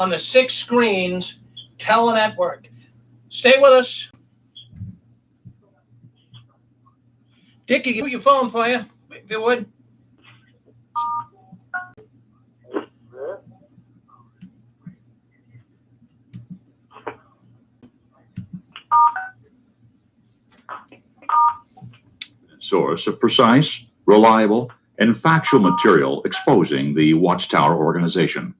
on the 6 Screens Telenetwork. Stay with us. Dickie, give me your phone for you, if you would. Source of precise, reliable, and factual material exposing the Watchtower organization.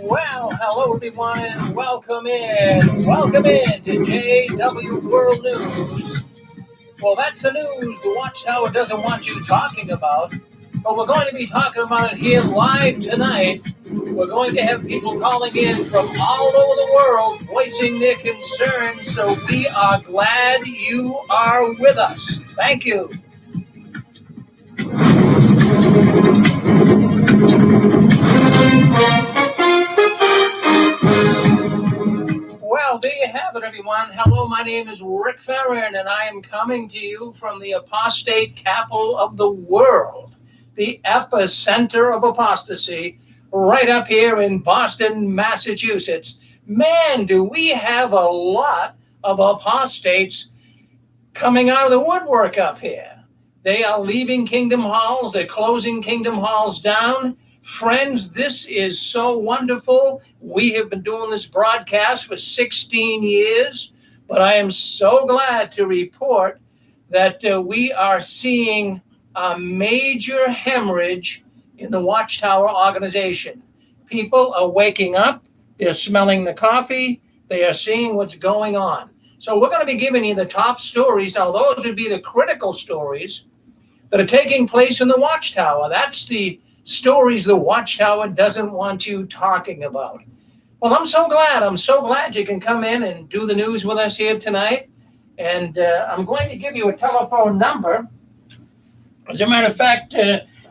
Well, hello everyone, and welcome in. Welcome in to JW World News. Well, that's the news the Watchtower doesn't want you talking about, but we're going to be talking about it here live tonight. We're going to have people calling in from all over the world voicing their concerns, so we are glad you are with us. Thank you. Well, there you have it, everyone. Hello, my name is Rick Farron, and I am coming to you from the apostate capital of the world, the epicenter of apostasy, right up here in Boston, Massachusetts. Man, do we have a lot of apostates coming out of the woodwork up here. They are leaving Kingdom Halls. They're closing Kingdom Halls down. Friends, this is so wonderful. We have been doing this broadcast for 16 years, but I am so glad to report that we are seeing a major hemorrhage in the Watchtower organization. People are waking up. They're smelling the coffee. They are seeing what's going on. So we're going to be giving you the top stories. Now, those would be the critical stories that are taking place in the Watchtower. That's the stories the Watchtower doesn't want you talking about. Well, I'm so glad you can come in and do the news with us here tonight. And I'm going to give you a telephone number. As a matter of fact,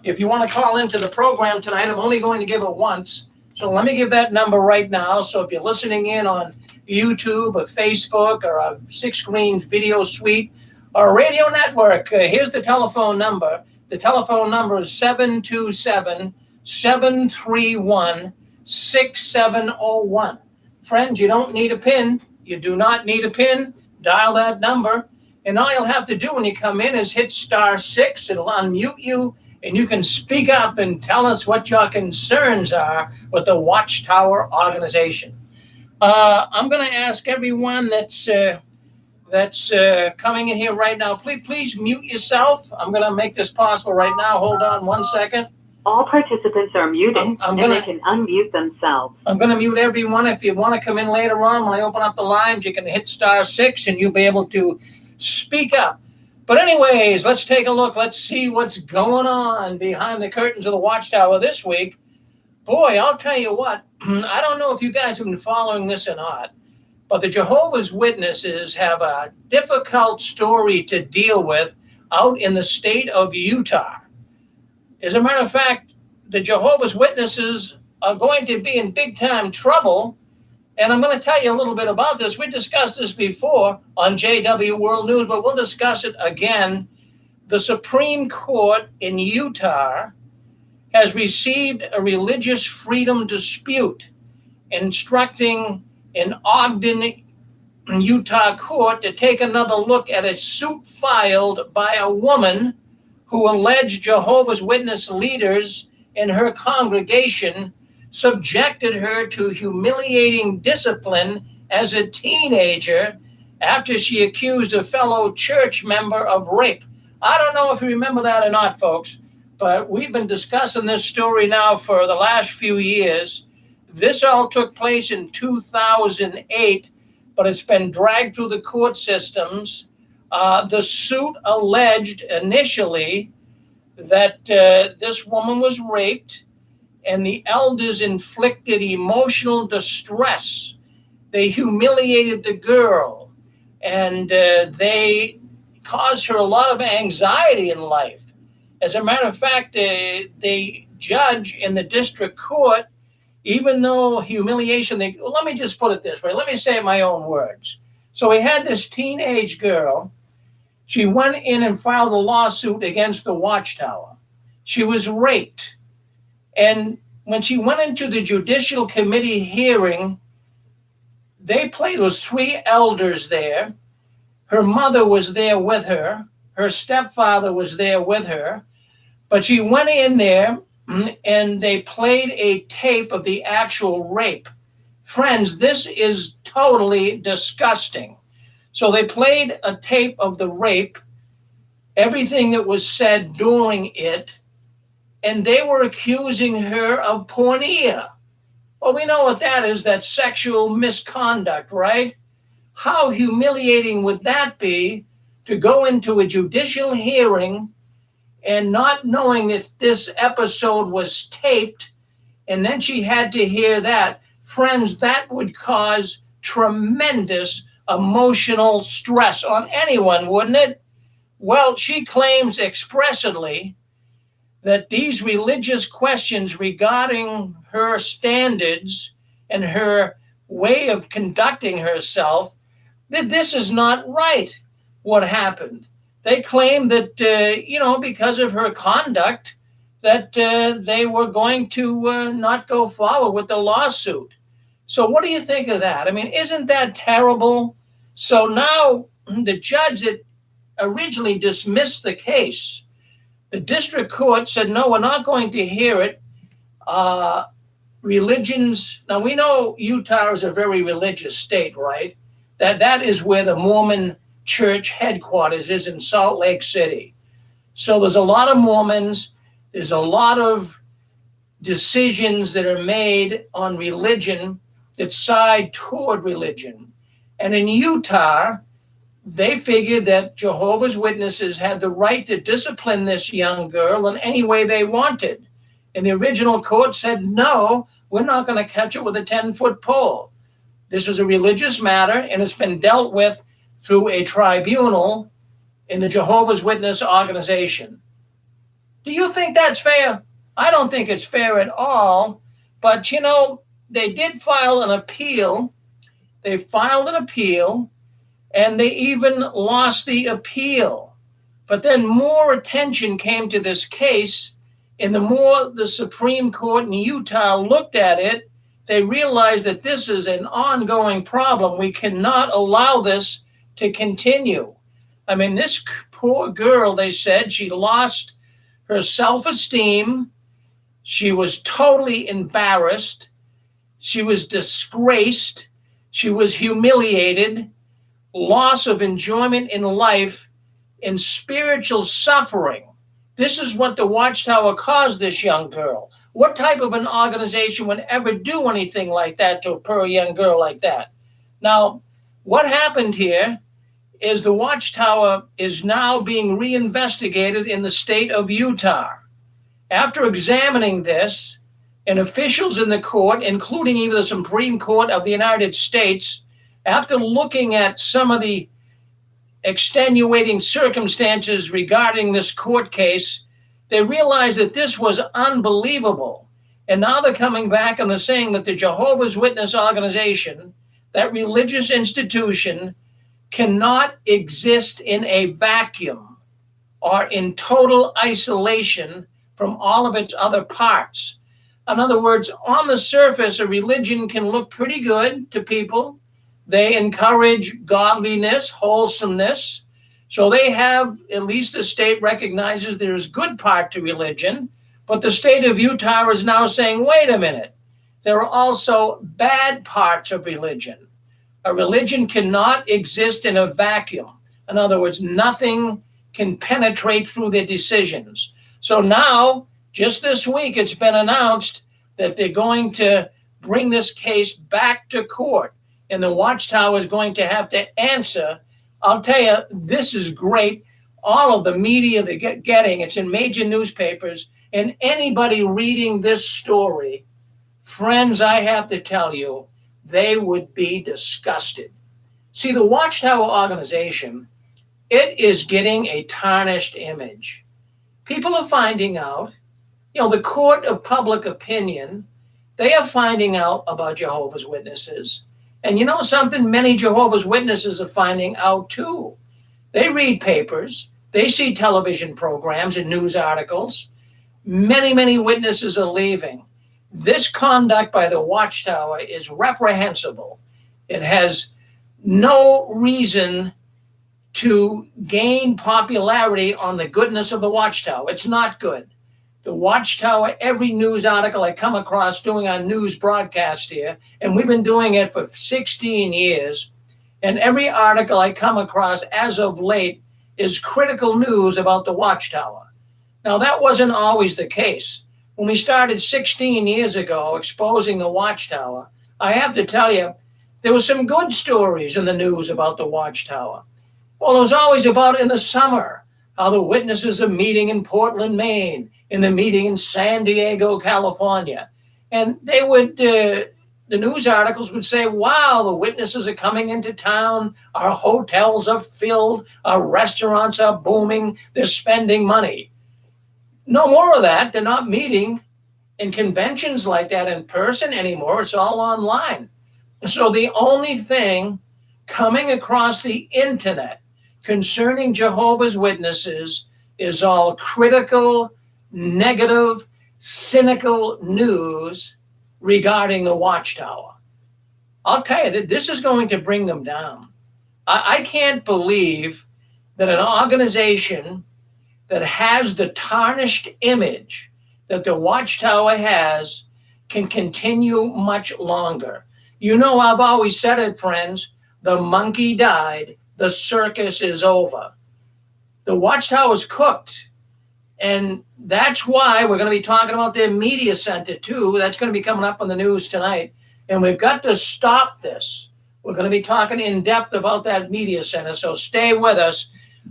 if you want to call into the program tonight, I'm only going to give it once. So let me give that number right now. So if you're listening in on YouTube or Facebook or a 6 Screens video suite or radio network, here's the telephone number. The telephone number is 727-731-6701. Friends, you don't need a PIN. You do not need a PIN. Dial that number. And all you'll have to do when you come in is hit *6. It'll unmute you, and you can speak up and tell us what your concerns are with the Watchtower organization. I'm going to ask everyone that's coming in here right now, please mute yourself. I'm going to make this possible right now. Hold on 1 second. All participants are muted, and they can unmute themselves. I'm going to mute everyone. If you want to come in later on, when I open up the lines, you can hit *6 and you'll be able to speak up. But anyways, let's take a look. Let's see what's going on behind the curtains of the Watchtower this week. Boy, I'll tell you what, I don't know if you guys have been following this or not, but the Jehovah's Witnesses have a difficult story to deal with out in the state of Utah. As a matter of fact, the Jehovah's Witnesses are going to be in big time trouble. And I'm going to tell you a little bit about this. We discussed this before on JW World News, but we'll discuss it again. The Supreme Court in Utah has received a religious freedom dispute, instructing an Ogden, Utah court to take another look at a suit filed by a woman who alleged Jehovah's Witness leaders in her congregation subjected her to humiliating discipline as a teenager after she accused a fellow church member of rape. I don't know if you remember that or not, folks, but we've been discussing this story now for the last few years. This all took place in 2008, but it's been dragged through the court systems. The suit alleged initially that this woman was raped and the elders inflicted emotional distress. They humiliated the girl, and they caused her a lot of anxiety in life. As a matter of fact, the judge in the district court, even though humiliation, let me just put it this way. Let me say it in my own words. So we had this teenage girl. She went in and filed a lawsuit against the Watchtower. She was raped. And when she went into the Judicial Committee hearing, there was 3 elders there. Her mother was there with her. Her stepfather was there with her. But she went in there and they played a tape of the actual rape. Friends, this is totally disgusting. So they played a tape of the rape, everything that was said during it, and they were accusing her of porneia. Well, we know what that is. That's sexual misconduct, right? How humiliating would that be to go into a judicial hearing and not knowing that this episode was taped, and then she had to hear that? Friends, that would cause tremendous emotional stress on anyone, wouldn't it? Well, she claims expressly that these religious questions regarding her standards and her way of conducting herself, that this is not right, what happened. They claim that, because of her conduct, that they were going to not go forward with the lawsuit. So what do you think of that? I mean, isn't that terrible? So now the judge that originally dismissed the case, the district court said, no, we're not going to hear it. Religions, now we know Utah is a very religious state, right? That is where the Mormon church headquarters is, in Salt Lake City. So there's a lot of Mormons. There's a lot of decisions that are made on religion that side toward religion. And in Utah, they figured that Jehovah's Witnesses had the right to discipline this young girl in any way they wanted. And the original court said, no, we're not going to catch it with a 10-foot pole. This is a religious matter, and it's been dealt with through a tribunal in the Jehovah's Witness organization. Do you think that's fair? I don't think it's fair at all. But, they did file an appeal. They filed an appeal, and they even lost the appeal. But then more attention came to this case, and the more the Supreme Court in Utah looked at it, they realized that this is an ongoing problem. We cannot allow this to continue. I mean, this poor girl, they said, she lost her self-esteem. She was totally embarrassed. She was disgraced. She was humiliated, loss of enjoyment in life, and spiritual suffering. This is what the Watchtower caused this young girl. What type of an organization would ever do anything like that to a poor young girl like that? Now, what happened here is the Watchtower is now being reinvestigated in the state of Utah. After examining this, and officials in the court, including even the Supreme Court of the United States, after looking at some of the extenuating circumstances regarding this court case, they realized that this was unbelievable. And now they're coming back and they're saying that the Jehovah's Witness organization, that religious institution, cannot exist in a vacuum or in total isolation from all of its other parts. In other words, on the surface, a religion can look pretty good to people. They encourage godliness, wholesomeness. So they have, at least the state recognizes there's good part to religion. But the state of Utah is now saying, wait a minute, there are also bad parts of religion. A religion cannot exist in a vacuum. In other words, nothing can penetrate through their decisions. So now, just this week, it's been announced that they're going to bring this case back to court, and the Watchtower is going to have to answer. I'll tell you, this is great. All of the media they're getting, it's in major newspapers, and anybody reading this story, friends, I have to tell you, they would be disgusted. See, the Watchtower organization it is getting a tarnished image. People are finding out, the court of public opinion, they are finding out about Jehovah's Witnesses. And you know something? Many Jehovah's Witnesses are finding out too. They read papers, they see television programs and news articles. Many, many witnesses are leaving. This conduct by the Watchtower is reprehensible. It has no reason to gain popularity on the goodness of the Watchtower. It's not good. The Watchtower, every news article I come across doing our news broadcast here, and we've been doing it for 16 years, and every article I come across as of late is critical news about the Watchtower. Now, that wasn't always the case. When we started 16 years ago exposing the Watchtower, I have to tell you, there were some good stories in the news about the Watchtower. Well, it was always about in the summer, how the witnesses are meeting in Portland, Maine, in the meeting in San Diego, California. And they would, the news articles would say, wow, the witnesses are coming into town. Our hotels are filled. Our restaurants are booming. They're spending money. No more of that. They're not meeting in conventions like that in person anymore. It's all online. So the only thing coming across the internet concerning Jehovah's Witnesses is all critical, negative, cynical news regarding the Watchtower. I'll tell you that this is going to bring them down. I can't believe that an organization that has the tarnished image that the Watchtower has can continue much longer. You know, I've always said it, friends, the monkey died, the circus is over. The Watchtower's cooked. And that's why we're going to be talking about their media center too. That's going to be coming up on the news tonight. And we've got to stop this. We're going to be talking in depth about that media center. So stay with us.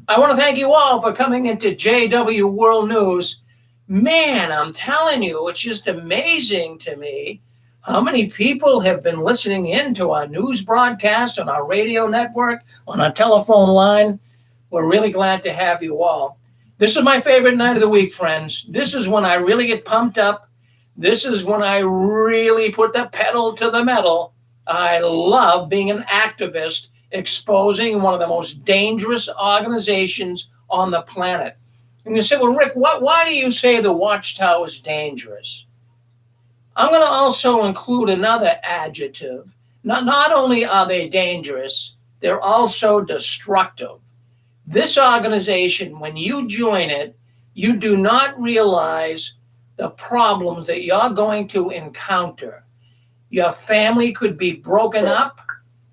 I want to thank you all for coming into JW World News. Man, I'm telling you, it's just amazing to me how many people have been listening in to our news broadcast on our radio network, on our telephone line. We're really glad to have you all. This is my favorite night of the week, friends. This is when I really get pumped up. This is when I really put the pedal to the metal. I love being an activist, exposing one of the most dangerous organizations on the planet. And you say, well, Rick, why do you say the Watchtower is dangerous? I'm going to also include another adjective. Not only are they dangerous, they're also destructive. This organization, when you join it, you do not realize the problems that you're going to encounter. Your family could be broken up.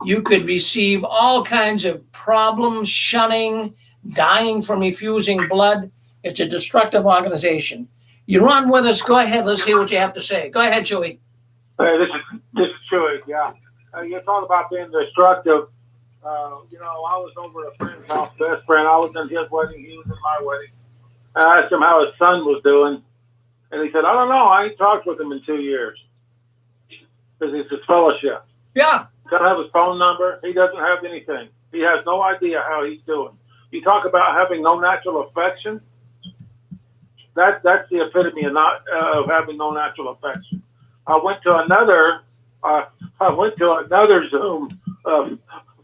You could receive all kinds of problems, shunning, dying from refusing blood. It's a destructive organization. You're on with us. Go ahead. Let's hear what you have to say. Go ahead, Chewy. Hey, this is Chewy. Yeah. You talk about being destructive. I was over at a friend's house, best friend. I was in his wedding. He was in my wedding. I asked him how his son was doing. And he said, I don't know. I ain't talked with him in 2 years. Because he's his fellowship. Yeah. Doesn't have his phone number. He doesn't have anything. He has no idea how he's doing. You talk about having no natural affection. That's the epitome of having no natural affection. I went to another Zoom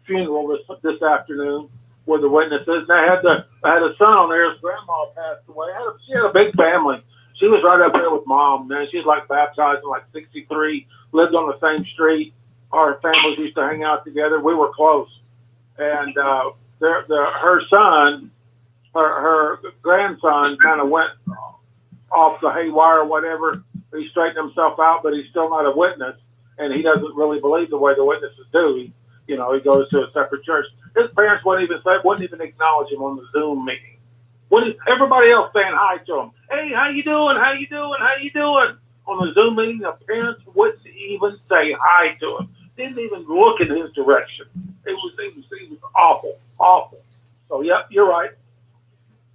funeral this afternoon with the witnesses, and I had a son on there. His grandma passed away. She had a big family. She was right up there with Mom. Man, she's like baptized in like 63. Lived on the same street. Our families used to hang out together. We were close, and her son, her grandson, kind of went off the haywire or whatever. He straightened himself out, but he's still not a witness, and he doesn't really believe the way the witnesses do. He goes to a separate church. His parents wouldn't even acknowledge him on the Zoom meeting. Everybody else saying hi to him. Hey, how you doing? How you doing? How you doing? On the Zoom meeting, the parents wouldn't even say hi to him. Didn't even look in his direction. It was awful. So, yep, you're right.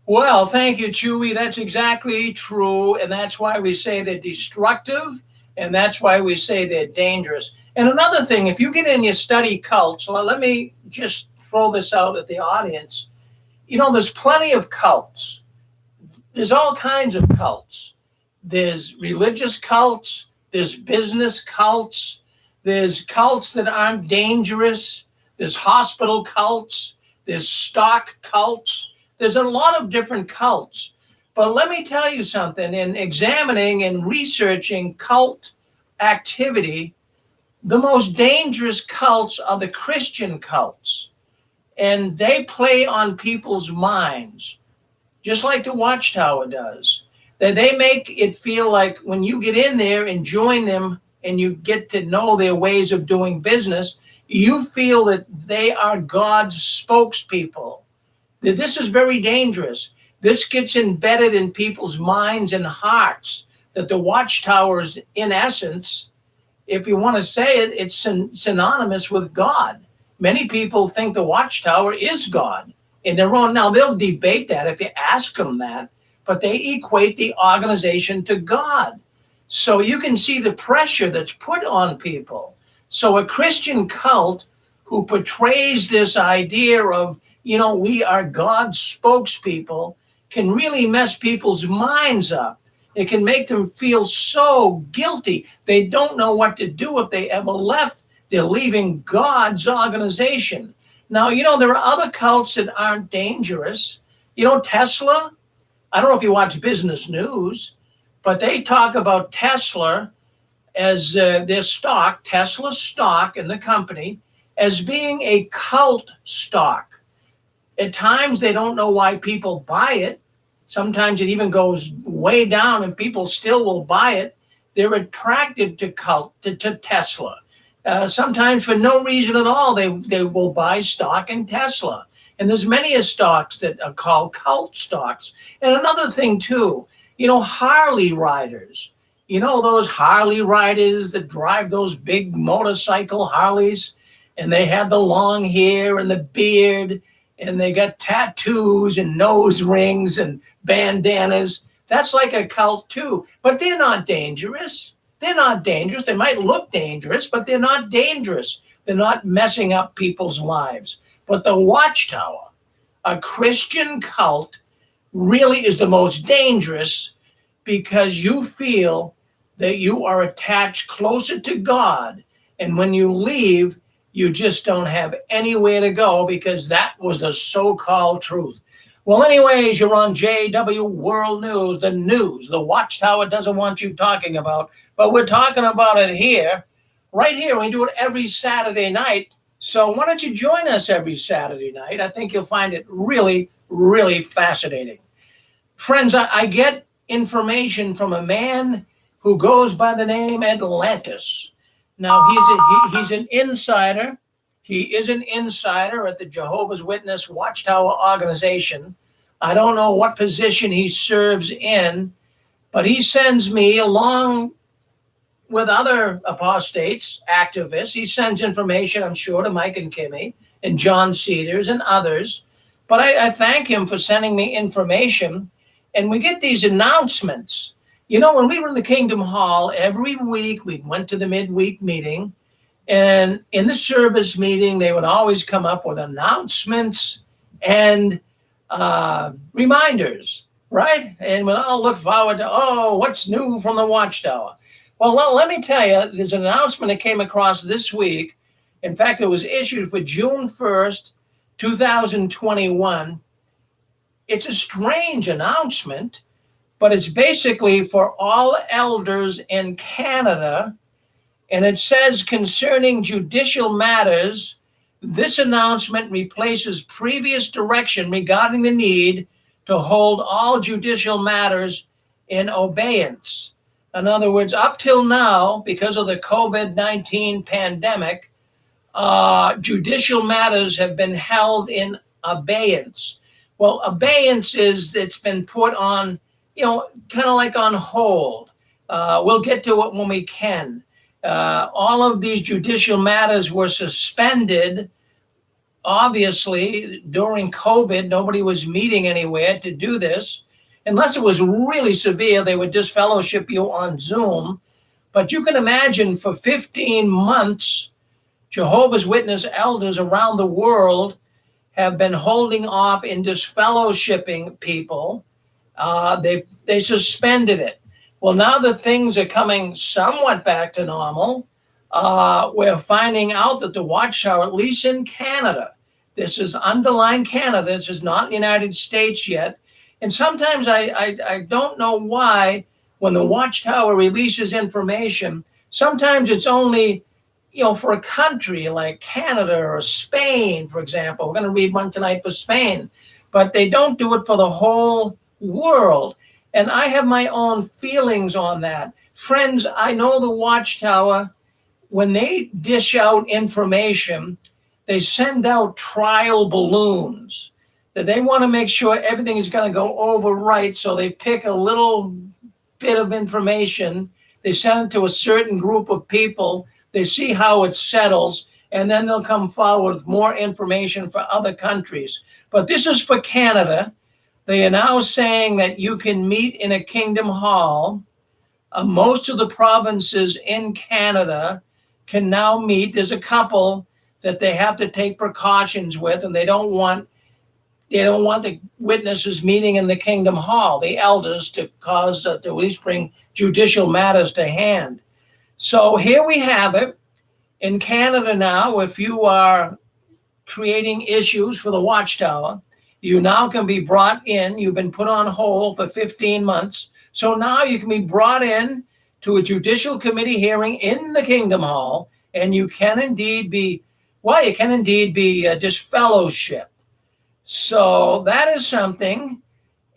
Well, thank you, Chewy. That's exactly true. And that's why we say they're destructive. And that's why we say they're dangerous. And another thing, if you get in your study cults, let me just throw this out at the audience. There's plenty of cults. There's all kinds of cults. There's religious cults. There's business cults. There's cults that aren't dangerous. There's hospital cults. There's stock cults. There's a lot of different cults. But let me tell you something. In examining and researching cult activity, the most dangerous cults are the Christian cults. And they play on people's minds, just like the Watchtower does. That they make it feel like when you get in there and join them and you get to know their ways of doing business, you feel that they are God's spokespeople. That this is very dangerous. This gets embedded in people's minds and hearts, that the Watchtower is, in essence, if you want to say it, it's synonymous with God. Many people think the Watchtower is God in their own. Now, they'll debate that if you ask them that, but they equate the organization to God. So you can see the pressure that's put on people. So a Christian cult who portrays this idea of, we are God's spokespeople can really mess people's minds up. It can make them feel so guilty. They don't know what to do if they ever left. They're leaving God's organization. Now, there are other cults that aren't dangerous. Tesla, I don't know if you watch business news, but they talk about Tesla as their stock, Tesla stock in the company, as being a cult stock. At times, they don't know why people buy it. Sometimes it even goes way down and people still will buy it. They're attracted to Tesla. Sometimes for no reason at all, they will buy stock in Tesla. And there's many stocks that are called cult stocks. And another thing too, Harley riders, those Harley riders that drive those big motorcycle Harleys, and they have the long hair and the beard, and they got tattoos and nose rings and bandanas. That's like a cult too, but they're not dangerous. They're not dangerous. They might look dangerous, but they're not dangerous. They're not messing up people's lives. But the Watchtower, a Christian cult, really is the most dangerous because you feel that you are attached closer to God. And when you leave, you just don't have anywhere to go because that was the so-called truth. Well, anyways, you're on JW World News, the Watchtower doesn't want you talking about, but we're talking about it here, right here. We do it every Saturday night. So why don't you join us every Saturday night? I think you'll find it really, really fascinating. Friends, I get information from a man who goes by the name Atlantis. Now, he's an insider. He is an insider at the Jehovah's Witness Watchtower organization. I don't know what position he serves in, but he sends me, along with other apostates, activists, he sends information, I'm sure, to Mike and Kimmy and John Cedars and others. But I thank him for sending me information. And we get these announcements. When we were in the Kingdom Hall, every week we went to the midweek meeting. And in the service meeting, they would always come up with announcements and reminders, right? And we'd all look forward to, what's new from the Watchtower? Well, let me tell you, there's an announcement that came across this week. In fact, it was issued for June 1st, 2021. It's a strange announcement, but it's basically for all elders in Canada. And it says, concerning judicial matters, this announcement replaces previous direction regarding the need to hold all judicial matters in abeyance. In other words, up till now, because of the COVID-19 pandemic, judicial matters have been held in abeyance. Well, abeyance is it's been put on, kind of like on hold. We'll get to it when we can. All of these judicial matters were suspended. Obviously, during COVID, nobody was meeting anywhere to do this. Unless it was really severe, they would just fellowship you on Zoom. But you can imagine for 15 months, Jehovah's Witness elders around the world have been holding off in disfellowshipping people. They suspended it. Well, now that things are coming somewhat back to normal, we're finding out that the Watchtower, at least in Canada, this is underlined Canada, this is not the United States yet. And sometimes I don't know why when the Watchtower releases information, sometimes it's only, for a country like Canada or Spain, for example. We're going to read one tonight for Spain, but they don't do it for the whole world. And I have my own feelings on that. Friends, I know the Watchtower, when they dish out information, they send out trial balloons that they want to make sure everything is going to go over right. So they pick a little bit of information, they send it to a certain group of people, they see how it settles, and then they'll come forward with more information for other countries. But this is for Canada. They are now saying that you can meet in a kingdom hall. Most of the provinces in Canada can now meet. There's a couple that they have to take precautions with, and they don't want the witnesses meeting in the kingdom hall, the elders, to at least bring judicial matters to hand. So here we have it in Canada now. If you are creating issues for the Watchtower, you now can be brought in. You've been put on hold for 15 months. So now you can be brought in to a judicial committee hearing in the kingdom hall, and you can indeed be disfellowshipped. So that is something.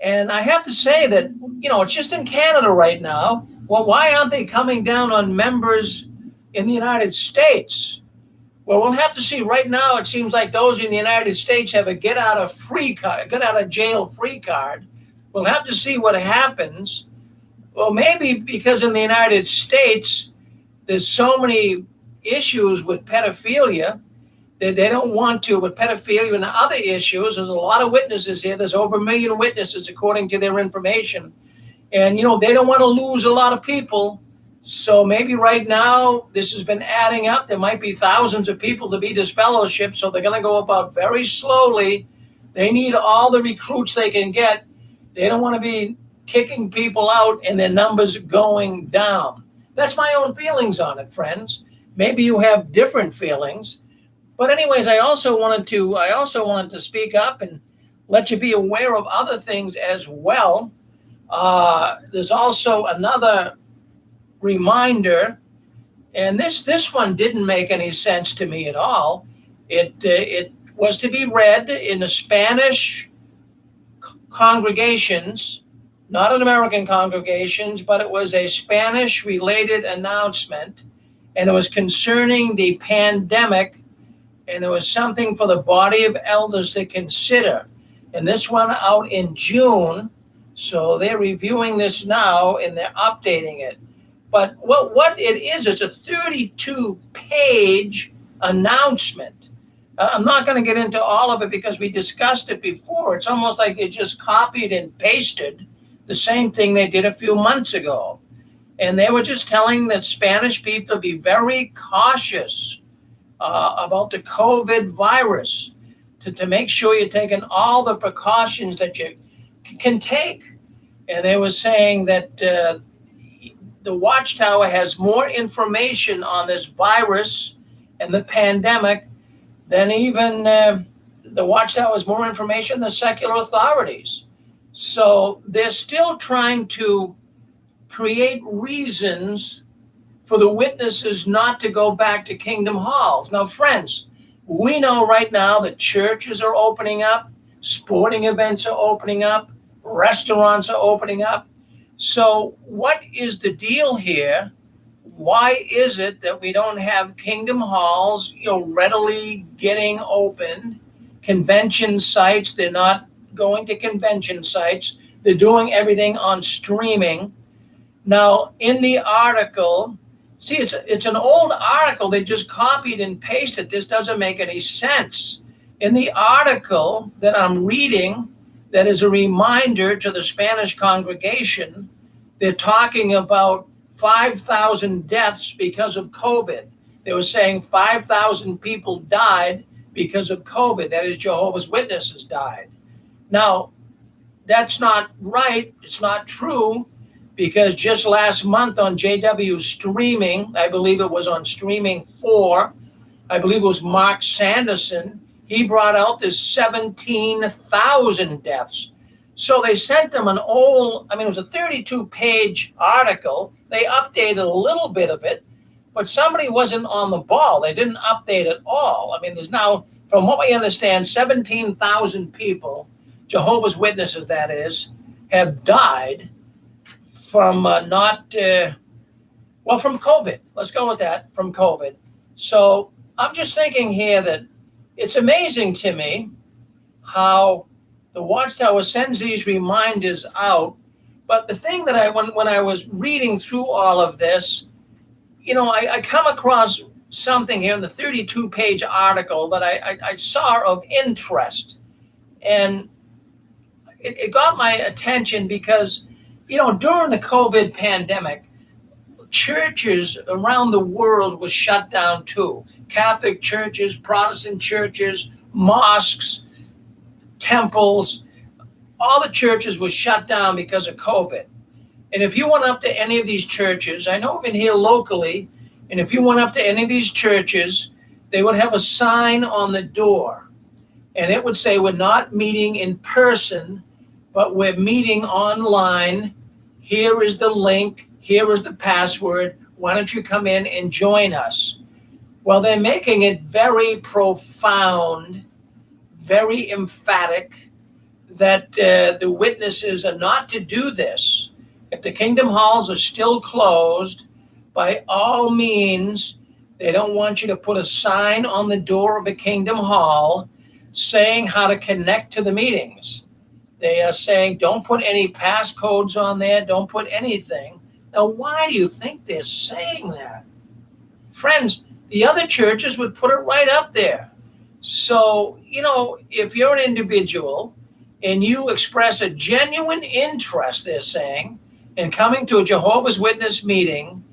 And I have to say that, it's just in Canada right now. Well, why aren't they coming down on members in the United States? Well, we'll have to see. Right now, it seems like those in the United States have a get out of jail free card. We'll have to see what happens. Well, maybe because in the United States, there's so many issues with pedophilia that they don't want to, with pedophilia and other issues. There's a lot of witnesses here. There's over 1 million witnesses, according to their information. And, they don't want to lose a lot of people. So maybe right now, this has been adding up. There might be thousands of people to be disfellowshipped, so they're going to go about very slowly. They need all the recruits they can get. They don't want to be kicking people out and their numbers going down. That's my own feelings on it, friends. Maybe you have different feelings. But anyways, I also wanted to speak up and let you be aware of other things as well. There's also another reminder, and this one didn't make any sense to me at all. It was to be read in the Spanish congregations, not in American congregations, but it was a Spanish-related announcement, and it was concerning the pandemic, and it was something for the body of elders to consider. And this went out in June, so they're reviewing this now, and they're updating it. But what it is, it's a 32-page announcement. I'm not going to get into all of it because we discussed it before. It's almost like they just copied and pasted the same thing they did a few months ago. And they were just telling the Spanish people to be very cautious about the COVID virus, to make sure you're taking all the precautions that you can take. And they were saying that the Watchtower has more information on this virus and the pandemic than even the Watchtower has more information than secular authorities. So they're still trying to create reasons for the witnesses not to go back to kingdom halls. Now, friends, we know right now that churches are opening up, sporting events are opening up, restaurants are opening up. So what is the deal here? Why is it that we don't have kingdom halls, readily getting opened? Convention sites, they're not going to convention sites. They're doing everything on streaming. Now, in the article, see, it's an old article. They just copied and pasted. This doesn't make any sense. In the article that I'm reading, that is a reminder to the Spanish congregation, they're talking about 5,000 deaths because of COVID. They were saying 5,000 people died because of COVID. That is, Jehovah's Witnesses died. Now, that's not right. It's not true, because just last month on JW Streaming, I believe it was on Streaming 4, I believe it was Mark Sanderson, he brought out this 17,000 deaths. So they sent them an old, it was a 32-page article. They updated a little bit of it, but somebody wasn't on the ball. They didn't update it all. There's now, from what we understand, 17,000 people, Jehovah's Witnesses that is, have died from from COVID. Let's go with that, from COVID. So I'm just thinking here that it's amazing to me how the Watchtower sends these reminders out. But the thing that when I was reading through all of this, I come across something here in the 32-page article that I saw of interest. And it got my attention because, during the COVID pandemic, churches around the world were shut down too. Catholic churches, Protestant churches, mosques, temples, all the churches were shut down because of COVID. And if you went up to any of these churches, I know even here locally, and if you went up to any of these churches, they would have a sign on the door. And it would say, we're not meeting in person, but we're meeting online. Here is the link. Here is the password. Why don't you come in and join us? Well, they're making it very profound, very emphatic that the witnesses are not to do this. If the kingdom halls are still closed, by all means, they don't want you to put a sign on the door of a kingdom hall saying how to connect to the meetings. They are saying, don't put any passcodes on there. Don't put anything. Now, why do you think they're saying that? Friends, the other churches would put it right up there. So, if you're an individual and you express a genuine interest, they're saying, in coming to a Jehovah's Witness meeting,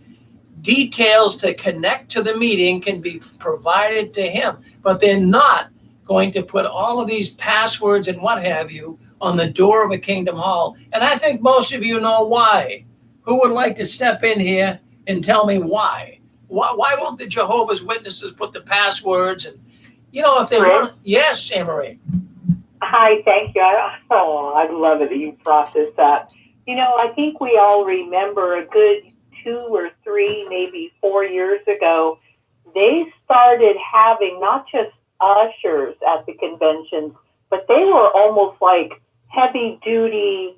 details to connect to the meeting can be provided to him. But they're not going to put all of these passwords and what have you on the door of a kingdom hall. And I think most of you know why. Who would like to step in here and tell me why? Why won't the Jehovah's Witnesses put the passwords? And, if they want. Yes, Anne-Marie. Hi, thank you. I love it that you processed that. I think we all remember a good 2 or 3, maybe 4 years ago, they started having not just ushers at the conventions, but they were almost like heavy duty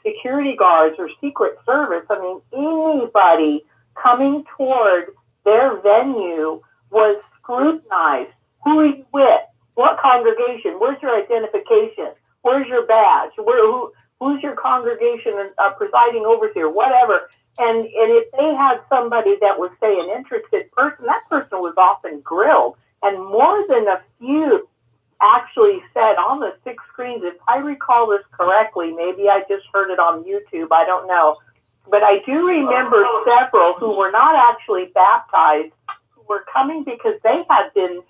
security guards or Secret Service. Anybody coming toward their venue was scrutinized. Who are you with? What congregation? Where's your identification? Where's your badge? Who's your congregation presiding overseer? Whatever. And if they had somebody that was, say, an interested person, that person was often grilled. And more than a few actually said on the 6 screens, if I recall this correctly, maybe I just heard it on YouTube, I don't know. But I do remember several who were not actually baptized, who were coming because they had been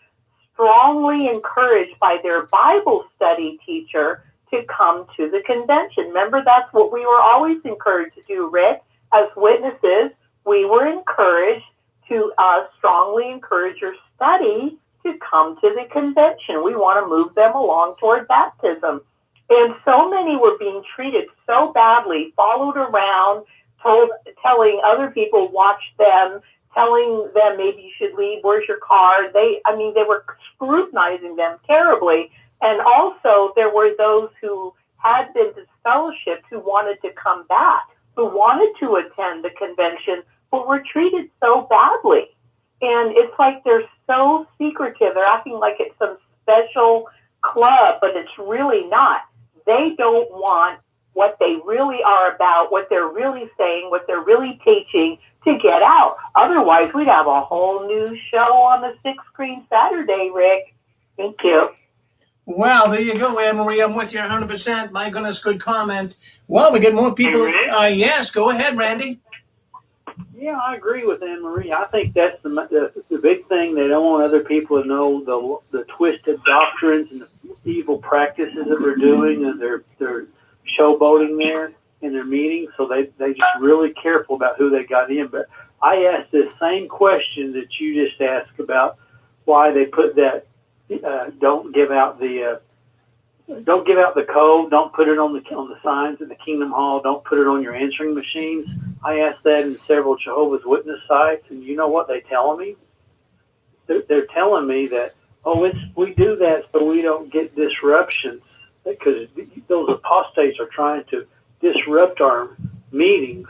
strongly encouraged by their Bible study teacher to come to the convention. Remember, that's what we were always encouraged to do, Rick. As witnesses, we were encouraged to strongly encourage your study to come to the convention. We want to move them along toward baptism. And so many were being treated so badly, followed around, telling other people, watch them, telling them maybe you should leave, where's your card? They were scrutinizing them terribly. And also there were those who had been disfellowshipped who wanted to come back, who wanted to attend the convention, but were treated so badly. And it's like they're so secretive. They're acting like it's some special club, but it's really not. They don't want what they really are about, what they're really saying, what they're really teaching to get out. Otherwise, we'd have a whole new show on the 6 screen Saturday, Rick. Thank you. Well, there you go, Anne-Marie. I'm with you 100%. My goodness, good comment. Well, we get more people. Yes, go ahead, Randy. Yeah, I agree with Anne Marie. I think that's the big thing. They don't want other people to know the twisted doctrines and the evil practices that they're doing, and they're showboating there in their meetings. So they just really careful about who they got in. But I asked this same question that you just asked about why they put that don't give out the code, don't put it on the signs in the Kingdom Hall, don't put it on your answering machines. I asked that in several Jehovah's Witness sites, and you know what they tell me? They're telling me that, we do that so we don't get disruptions, because those apostates are trying to disrupt our meetings.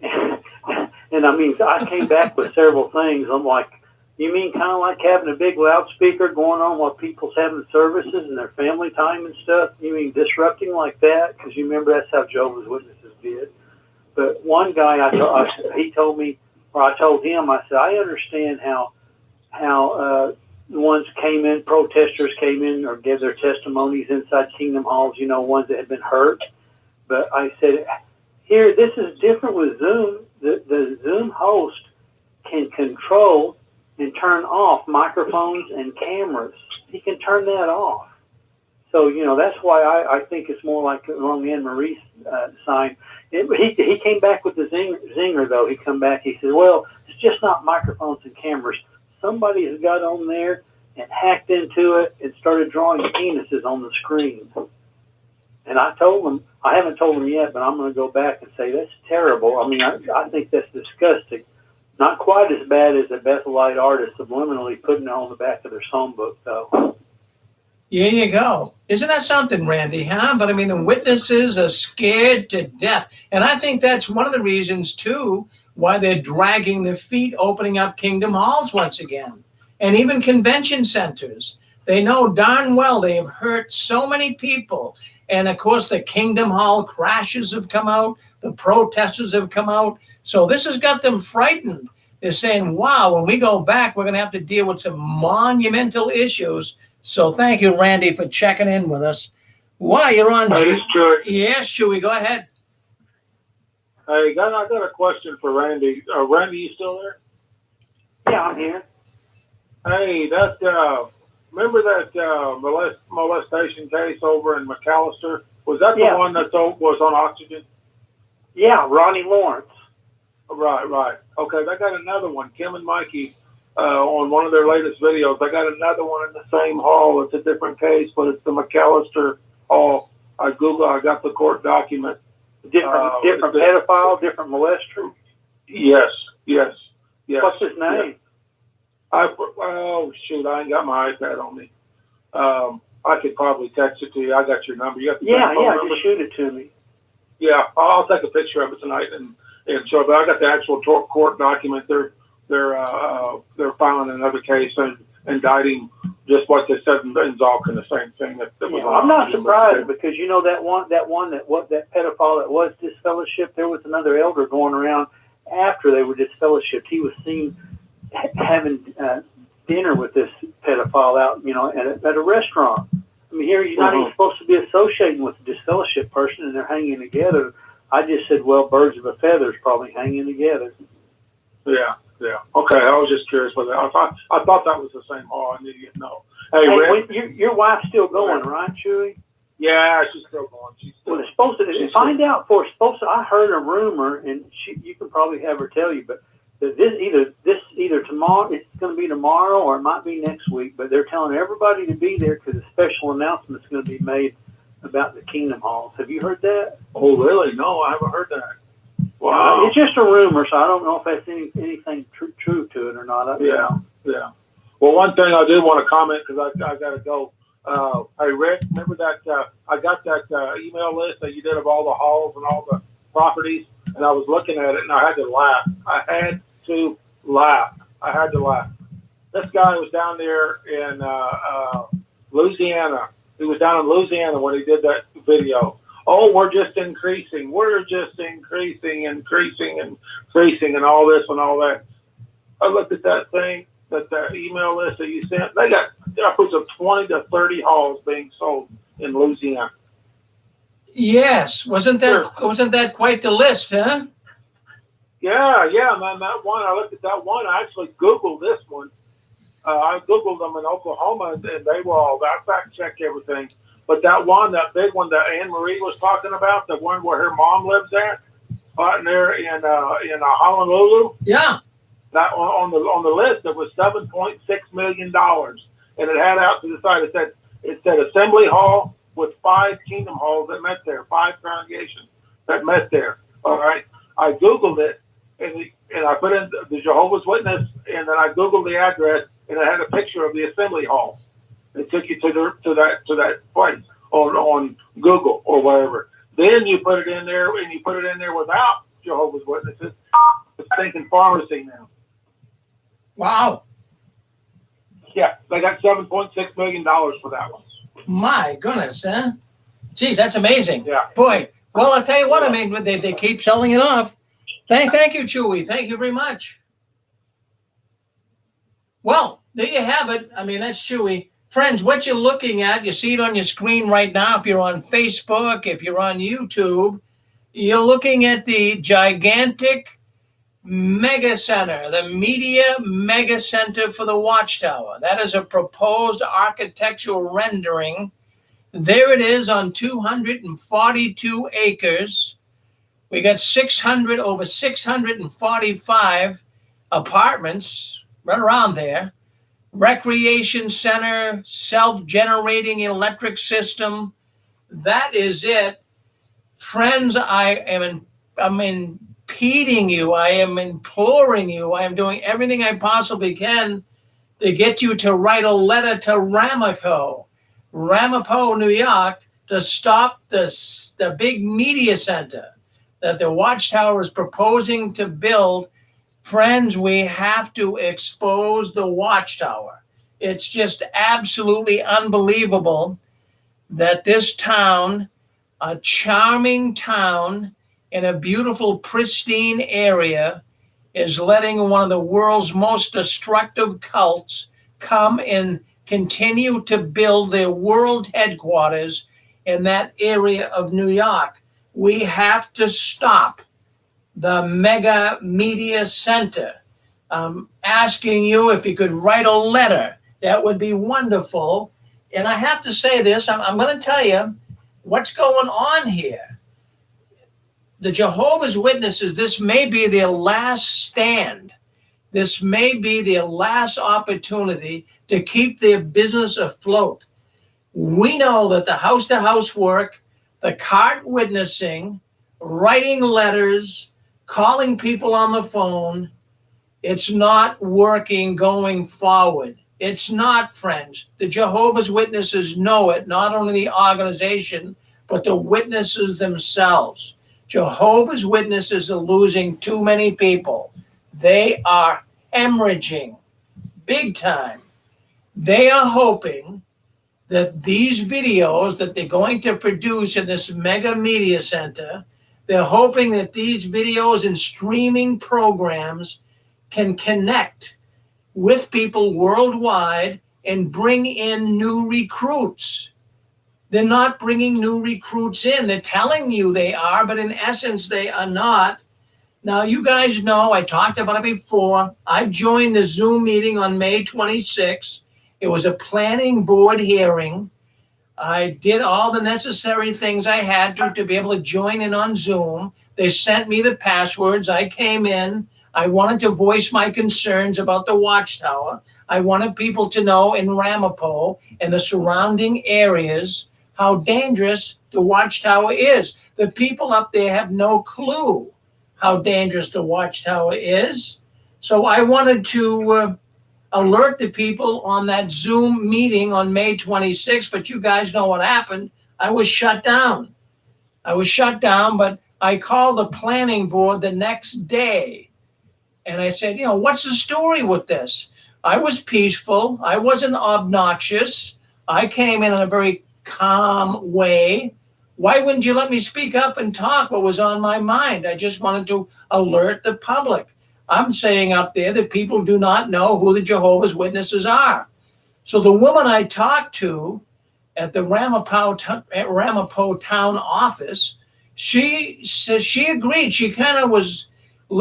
And I mean, I came back with several things. I'm like, you mean kind of like having a big loudspeaker going on while people's having services and their family time and stuff? You mean disrupting like that? Because you remember that's how Jehovah's Witnesses did. But one guy, he told me, or I told him, I said, I understand how ones came in, protesters came in or gave their testimonies inside Kingdom Halls, ones that had been hurt. But I said, here, this is different with Zoom. The Zoom host can control and turn off microphones and cameras. He can turn that off. So, that's why I think it's more like along Anne Marie's sign. He came back with the zinger, though. He come back, he said, well, it's just not microphones and cameras. Somebody has got on there and hacked into it and started drawing penises on the screen. And I told him, I haven't told him yet, but I'm going to go back and say, that's terrible. I mean, I think that's disgusting. Not quite as bad as a Bethelite artist subliminally putting it on the back of their songbook, though. Here you go. Isn't that something, Randy, huh? But I mean, the witnesses are scared to death. And I think that's one of the reasons, too, why they're dragging their feet, opening up Kingdom Halls once again. And even convention centers. They know darn well they have hurt so many people. And, of course, the Kingdom Hall crashes have come out. The protesters have come out. So this has got them frightened. They're saying, wow, when we go back, we're going to have to deal with some monumental issues. So thank you, Randy, for checking in with us. Wow, you're on. Yes, Chewy, go ahead. Hey, I got a question for Randy. Randy, you still there? Yeah, I'm here. Hey, remember that molestation case over in McAllister? Was that the one that was on oxygen? Yeah, Ronnie Lawrence. Right. Okay, they got another one. Kim and Mikey, on one of their latest videos, they got another one in the same hall. It's a different case, but it's the McAllister hall. I got the court document. Different pedophile, different molester? Yes. What's his name? Oh, shoot, I ain't got my iPad on me. I could probably text it to you. I got your number. Just shoot it to me. Yeah, I'll take a picture of it tonight and show it. But I got the actual court document. They're filing another case and indicting just what they said in Zalkin, the same thing. I'm not surprised because that pedophile that was disfellowshipped, there was another elder going around after they were disfellowshipped. He was seen having dinner with this pedophile out, at a restaurant. I mean, here you're not even supposed to be associating with a disfellowship person, and they're hanging together. I just said, well, birds of a feather is probably hanging together. Yeah. Okay, I was just curious about that. I thought that was the same hall. I didn't know. Hey, Rick, your wife's still going, right, Chewy? Yeah, she's still going. It's supposed to. Find out for. I heard a rumor, and you can probably have her tell you, but either tomorrow. It's going to be tomorrow, or it might be next week. But they're telling everybody to be there because a special announcement is going to be made about the Kingdom Halls. Have you heard that? Oh, really? No, I haven't heard that. Wow. It's just a rumor, so I don't know if that's anything true to it or not. Yeah. Well, one thing I do want to comment because I got to go. Hey, Rick, remember that I got that email list that you did of all the halls and all the properties, and I was looking at it and I had to laugh. I had to laugh. This guy was down there in Louisiana. He was down in Louisiana when he did that video. Oh, we're just increasing and all this and all that. I looked at that thing, that email list that you sent. They got upwards of 20 to 30 halls being sold in Louisiana. Yes, wasn't that quite the list, huh? Yeah, man, that one, I looked at that one. I actually Googled this one. I Googled them in Oklahoma, and they were all, I fact checked everything. But that one, that big one that Anne Marie was talking about, the one where her mom lives there, out there in Honolulu. Yeah. That on the list, it was $7.6 million, and it had out to the side. It said Assembly Hall with 5 Kingdom Halls that met there, 5 congregations that met there. All right, I Googled it, and I put in the Jehovah's Witness, and then I Googled the address, and it had a picture of the Assembly Hall. It took you to that place on Google or wherever. Then you put it in there, and you put it in there without Jehovah's Witnesses. It's thinking pharmacy now. Wow. Yeah, they got $7.6 million for that one. My goodness, huh? Geez, that's amazing. Yeah. Boy, well, I'll tell you what, I mean, they keep selling it off. Thank you, Chewy. Thank you very much. Well, there you have it. I mean, that's Chewy. Friends, what you're looking at, you see it on your screen right now. If you're on Facebook, if you're on YouTube, you're looking at the gigantic mega center, the media mega center for the Watchtower. That is a proposed architectural rendering. There it is on 242 acres. We got over 645 apartments right around there. Recreation center, self-generating electric system. That is it. Friends, I'm impeding you. I am imploring you. I am doing everything I possibly can to get you to write a letter to RAMAPO, New York, to stop the big media center that the Watchtower is proposing to build. Friends, we have to expose the Watchtower. It's just absolutely unbelievable that this town, a charming town in a beautiful, pristine area, is letting one of the world's most destructive cults come and continue to build their world headquarters in that area of New York. We have to stop the mega media center. I'm asking you if you could write a letter. That would be wonderful. And I have to say this, I'm going to tell you what's going on here. The Jehovah's Witnesses, this may be their last stand. This may be their last opportunity to keep their business afloat. We know that the house-to-house work, the cart witnessing, writing letters, calling people on the phone, it's not working going forward. It's not, friends. The Jehovah's Witnesses know it, not only the organization, but the witnesses themselves. Jehovah's Witnesses are losing too many people. They are hemorrhaging big time. They are hoping that these videos that they're going to produce in this mega media center, they're hoping that these videos and streaming programs can connect with people worldwide and bring in new recruits. They're not bringing new recruits in. They're telling you they are, but in essence, they are not. Now, you guys know, I talked about it before. I joined the Zoom meeting on May 26th. It was a planning board hearing. I did all the necessary things I had to be able to join in on Zoom. They sent me the passwords. I came in. I wanted to voice my concerns about the Watchtower. I wanted people to know in RAMAPO and the surrounding areas how dangerous the Watchtower is. The people up there have no clue how dangerous the Watchtower is. So I wanted to alert the people on that Zoom meeting on May 26th, but you guys know what happened. I was shut down. But I called the planning board the next day. And I said, what's the story with this? I was peaceful. I wasn't obnoxious. I came in a very calm way. Why wouldn't you let me speak up and talk what was on my mind? I just wanted to alert the public. I'm saying up there that people do not know who the Jehovah's Witnesses are. So the woman I talked to at the RAMAPO town office, she says she agreed. She kind of was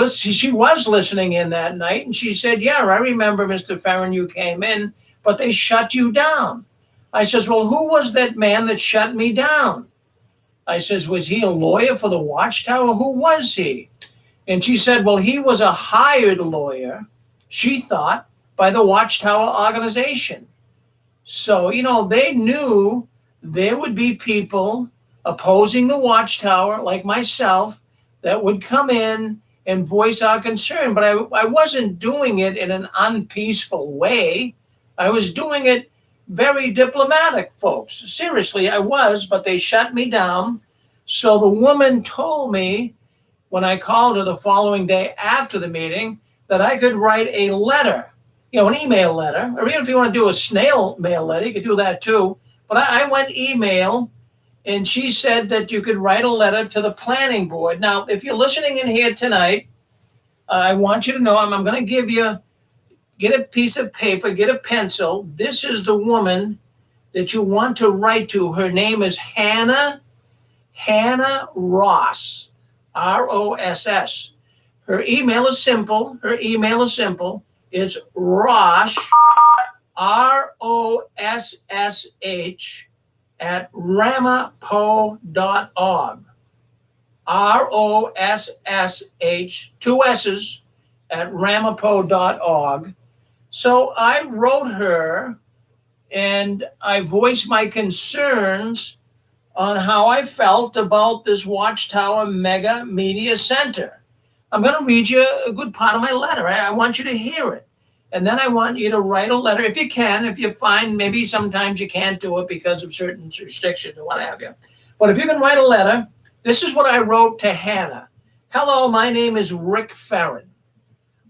she was listening in that night, and she said, yeah, I remember, Mr. Ferrin, you came in, but they shut you down. I says, well, who was that man that shut me down? I says, was he a lawyer for the Watchtower? Who was he? And she said, well, he was a hired lawyer, she thought, by the Watchtower organization. So, they knew there would be people opposing the Watchtower, like myself, that would come in and voice our concern. But I wasn't doing it in an unpeaceful way. I was doing it very diplomatic, folks. Seriously, I was, but they shut me down. So the woman told me when I called her the following day after the meeting that I could write a letter, an email letter, or even if you want to do a snail mail letter, you could do that too. But I went email, and she said that you could write a letter to the planning board. Now, if you're listening in here tonight, I want you to know I'm going to give you, get a piece of paper, get a pencil. This is the woman that you want to write to. Her name is Hannah Ross, Ross. Her email is simple. It's Rosh, ROSSH, at RAMAPO.org. ROSSH, two S's, at RAMAPO.org. So I wrote her and I voiced my concerns on how I felt about this Watchtower Mega Media Center. I'm going to read you a good part of my letter. I want you to hear it. And then I want you to write a letter, if you can, if you find maybe sometimes you can't do it because of certain restrictions or what have you. But if you can write a letter, this is what I wrote to Hannah. Hello, my name is Rick Ferrin.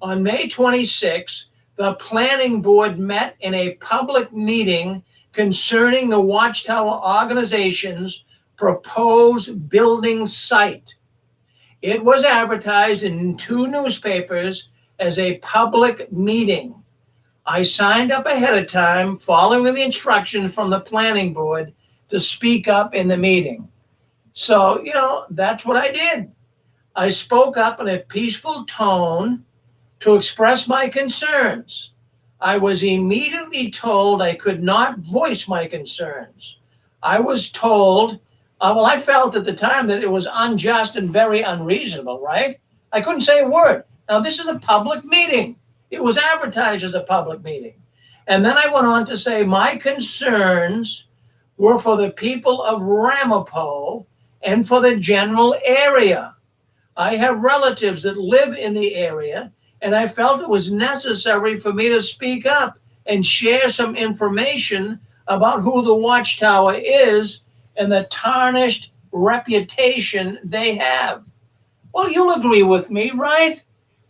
On May 26, the planning board met in a public meeting concerning the Watchtower organization's proposed building site. It was advertised in 2 newspapers as a public meeting. I signed up ahead of time, following the instructions from the planning board to speak up in the meeting. So, that's what I did. I spoke up in a peaceful tone to express my concerns. I was immediately told I could not voice my concerns. I was told, I felt at the time that it was unjust and very unreasonable, right? I couldn't say a word. Now, this is a public meeting. It was advertised as a public meeting. And then I went on to say my concerns were for the people of RAMAPO and for the general area. I have relatives that live in the area, and I felt it was necessary for me to speak up and share some information about who the Watchtower is and the tarnished reputation they have. Well, you'll agree with me, right?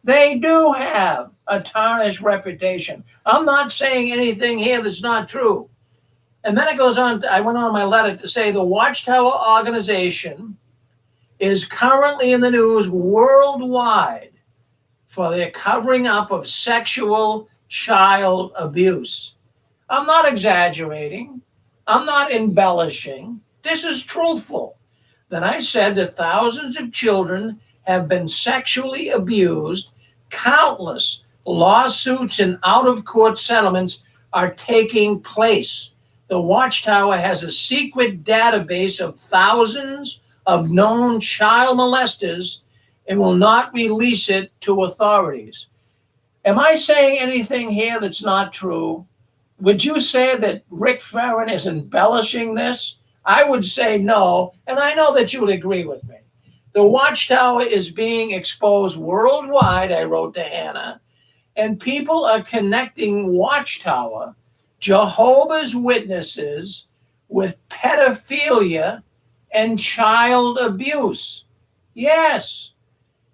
They do have a tarnished reputation. I'm not saying anything here that's not true. And then it goes on, I went on my letter to say the Watchtower organization is currently in the news worldwide for their covering up of sexual child abuse. I'm not exaggerating. I'm not embellishing. This is truthful. Then I said that thousands of children have been sexually abused. Countless lawsuits and out-of-court settlements are taking place. The Watchtower has a secret database of thousands of known child molesters and will not release it to authorities. Am I saying anything here that's not true? Would you say that Rick Ferrin is embellishing this? I would say no, and I know that you would agree with me. The Watchtower is being exposed worldwide, I wrote to Hannah, and people are connecting Watchtower, Jehovah's Witnesses, with pedophilia and child abuse. Yes.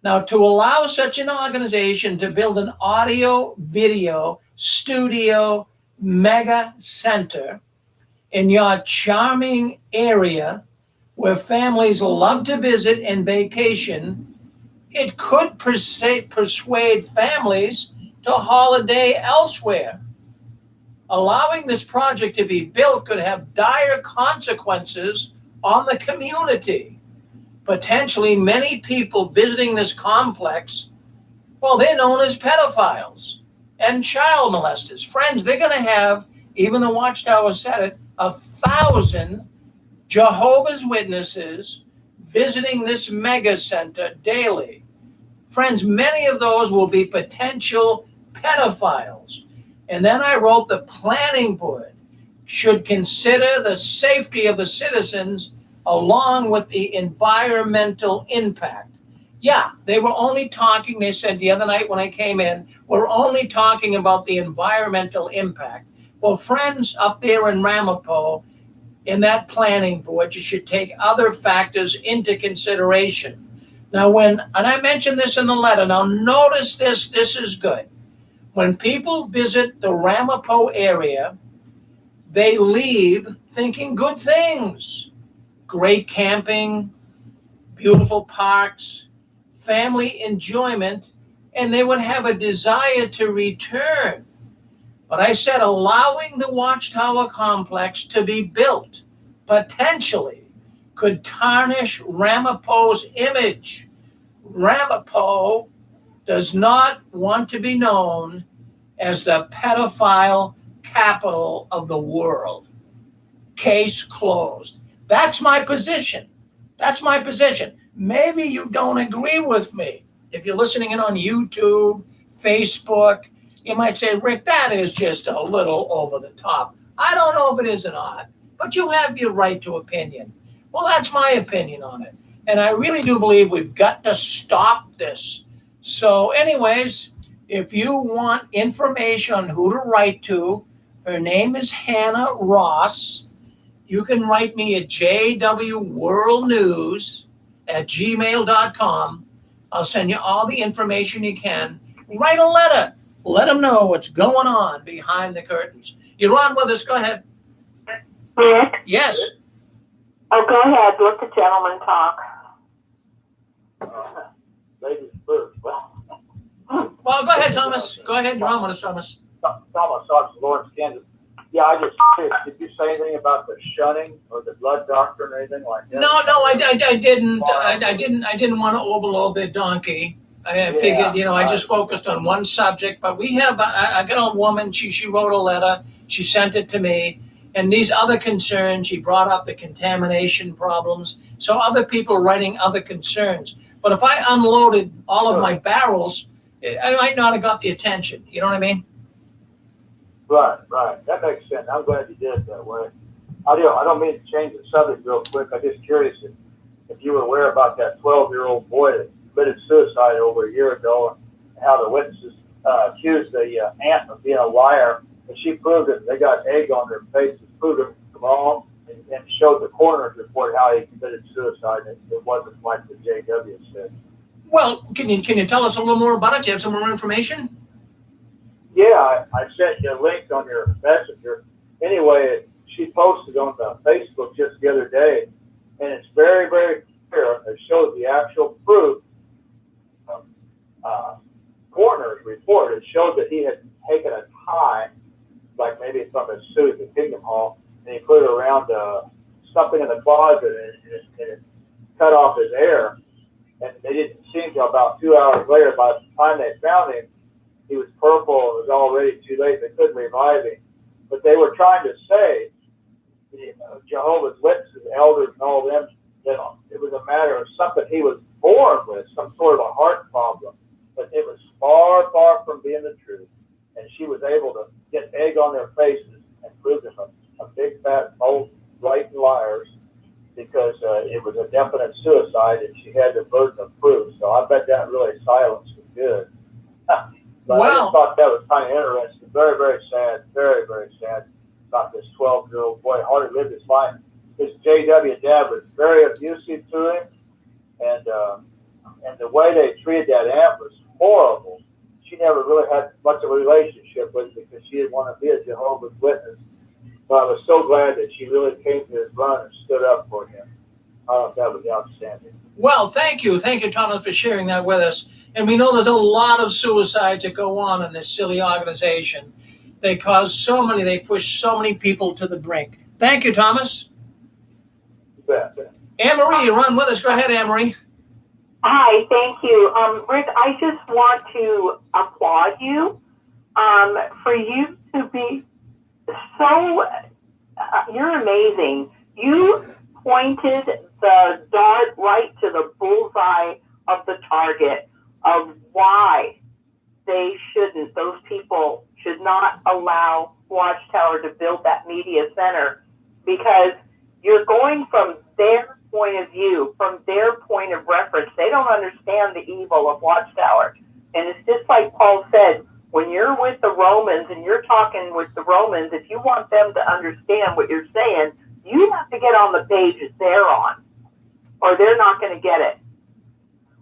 Now, to allow such an organization to build an audio, video, studio, mega center in your charming area where families love to visit and vacation, it could persuade families to holiday elsewhere. Allowing this project to be built could have dire consequences on the community. Potentially, many people visiting this complex Well, they're known as pedophiles and child molesters. Friends, they're going to have, even the Watchtower said it, 1,000 Jehovah's Witnesses visiting this mega center daily. Friends, many of those will be potential pedophiles. And then I wrote the planning board should consider the safety of the citizens along with the environmental impact. Yeah, they were only talking, they said the other night when I came in, we're only talking about the environmental impact. Well, friends up there in RAMAPO, in that planning board, you should take other factors into consideration. Now, and I mentioned this in the letter, now notice this is good. When people visit the RAMAPO area, they leave thinking good things. Great camping, beautiful parks, family enjoyment, and they would have a desire to return. But I said allowing the Watchtower complex to be built potentially could tarnish RAMAPO's image. RAMAPO does not want to be known as the pedophile capital of the world. Case closed. That's my position. That's my position. Maybe you don't agree with me. If you're listening in on YouTube, Facebook, you might say, Rick, that is just a little over the top. I don't know if it is or not, but you have your right to opinion. Well, that's my opinion on it. And I really do believe we've got to stop this. So anyways, if you want information on who to write to, her name is Hannah Ross. You can write me at jwworldnews@gmail.com. I'll send you all the information you can. Write a letter. Let them know what's going on behind the curtains. You're on with us. Go ahead. Rick? Yes. Oh, go ahead. Let the gentleman talk. Ladies first. Well, go ahead, Thomas. Go ahead. You're on with us, Thomas. Thomas Sox, Lawrence, Kansas. Yeah, I just did you say anything about the shunning or the blood doctrine or anything like that? No, I didn't. I didn't want to overload the donkey. I figured, I just focused on one subject. But we have, I got a woman. She wrote a letter. She sent it to me. And these other concerns, she brought up the contamination problems. So other people writing other concerns. But if I unloaded all of my barrels, I might not have got the attention. You know what I mean? Right. That makes sense. I'm glad you did it that way. I don't mean to change the subject real quick. I'm just curious if you were aware about that 12-year-old boy that committed suicide over a year ago and how the witnesses accused the aunt of being a liar. And she proved it. They got egg on their faces, proved it wrong, and showed the coroner's report how he committed suicide. It wasn't like the JW said. Well, can you tell us a little more about it? Do you have some more information? Yeah, I sent you a link on your messenger. Anyway, she posted on Facebook just the other day, and it's very, very clear. It shows the actual proof of coroner's report. It showed that he had taken a tie, like maybe from his suit at the Kingdom Hall, and he put it around something in the closet, and it cut off his hair. And they didn't see him until about 2 hours later. By the time they found him, he was purple. It was already too late. They couldn't revive him. But they were trying to say, Jehovah's Witnesses, elders, and all of them, that it was a matter of something he was born with, some sort of a heart problem. But it was far, far from being the truth. And she was able to get egg on their faces and prove them a big, fat, old, blatant liars, because it was a definite suicide, and she had the burden of proof. So I bet that really silenced was good. But I just thought that was kind of interesting. Very, very sad. Very, very sad about this 12-year-old boy. Hardly lived his life. His JW dad was very abusive to him, and the way they treated that aunt was horrible. She never really had much of a relationship with him because she didn't want to be a Jehovah's Witness. But I was so glad that she really came to his run and stood up for him. I thought that was outstanding. Well, thank you. Thank you, Thomas, for sharing that with us. And we know there's a lot of suicides that go on in this silly organization. They push so many people to the brink. Thank you, Thomas. You bet. Anne-Marie, you're on with us. Go ahead, Anne-Marie. Hi, thank you. Rick, I just want to applaud you for you to be so, you're amazing. You pointed the dart right to the bullseye of the target of why those people should not allow Watchtower to build that media center, because you're going from their point of view, from their point of reference. They don't understand the evil of Watchtower. And it's just like Paul said, when you're with the Romans and you're talking with the Romans, if you want them to understand what you're saying, you have to get on the page that they're on, or they're not going to get it.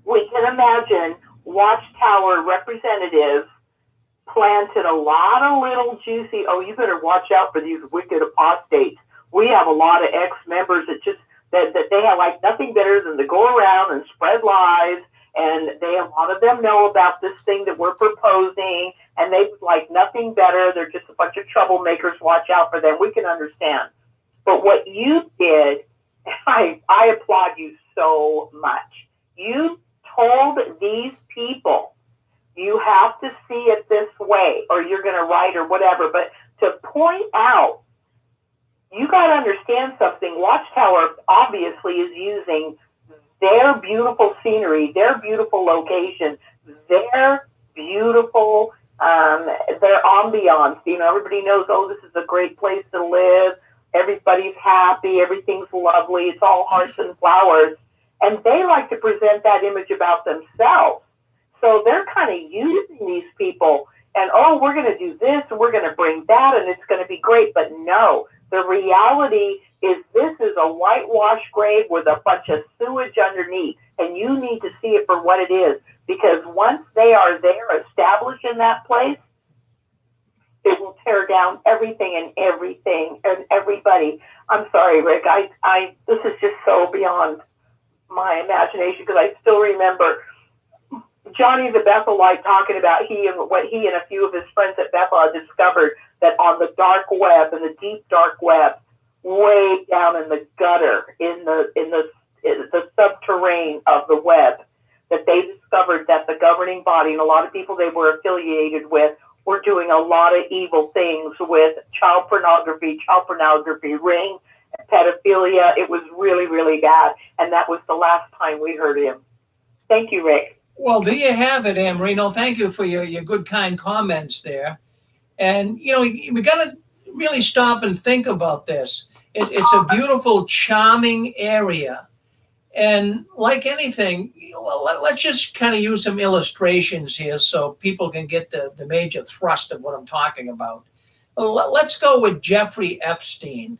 We can imagine Watchtower representatives planted a lot of little juicy, oh, you better watch out for these wicked apostates. We have a lot of ex-members that they have like nothing better than to go around and spread lies, and a lot of them know about this thing that we're proposing, and they like nothing better. They're just a bunch of troublemakers. Watch out for them. We can understand. But what you did, I applaud you so much. You told these people, you have to see it this way, or you're going to write or whatever. But to point out, you got to understand something. Watchtower obviously is using their beautiful scenery, their beautiful location, their beautiful, their ambiance. You know, everybody knows, oh, this is a great place to live. Everybody's happy. Everything's lovely. It's all hearts and flowers. And they like to present that image about themselves. So they're kind of using these people and, oh, we're going to do this and we're going to bring that and it's going to be great. But no, the reality is this is a whitewashed grave with a bunch of sewage underneath. And you need to see it for what it is. Because once they are there, established in that place, it will tear down everything and everybody. I'm sorry, Rick. This is just so beyond my imagination, because I still remember Johnny the Bethelite talking about what he and a few of his friends at Bethel had discovered, that on the dark web, in the deep dark web, way down in the gutter, in the subterranean of the web, that they discovered that the governing body and a lot of people they were affiliated with were doing a lot of evil things with child pornography, ring, pedophilia. It was really, really bad. And that was the last time we heard him. Thank you, Rick. Well, there you have it, Anne Marie. No, thank you for your good, kind comments there. And, you know, we got to really stop and think about this. It's a beautiful, charming area. And like anything, let's just kind of use some illustrations here so people can get the major thrust of what I'm talking about. Let's go with Jeffrey Epstein.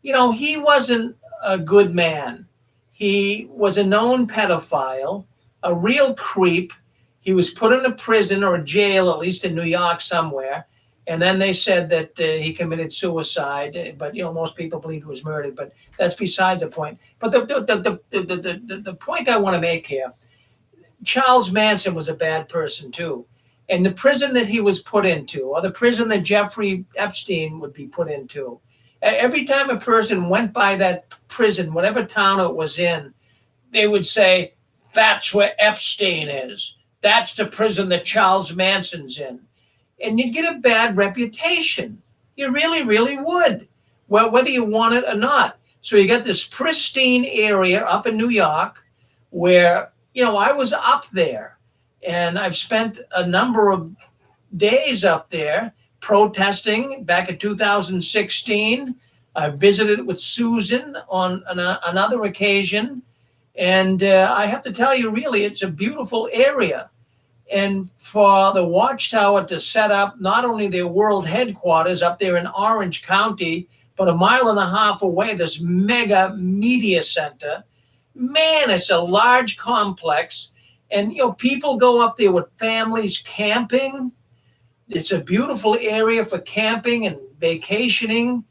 You know, he wasn't a good man. He was a known pedophile, a real creep. He was put in a prison or a jail, at least in New York somewhere. And then they said that he committed suicide. But, you know, most people believe he was murdered. But that's beside the point. But the point I want to make here, Charles Manson was a bad person, too. And the prison that he was put into, or the prison that Jeffrey Epstein would be put into, every time a person went by that prison, whatever town it was in, they would say, that's where Epstein is. That's the prison that Charles Manson's in. And you'd get a bad reputation. You really, really would, well, whether you want it or not. So you got this pristine area up in New York where, you know, I was up there. And I've spent a number of days up there protesting back in 2016. I visited with Susan on another occasion. And I have to tell you, really, it's a beautiful area. And for the Watchtower to set up not only their world headquarters up there in Orange County, but a mile and a half away, this mega media center, man, it's a large complex. And, you know, people go up there with families camping. It's a beautiful area for camping and vacationing.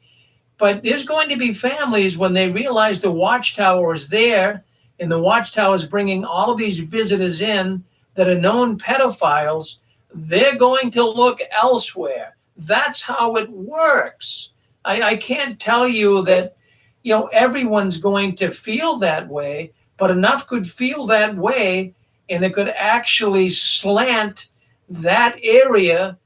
But there's going to be families when they realize the Watchtower is there and the Watchtower is bringing all of these visitors in that are known pedophiles, they're going to look elsewhere. That's how it works. I can't tell you that, you know, everyone's going to feel that way, but enough could feel that way, and it could actually slant that area,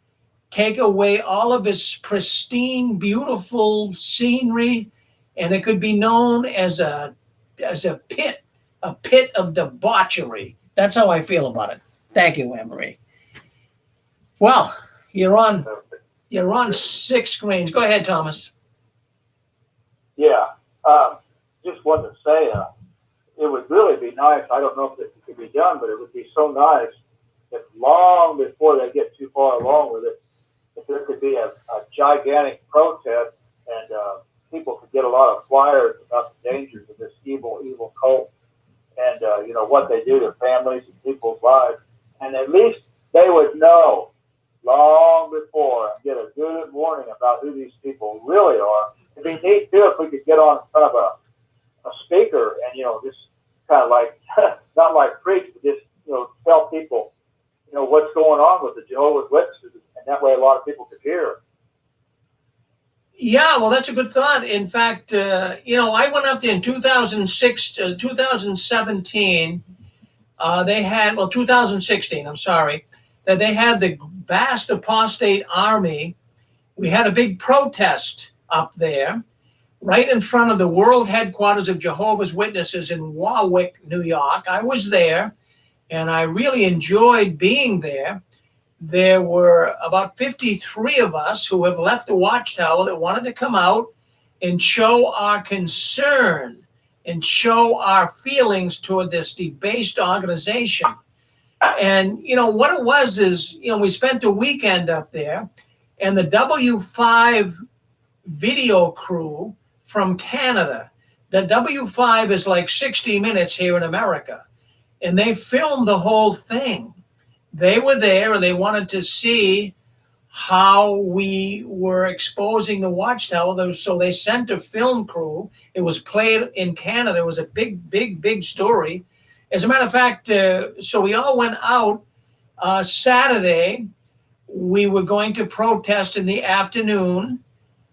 take away all of its pristine, beautiful scenery, and it could be known as a pit of debauchery. That's how I feel about it. Thank you, Anne-Marie. Well, you're on six screens. Go ahead, Thomas. Yeah, just wanted to say, it would really be nice. I don't know if it could be done, but it would be so nice if long before they get too far along with it, if there could be a gigantic protest and people could get a lot of flyers about the dangers of this evil cult and, what they do to families and people's lives. And at least they would know long before and get a good warning about who these people really are. It'd be neat too if we could get on kind of a speaker and, just kind of like, not like preach, but just, tell people, what's going on with the Jehovah's Witnesses. And that way a lot of people could hear. Yeah, well, that's a good thought. In fact, I went up there in 2017. 2016, I'm sorry, that they had the vast apostate army. We had a big protest up there right in front of the world headquarters of Jehovah's Witnesses in Warwick, New York. I was there, and I really enjoyed being there. There were about 53 of us who have left the Watchtower that wanted to come out and show our concern and show our feelings toward this debased organization. And, what it was is, we spent a weekend up there, and the W5 video crew from Canada, the W5 is like 60 minutes here in America, and they filmed the whole thing. They were there and they wanted to see how we were exposing the Watchtower. So they sent a film crew. It was played in Canada. It was a big story. As a matter of fact, so we all went out Saturday. We were going to protest in the afternoon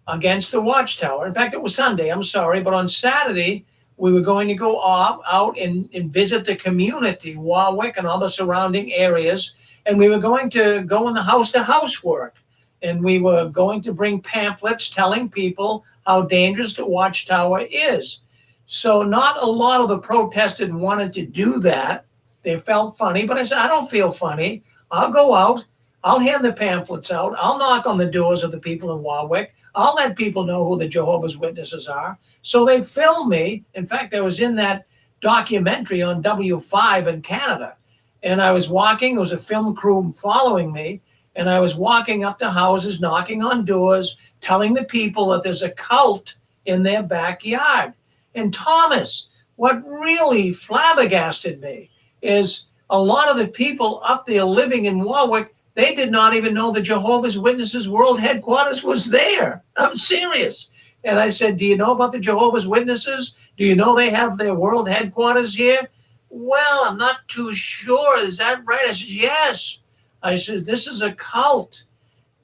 against the Watchtower. In fact, it was Sunday, I'm sorry. But on Saturday, we were going to go out and visit the community, Warwick and all the surrounding areas. And we were going to go in the house-to-house work. And we were going to bring pamphlets telling people how dangerous the Watchtower is. So not a lot of the protesters wanted to do that. They felt funny. But I said, I don't feel funny. I'll go out. I'll hand the pamphlets out. I'll knock on the doors of the people in Warwick. I'll let people know who the Jehovah's Witnesses are. So they filmed me. In fact, I was in that documentary on W5 in Canada. And I was walking. There was a film crew following me. And I was walking up to houses, knocking on doors, telling the people that there's a cult in their backyard. And Thomas, what really flabbergasted me is a lot of the people up there living in Warwick, they did not even know the Jehovah's Witnesses World Headquarters was there. I'm serious. And I said, do you know about the Jehovah's Witnesses? Do you know they have their world headquarters here? Well, I'm not too sure. Is that right? I said, yes. I said, this is a cult.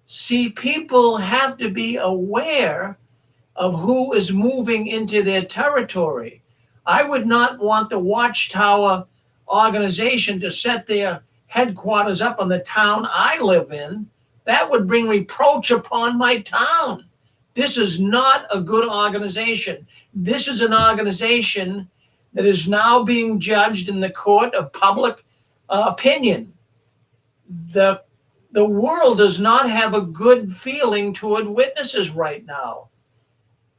See, people have to be aware of who is moving into their territory. I would not want the Watchtower organization to set their headquarters up on the town I live in. That would bring reproach upon my town. This is not a good organization. This is an organization that is now being judged in the court of public opinion. The world does not have a good feeling toward witnesses right now.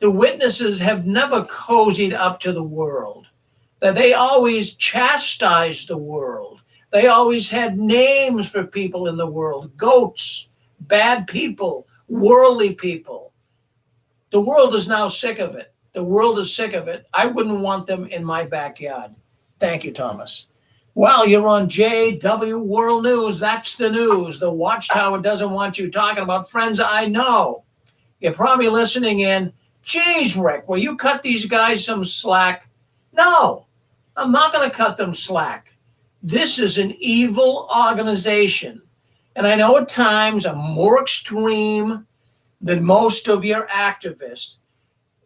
The witnesses have never cozied up to the world. That they always chastised the world. They always had names for people in the world: goats, bad people, worldly people. The world is now sick of it. The world is sick of it. I wouldn't want them in my backyard. Thank you, Thomas. Well, you're on JW World News. That's the news. The Watchtower doesn't want you talking about. Friends, I know. You're probably listening in. Geez, Rick, will you cut these guys some slack? No, I'm not going to cut them slack. This is an evil organization. And I know at times I'm more extreme than most of your activists.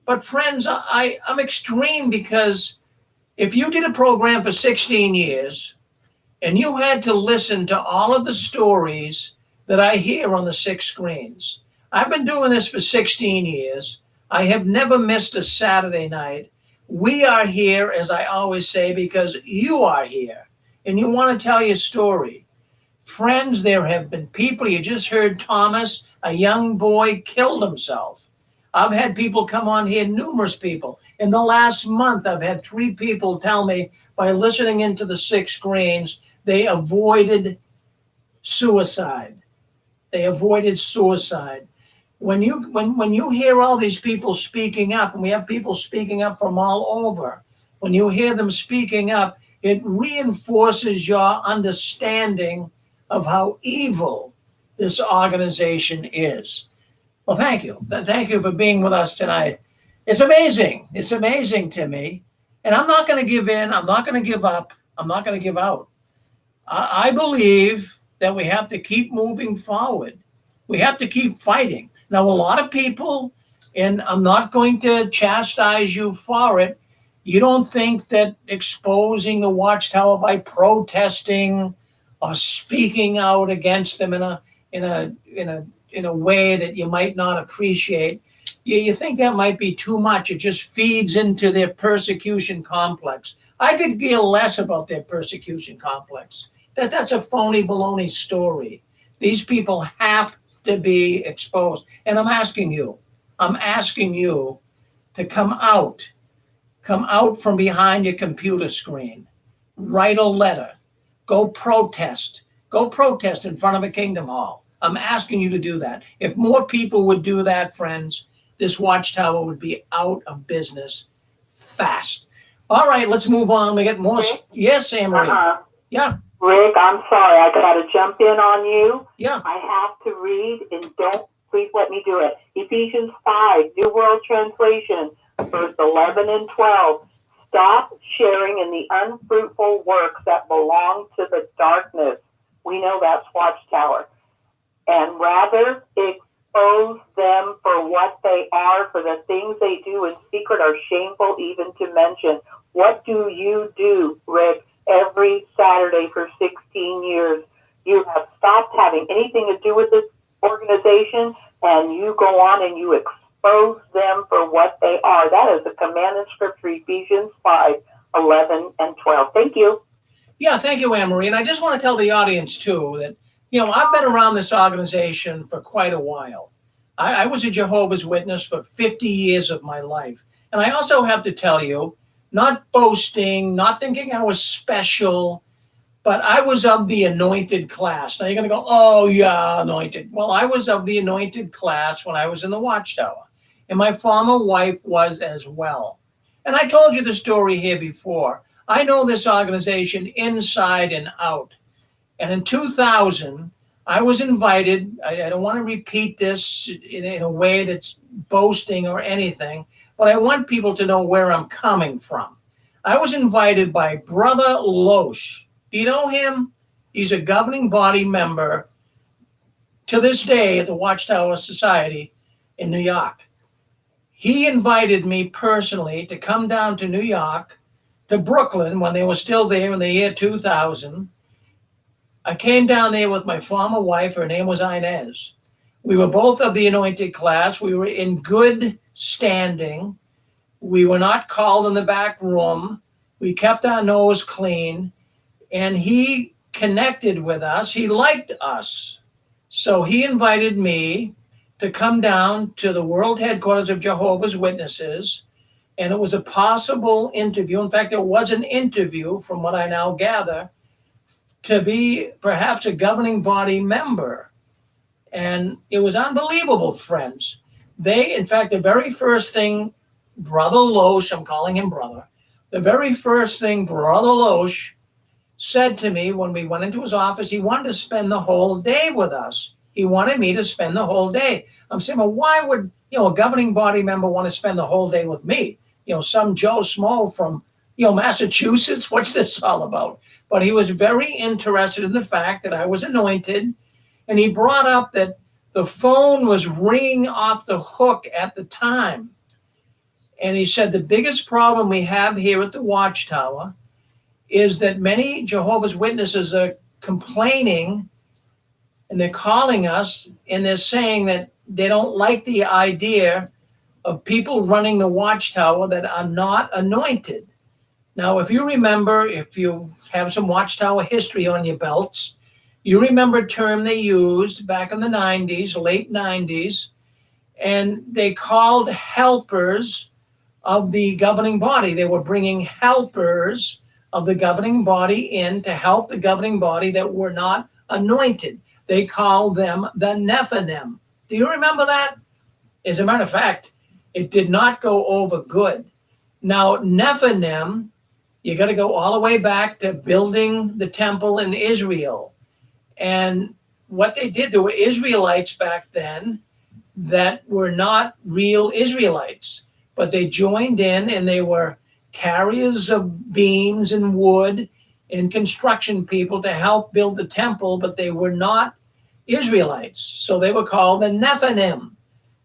But friends, I'm extreme because If you did a program for 16 years and you had to listen to all of the stories that I hear on the 6 screens, I've been doing this for 16 years. I have never missed a Saturday night. We are here, as I always say, because you are here and you want to tell your story. Friends, there have been people, you just heard Thomas, a young boy killed himself. I've had people come on here, numerous people. In the last month, I've had 3 people tell me by listening into the 6 screens, they avoided suicide. They avoided suicide. When you hear all these people speaking up, and we have people speaking up from all over, when you hear them speaking up, it reinforces your understanding of how evil this organization is. Well, thank you. Thank you for being with us tonight. It's amazing. It's amazing to me. And I'm not going to give in. I'm not going to give up. I'm not going to give out. I believe that we have to keep moving forward. We have to keep fighting. Now, a lot of people, and I'm not going to chastise you for it, you don't think that exposing the Watchtower by protesting or speaking out against them in a way that you might not appreciate, you think that might be too much. It just feeds into their persecution complex. I could care less about their persecution complex. That's a phony baloney story. These people have to be exposed. And I'm asking you to come out from behind your computer screen, write a letter, go protest in front of a Kingdom Hall. I'm asking you to do that. If more people would do that, friends, this Watchtower would be out of business fast. All right, let's move on. We get more. Yes, Anne-Marie. Yeah. Rick, I'm sorry. I got to jump in on you. Yeah. I have to read, and please let me do it. Ephesians 5, New World Translation, verse 11 and 12. Stop sharing in the unfruitful works that belong to the darkness. We know that's Watchtower. And rather expose them for what they are, for the things they do in secret are shameful even to mention. What do you do, Rick, every Saturday for 16 years? You have stopped having anything to do with this organization, and you go on and you expose them for what they are. That is a command in Scripture, Ephesians 5, 11 and 12. Thank you. Yeah, thank you, Anne-Marie. And I just want to tell the audience, too, that, I've been around this organization for quite a while. I was a Jehovah's Witness for 50 years of my life. And I also have to tell you, not boasting, not thinking I was special, but I was of the anointed class. Now you're going to go, oh, yeah, anointed. Well, I was of the anointed class when I was in the Watchtower. And my former wife was as well. And I told you the story here before. I know this organization inside and out. And in 2000, I was invited. I don't want to repeat this in a way that's boasting or anything, but I want people to know where I'm coming from. I was invited by Brother Loesch. Do you know him? He's a governing body member to this day at the Watchtower Society in New York. He invited me personally to come down to New York, to Brooklyn, when they were still there in the year 2000. I came down there with my former wife. Her name was Inez. We were both of the anointed class. We were in good standing. We were not called in the back room. We kept our nose clean. And he connected with us. He liked us. So he invited me to come down to the world headquarters of Jehovah's Witnesses. And it was a possible interview. In fact, it was an interview, from what I now gather, to be perhaps a governing body member. And it was unbelievable, friends. In fact, the very first thing Brother Loesch, I'm calling him brother, the very first thing Brother Loesch said to me when we went into his office, he wanted to spend the whole day with us. He wanted me to spend the whole day. I'm saying, well, why would a governing body member want to spend the whole day with me? Some Joe Smo from Massachusetts. What's this all about? But he was very interested in the fact that I was anointed. And he brought up that the phone was ringing off the hook at the time. And he said the biggest problem we have here at the Watchtower is that many Jehovah's Witnesses are complaining, and they're calling us, and they're saying that they don't like the idea of people running the Watchtower that are not anointed. Now, if you remember, if you have some Watchtower history on your belts, you remember a term they used back in the 90s, late 90s, and they called helpers of the governing body. They were bringing helpers of the governing body in to help the governing body that were not anointed. They called them the Nephilim. Do you remember that? As a matter of fact, it did not go over good. Now, Nephilim, you got to go all the way back to building the temple in Israel. And what they did, there were Israelites back then that were not real Israelites, but they joined in, and they were carriers of beams and wood and construction people to help build the temple, but they were not Israelites. So they were called the Nephilim.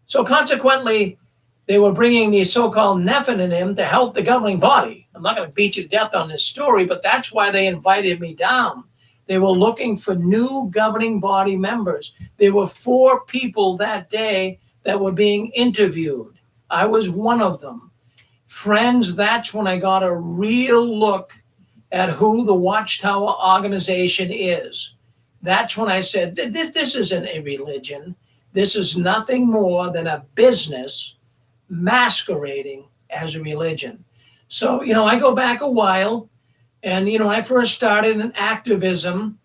So consequently, they were bringing the so-called Nephilim to help the governing body. I'm not going to beat you to death on this story, but that's why they invited me down. They were looking for new governing body members. There were 4 people that day that were being interviewed. I was one of them. Friends, that's when I got a real look at who the Watchtower organization is. That's when I said, this isn't a religion. This is nothing more than a business masquerading as a religion. So, I go back a while, and, when I first started in activism,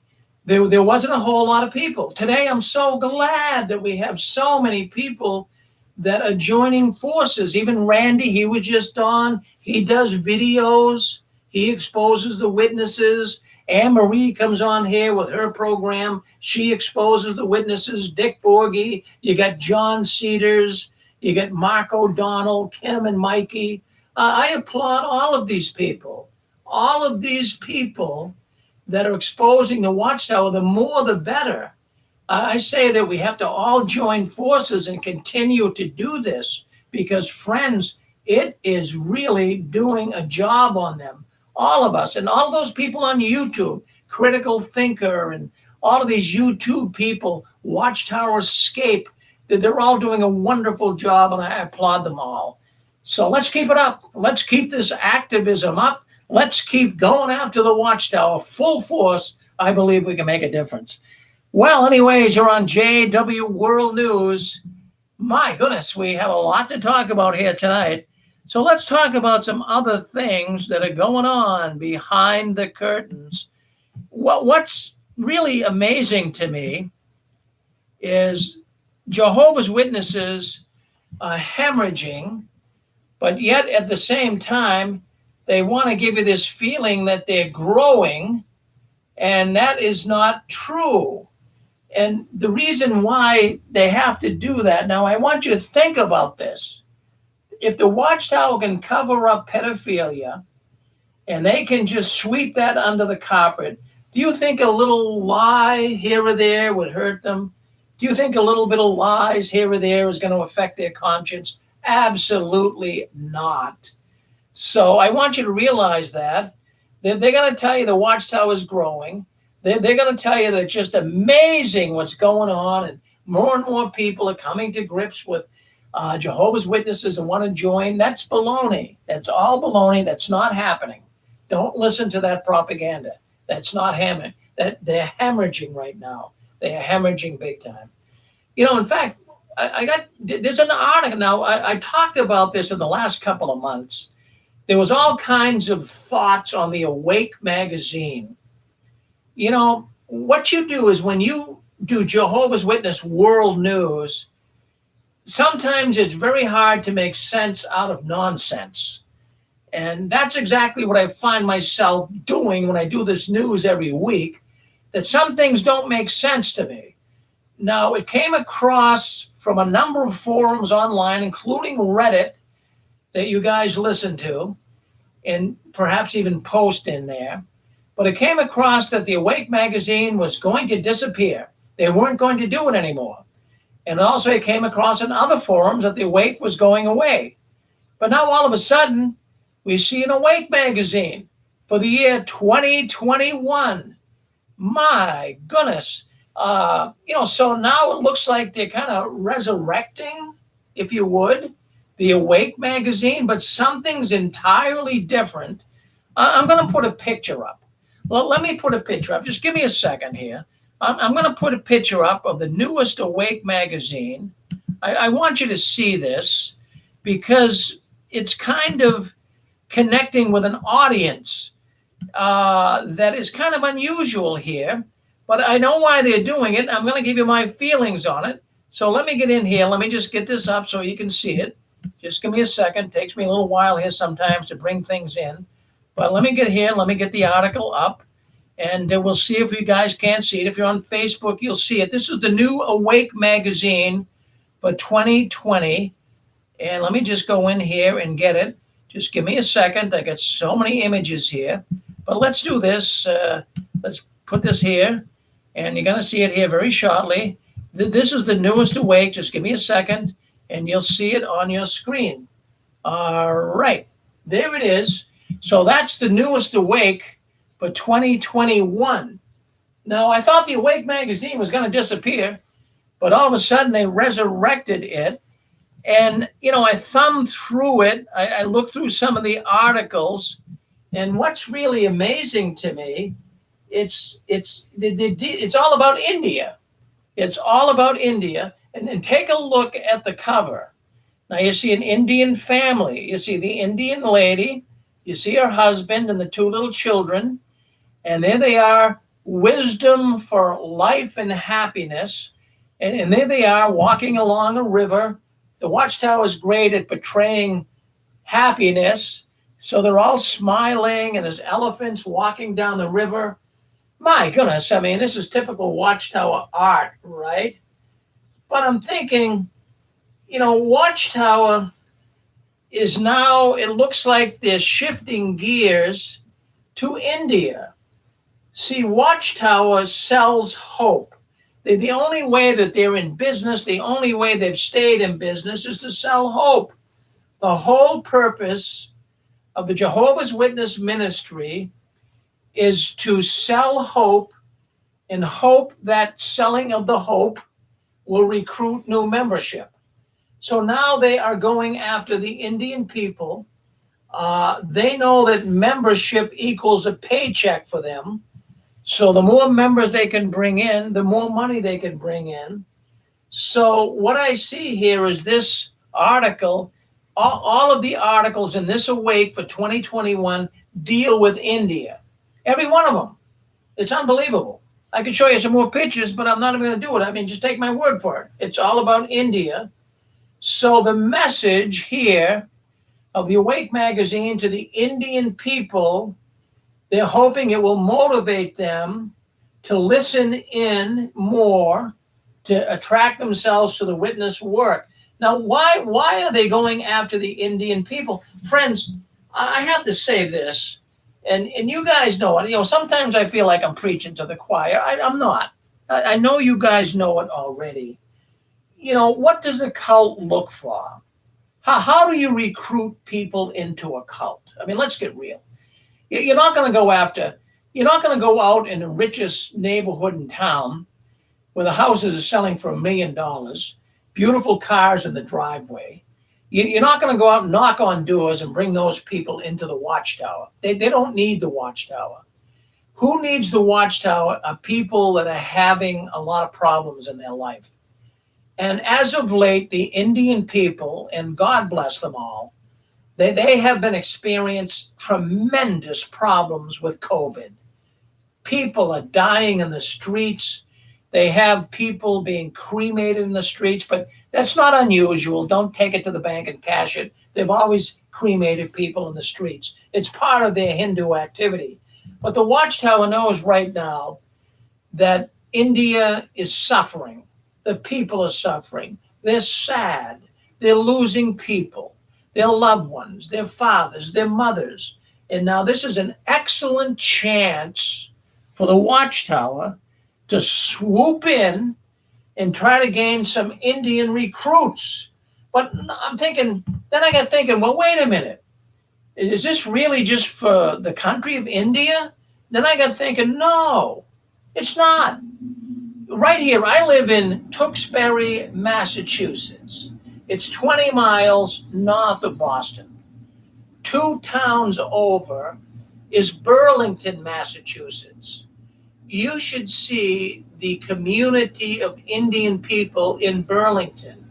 there wasn't a whole lot of people. Today, I'm so glad that we have so many people that are joining forces. Even Randy, he was just on. He does videos. He exposes the witnesses. Anne-Marie comes on here with her program. She exposes the witnesses. Dick Borgie. You got John Cedars. You got Mark O'Donnell, Kim and Mikey. I applaud all of these people. All of these people that are exposing the Watchtower, the more the better. I say that we have to all join forces and continue to do this because, friends, it is really doing a job on them. All of us and all those people on YouTube, Critical Thinker and all of these YouTube people, Watchtower Escape, they're all doing a wonderful job, and I applaud them all. So let's keep it up. Let's keep this activism up. Let's keep going after the Watchtower full force. I believe we can make a difference. Well, anyways, you're on JW World News. My goodness, we have a lot to talk about here tonight. So let's talk about some other things that are going on behind the curtains. What's really amazing to me is Jehovah's Witnesses are hemorrhaging, but yet at the same time, they want to give you this feeling that they're growing, and that is not true. And the reason why they have to do that, now I want you to think about this. If the Watchtower can cover up pedophilia and they can just sweep that under the carpet, do you think a little lie here or there would hurt them? Do you think a little bit of lies here or there is going to affect their conscience? Absolutely not. So I want you to realize that. They're going to tell you the Watchtower is growing. They're going to tell you that it's just amazing what's going on, and more people are coming to grips with Jehovah's Witnesses and want to join. That's baloney. That's all baloney. That's not happening. Don't listen to that propaganda. That's not happening. They're hemorrhaging right now. They are hemorrhaging big time. In fact, there's an article now. I talked about this in the last couple of months. There was all kinds of thoughts on the Awake magazine. What you do is when you do Jehovah's Witness World News, sometimes it's very hard to make sense out of nonsense. And that's exactly what I find myself doing when I do this news every week, that some things don't make sense to me. Now, it came across from a number of forums online, including Reddit, that you guys listen to and perhaps even post in there. But it came across that the Awake magazine was going to disappear. They weren't going to do it anymore. And also it came across in other forums that the Awake was going away. But now all of a sudden, we see an Awake magazine for the year 2021. My goodness. So now it looks like they're kind of resurrecting, if you would, the Awake magazine, but something's entirely different. I'm going to put a picture up. Well, let me put a picture up. Just give me a second here. I'm going to put a picture up of the newest Awake magazine. I want you to see this because it's kind of connecting with an audience that is kind of unusual here. But I know why they're doing it. I'm going to give you my feelings on it. So let me get in here. Let me just get this up so you can see it. Just give me a second. It takes me a little while here sometimes to bring things in. But let me get here. Let me get the article up. And we'll see if you guys can see it. If you're on Facebook, you'll see it. This is the new Awake magazine for 2020. And let me just go in here and get it. Just give me a second. I got so many images here. But let's do this. Let's put this here. And you're going to see it here very shortly. This is the newest Awake. Just give me a second, and you'll see it on your screen. All right. There it is. So that's the newest Awake for 2021. Now, I thought the Awake magazine was going to disappear, but all of a sudden they resurrected it. And, I thumbed through it. I looked through some of the articles. And what's really amazing to me, it's all about India. It's all about India. And take a look at the cover. Now you see an Indian family. You see the Indian lady. You see her husband and the two little children. And there they are, wisdom for life and happiness. And there they are walking along a river. The Watchtower is great at portraying happiness. So they're all smiling, and there's elephants walking down the river. My goodness, I mean, this is typical Watchtower art, right? But I'm thinking, Watchtower is now, it looks like they're shifting gears to India. See, Watchtower sells hope. The only way that they're in business, the only way they've stayed in business is to sell hope. The whole purpose of the Jehovah's Witness ministry is to sell hope, and hope that selling of the hope will recruit new membership. So now they are going after the Indian people. They know that membership equals a paycheck for them. So the more members they can bring in, the more money they can bring in. So what I see here is this article. All of the articles in this Awake for 2021 deal with India. Every one of them. It's unbelievable. I could show you some more pictures, but I'm not even going to do it. I mean, just take my word for it. It's all about India. So the message here of the Awake magazine to the Indian people, they're hoping it will motivate them to listen in more, to attract themselves to the witness work. Now, why are they going after the Indian people? Friends, I have to say this, and you guys know it. Sometimes I feel like I'm preaching to the choir. I'm not. I know you guys know it already. What does a cult look for? How do you recruit people into a cult? I mean, let's get real. You're not going to go out in the richest neighborhood in town where the houses are selling for $1 million, beautiful cars in the driveway. You're not going to go out and knock on doors and bring those people into the Watchtower. They don't need the Watchtower. Who needs the Watchtower are people that are having a lot of problems in their life. And as of late, the Indian people, and God bless them all, they have been experiencing tremendous problems with COVID. People are dying in the streets. They have people being cremated in the streets, but that's not unusual. Don't take it to the bank and cash it. They've always cremated people in the streets. It's part of their Hindu activity. But the Watchtower knows right now that India is suffering. The people are suffering. They're sad. They're losing people, their loved ones, their fathers, their mothers. And now this is an excellent chance for the Watchtower to swoop in and try to gain some Indian recruits. But I'm thinking, then I got thinking, well, wait a minute. Is this really just for the country of India? Then I got thinking, no, it's not. Right here, I live in Tewksbury, Massachusetts. It's 20 miles north of Boston. 2 towns over is Burlington, Massachusetts. You should see the community of Indian people in Burlington.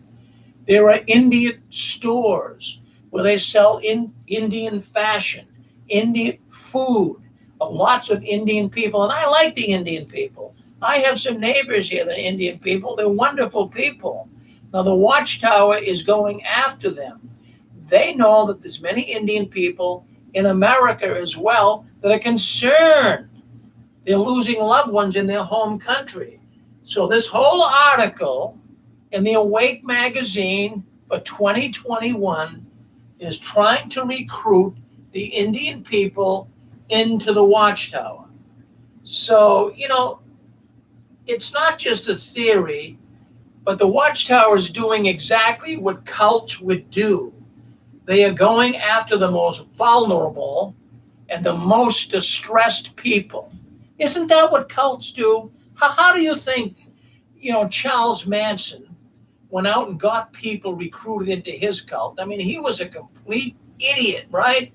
There are Indian stores where they sell Indian fashion, Indian food, lots of Indian people. And I like the Indian people. I have some neighbors here that are Indian people. They're wonderful people. Now, the Watchtower is going after them. They know that there's many Indian people in America as well that are concerned. They're losing loved ones in their home country. So this whole article in the Awake magazine for 2021 is trying to recruit the Indian people into the Watchtower. So, it's not just a theory, but the Watchtower is doing exactly what cults would do. They are going after the most vulnerable and the most distressed people. Isn't that what cults do? How do you think, Charles Manson went out and got people recruited into his cult? I mean, he was a complete idiot, right?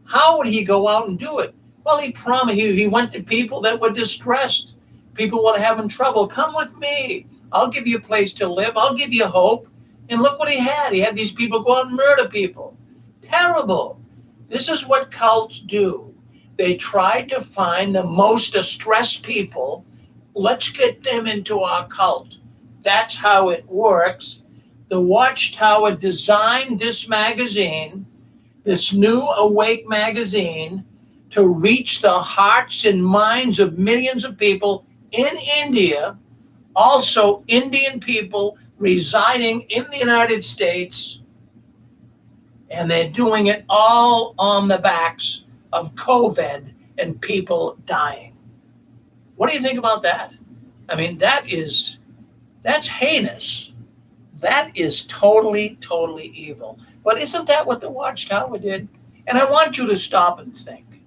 How would he go out and do it? Well, he promised, he went to people that were distressed. People were having trouble. Come with me. I'll give you a place to live. I'll give you hope. And look what he had. He had these people go out and murder people. Terrible. This is what cults do. They try to find the most distressed people. Let's get them into our cult. That's how it works. The Watchtower designed this magazine, this new Awake magazine, to reach the hearts and minds of millions of people in India, also Indian people residing in the United States, and they're doing it all on the backs of COVID and people dying. What do you think about that? I mean, that's heinous. That is totally, totally evil. But isn't that what the Watchtower did? And I want you to stop and think.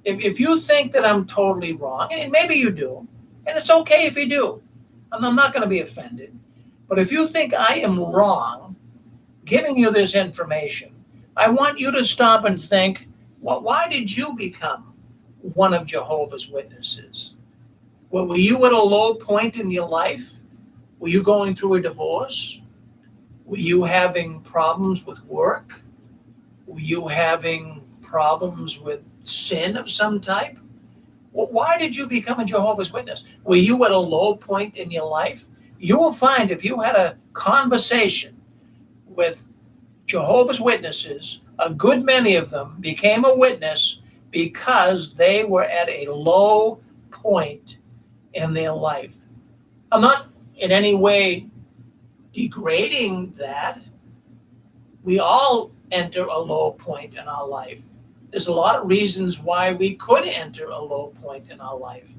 If you think that I'm totally wrong, and maybe you do, and it's okay if you do, I'm not going to be offended. But if you think I am wrong giving you this information, I want you to stop and think, well, why did you become one of Jehovah's Witnesses? Well, were you at a low point in your life? Were you going through a divorce? Were you having problems with work? Were you having problems with sin of some type? Well, why did you become a Jehovah's Witness? Were you at a low point in your life? You will find if you had a conversation with Jehovah's Witnesses, a good many of them became a witness because they were at a low point in their life. I'm not in any way degrading that. We all enter a low point in our life. There's a lot of reasons why we could enter a low point in our life.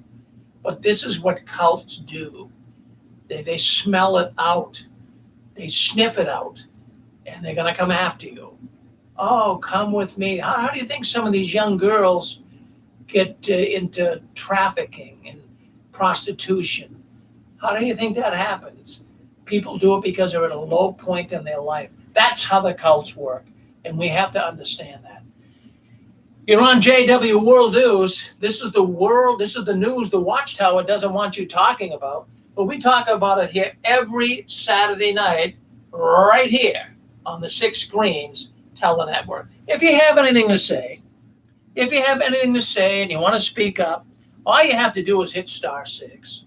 But this is what cults do. They smell it out. They sniff it out. And they're going to come after you. Oh, come with me. How do you think some of these young girls get into trafficking and prostitution? How do you think that happens? People do it because they're at a low point in their life. That's how the cults work. And we have to understand that. You're on JW World News. This is the news the Watchtower doesn't want you talking about. But we talk about it here every Saturday night, right here on the 6 screens, Tele Network. If you have anything to say and you want to speak up, all you have to do is hit *6.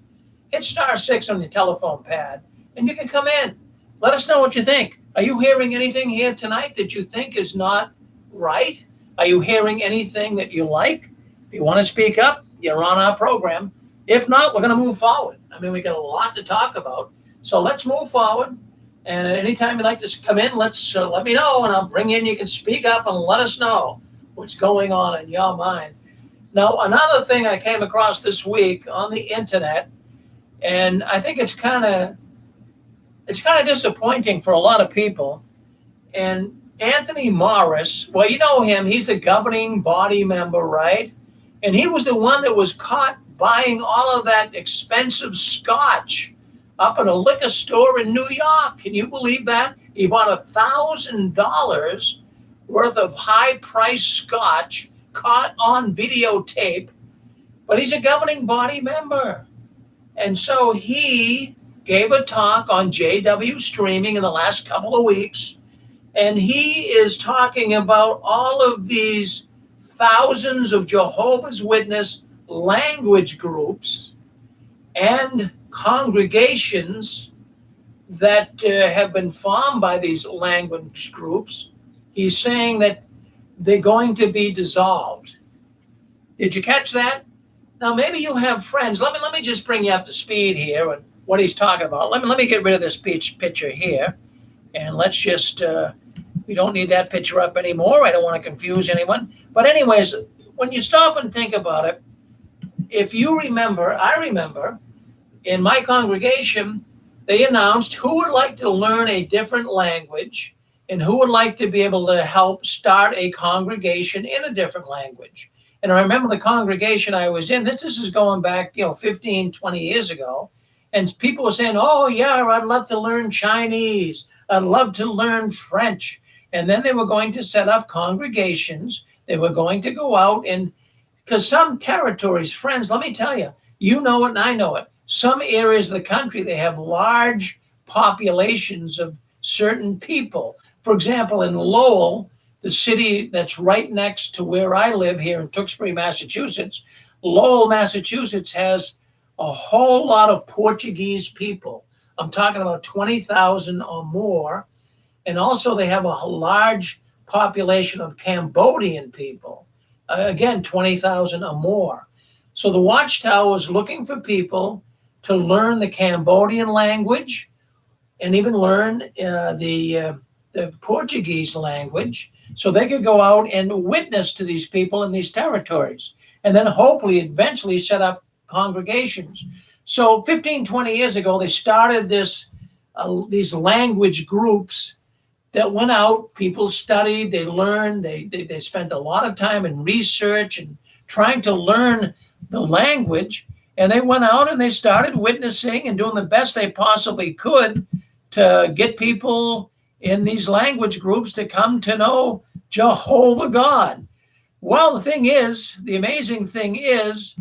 Hit *6 on your telephone pad, and you can come in. Let us know what you think. Are you hearing anything here tonight that you think is not right? Are you hearing anything that you like? If you want to speak up, you're on our program. If not, we're going to move forward. I mean, we got a lot to talk about. So let's move forward. And anytime you'd like to come in, let me know, and I'll bring you in. You can speak up and let us know what's going on in your mind. Now, another thing I came across this week on the internet, and I think it's kind of disappointing for a lot of people. And Anthony Morris, well, you know him. He's the governing body member, right? And he was the one that was caught buying all of that expensive scotch up at a liquor store in New York. Can you believe that? He bought $1,000 worth of high-priced scotch, caught on videotape, but he's a governing body member. And so he gave a talk on JW streaming in the last couple of weeks, and he is talking about all of these thousands of Jehovah's Witness language groups and congregations that have been formed by these language groups. He's saying that they're going to be dissolved. Did you catch that? Now, maybe you have friends. Let me just bring you up to speed here on what he's talking about. Let me get rid of this picture here, and let's just we don't need that picture up anymore. I don't want to confuse anyone. But anyways, when you stop and think about it, if you remember, I remember in my congregation, they announced who would like to learn a different language and who would like to be able to help start a congregation in a different language. And I remember the congregation I was in, this is going back, 15, 20 years ago. And people were saying, oh, yeah, I'd love to learn Chinese. I'd love to learn French. And then they were going to set up congregations. They were going to go out and, because some territories, friends, let me tell you, you know it and I know it. Some areas of the country, they have large populations of certain people. For example, in Lowell, the city that's right next to where I live here in Tewksbury, Massachusetts, Lowell, Massachusetts has a whole lot of Portuguese people. I'm talking about 20,000 or more. And also they have a large population of Cambodian people. Again, 20,000 or more. So the Watchtower is looking for people to learn the Cambodian language and even learn the Portuguese language, so they could go out and witness to these people in these territories, and then hopefully eventually set up congregations. So 15, 20 years ago, they started these language groups that went out. People studied, they learned, they spent a lot of time in research and trying to learn the language. And they went out and they started witnessing and doing the best they possibly could to get people in these language groups to come to know Jehovah God. Well, the amazing thing is,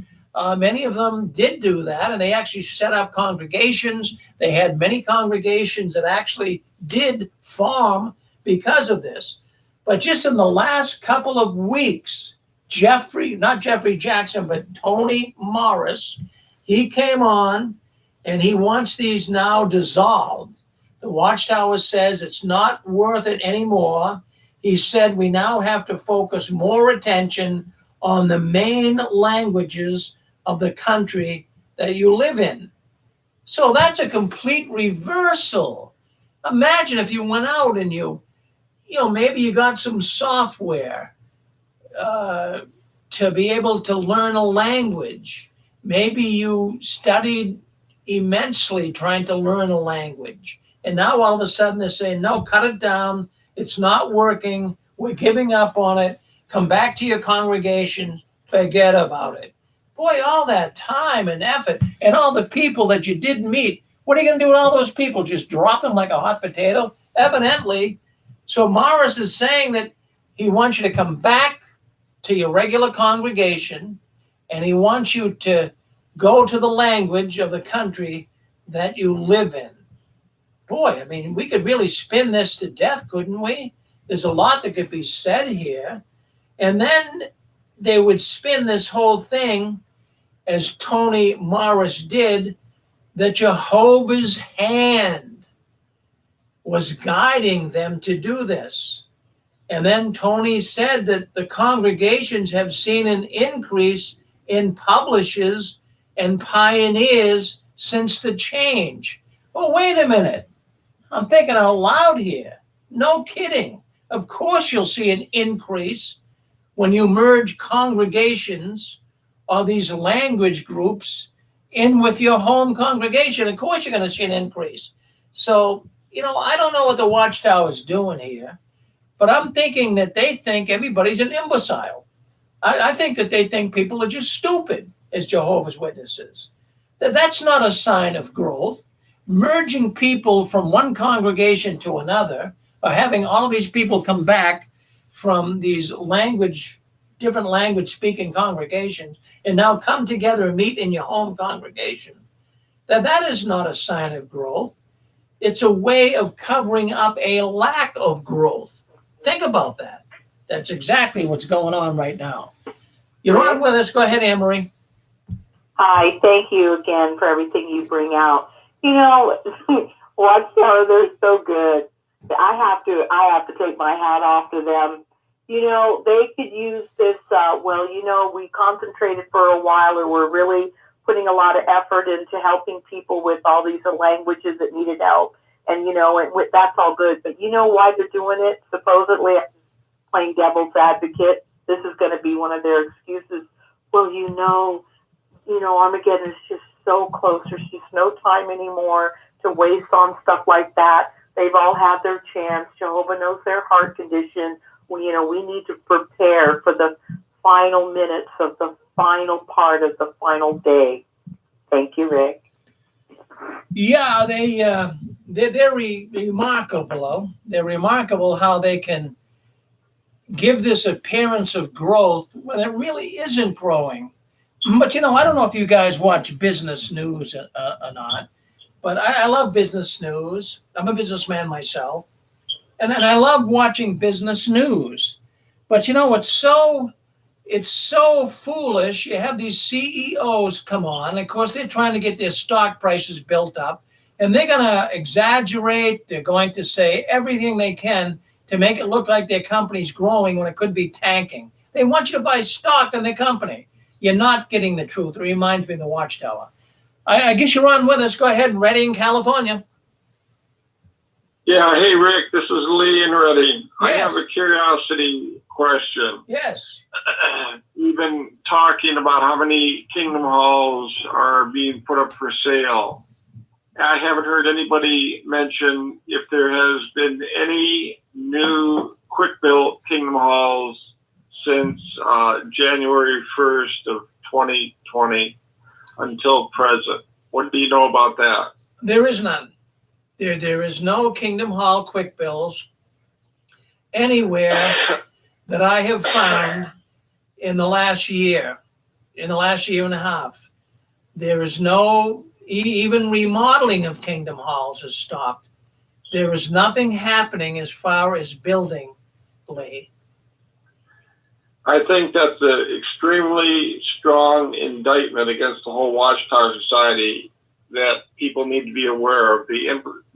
many of them did do that, and they actually set up congregations. They had many congregations that actually did form because of this. But just in the last couple of weeks, not Jeffrey Jackson, but Tony Morris, he came on and he wants these now dissolved. The Watchtower says it's not worth it anymore. He said we now have to focus more attention on the main languages of the country that you live in. So that's a complete reversal. Imagine if you went out and maybe you got some software to be able to learn a language. Maybe you studied immensely trying to learn a language. And now all of a sudden they're saying, no, cut it down. It's not working. We're giving up on it. Come back to your congregation. Forget about it. Boy, all that time and effort and all the people that you didn't meet. What are you going to do with all those people? Just drop them like a hot potato? Evidently. So Morris is saying that he wants you to come back to your regular congregation, and he wants you to go to the language of the country that you live in. Boy, I mean, we could really spin this to death, couldn't we? There's a lot that could be said here. And then they would spin this whole thing, as Tony Morris did, that Jehovah's hand was guiding them to do this. And then Tony said that the congregations have seen an increase in publishers and pioneers since the change. Well, wait a minute. I'm thinking out loud here. No kidding. Of course you'll see an increase when you merge congregations or these language groups in with your home congregation. Of course you're going to see an increase. So, I don't know what the Watchtower is doing here. But I'm thinking that they think everybody's an imbecile. I think that they think people are just stupid as Jehovah's Witnesses. That's not a sign of growth. Merging people from one congregation to another, or having all of these people come back from these different language speaking congregations, and now come together and meet in your home congregation, that is not a sign of growth. It's a way of covering up a lack of growth. Think about that. That's exactly what's going on right now. You're on with us. Go ahead, Anne-Marie. Hi, thank you again for everything you bring out. You know, Watchtower, they're so good. I have to take my hat off to them. You know, they could use this, we concentrated for a while, or we're really putting a lot of effort into helping people with all these languages that needed help. And, that's all good. But you know why they're doing it? Supposedly, playing devil's advocate, this is going to be one of their excuses. Well, Armageddon is just so close. There's just no time anymore to waste on stuff like that. They've all had their chance. Jehovah knows their heart condition. We need to prepare for the final minutes of the final part of the final day. Thank you, Rick. Yeah, they're remarkable. They're remarkable how they can give this appearance of growth when it really isn't growing. But, I don't know if you guys watch business news or not, but I love business news. I'm a businessman myself, and I love watching business news. But, it's so foolish. You have these CEOs come on. Of course, they're trying to get their stock prices built up, and they're going to exaggerate. They're going to say everything they can to make it look like their company's growing when it could be tanking. They want you to buy stock in their company. You're not getting the truth. It reminds me of the Watchtower. I guess you're on with us. Go ahead, Redding, California. Yeah, hey, Rick, this is Lee in Redding. Yes. I have a curiosity question. Yes. You've been talking about how many Kingdom Halls are being put up for sale. I haven't heard anybody mention if there has been any new quick-built Kingdom Halls since January 1st of 2020 until present. What do you know about that? There is none. There is no Kingdom Hall quick bills anywhere that I have found in the last year and a half. There is no, even remodeling of Kingdom Halls has stopped. There is nothing happening as far as building, Lee. I think that's an extremely strong indictment against the whole Watchtower Society that people need to be aware of. The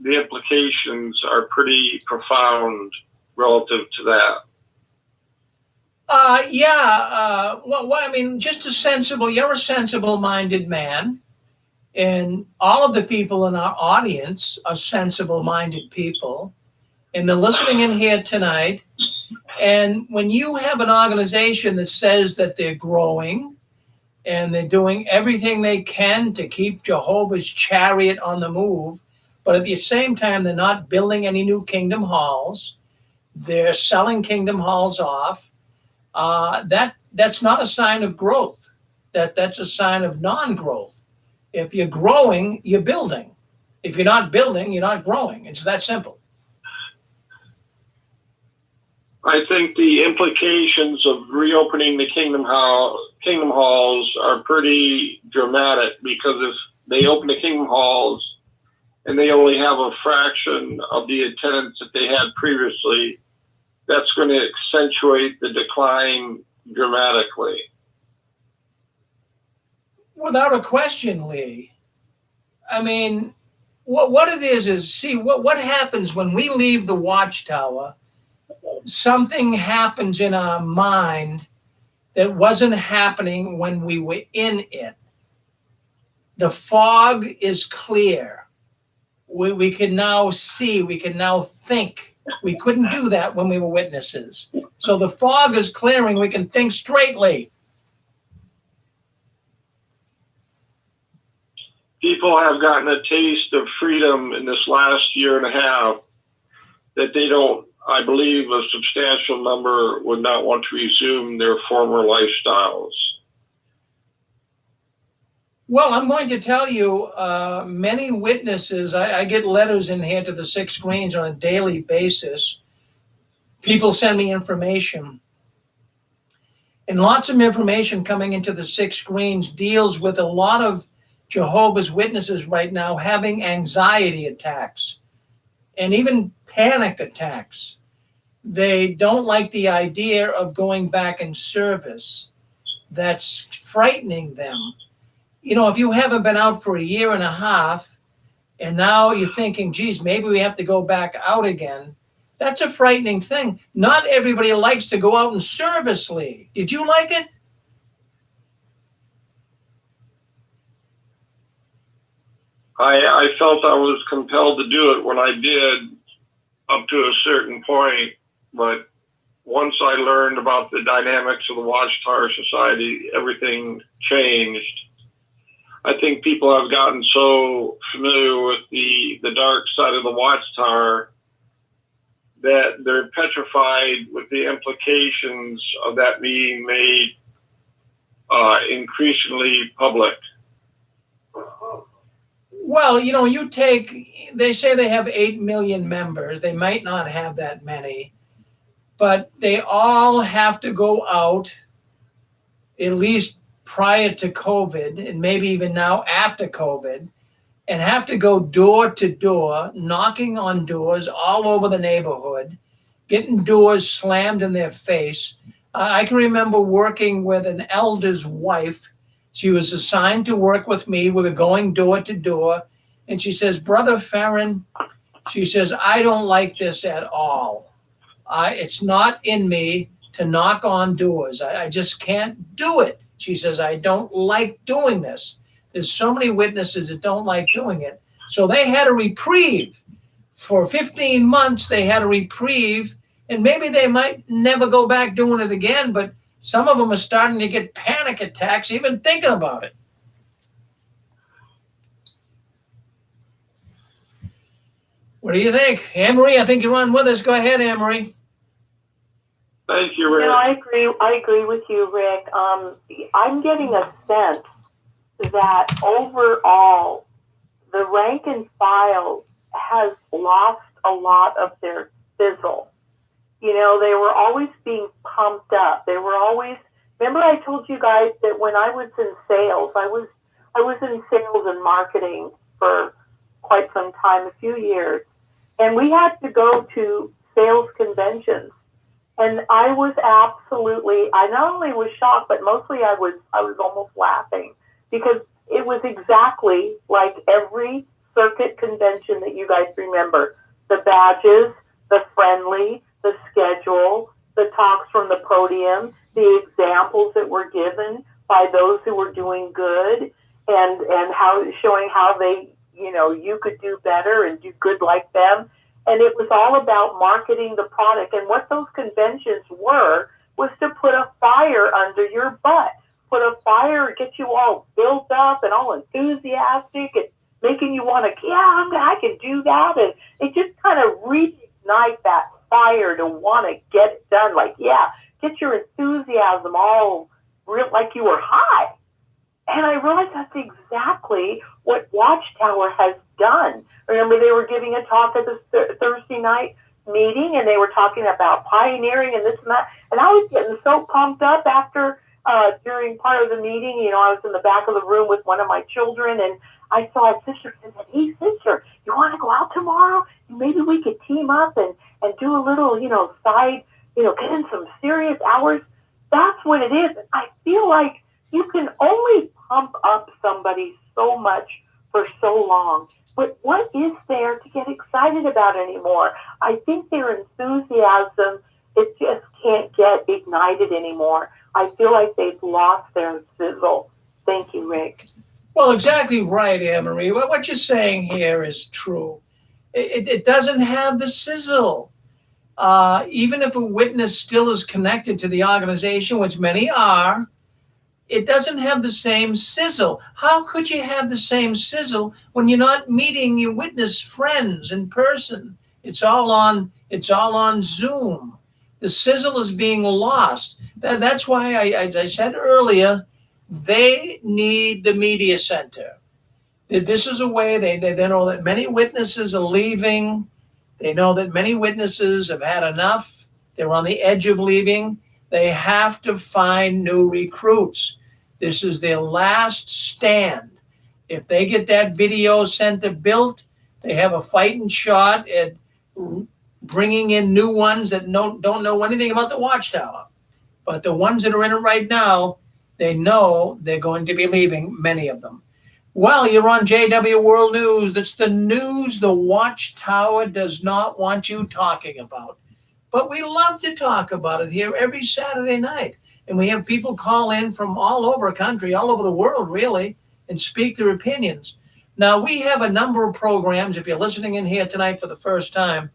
implications are pretty profound relative to that. Just you're a sensible-minded man, and all of the people in our audience are sensible-minded people, and they're listening in here tonight. And when you have an organization that says that they're growing and they're doing everything they can to keep Jehovah's chariot on the move, but at the same time, they're not building any new Kingdom Halls, they're selling Kingdom Halls off, that's not a sign of growth. That's a sign of non-growth. If you're growing, you're building. If you're not building, you're not growing. It's that simple. I think the implications of reopening the Kingdom Halls are pretty dramatic, because if they open the Kingdom Halls and they only have a fraction of the attendance that they had previously, that's going to accentuate the decline dramatically. Without a question, Lee. I mean, what it is see, what happens when we leave the Watchtower. Something happens in our mind that wasn't happening when we were in it. The fog is clear. We can now see, we can now think. We couldn't do that when we were witnesses. So the fog is clearing, we can think straightly. People have gotten a taste of freedom in this last year and a half that they don't I believe a substantial number would not want to resume their former lifestyles. Well, I'm going to tell you, many witnesses, I get letters in here to the 6 Screens on a daily basis. People send me information. And lots of information coming into the 6 Screens deals with a lot of Jehovah's Witnesses right now having anxiety attacks and even panic attacks. They don't like the idea of going back in service. That's frightening them. You know, if you haven't been out for a year and a half, and now you're thinking, geez, maybe we have to go back out again, that's a frightening thing. Not everybody likes to go out in service, Lee. Did you like it? I felt I was compelled to do it when I did, up to a certain point. But once I learned about the dynamics of the Watchtower Society, everything changed. I think people have gotten so familiar with the dark side of the Watchtower that they're petrified with the implications of that being made increasingly public. Well, you know, they say they have 8 million members. They might not have that many, but they all have to go out, at least prior to COVID, and maybe even now after COVID, and have to go door to door, knocking on doors all over the neighborhood, getting doors slammed in their face. I can remember working with an elder's wife. She was assigned to work with me. We were going door to door. And she says, Brother Farron, she says, I don't like this at all. It's not in me to knock on doors. I just can't do it. She says, I don't like doing this. There's so many witnesses that don't like doing it. So they had a reprieve. For 15 months, they had a reprieve. And maybe they might never go back doing it again, but some of them are starting to get panic attacks even thinking about it. What do you think? Anne-Marie, I think you're on with us. Go ahead, Anne-Marie. Thank you, Rick. No, I agree with you, Rick. I'm getting a sense that overall, the rank and file has lost a lot of their sizzle. You know, they were always being pumped up. They were always, remember I told you guys that when I was in sales, I was in sales and marketing for quite some time, a few years. And we had to go to sales conventions. And I was I not only was shocked, but mostly I was almost laughing, because it was exactly like every circuit convention that you guys remember. The badges, the friendly, the schedule, the talks from the podium, the examples that were given by those who were doing good, and how showing how they, you know, you could do better and do good like them. And it was all about marketing the product. And what those conventions were was to put a fire under your butt, put a fire, get you all built up and all enthusiastic and making you want to, I can do that. And it just kind of reignite that fire to want to get it done. Like, get your enthusiasm all real, like you were high. And I realized that's exactly what Watchtower has done. Remember, they were giving a talk at the Thursday night meeting, and they were talking about pioneering and this and that. And I was getting so pumped up after, during part of the meeting, you know, I was in the back of the room with one of my children, and I saw a sister and said, hey, sister, you want to go out tomorrow? Maybe we could team up and do a little, you know, side, you know, get in some serious hours. That's what it is. I feel like you can only pump up somebody so much for so long. But what is there to get excited about anymore? I think their enthusiasm, it just can't get ignited anymore. I feel like they've lost their sizzle. Thank you, Rick. Well, exactly right, Anne-Marie. What you're saying here is true. It doesn't have the sizzle. Even if a witness still is connected to the organization, which many are, it doesn't have the same sizzle. How could you have the same sizzle when you're not meeting your witness friends in person It's all on Zoom. The sizzle is being lost. That's why as I said earlier, they need the media center. This is a way they know that many witnesses are leaving. They know that many witnesses have had enough. They're on the edge of leaving. They have to find new recruits. This is their last stand. If they get that video center built, they have a fighting shot at bringing in new ones that don't know anything about the Watchtower. But the ones that are in it right now, they know they're going to be leaving, many of them. Well, you're on JW World News. That's the news the Watchtower does not want you talking about. But we love to talk about it here every Saturday night. And we have people call in from all over the country, all over the world, really, and speak their opinions. Now, we have a number of programs. If you're listening in here tonight for the first time,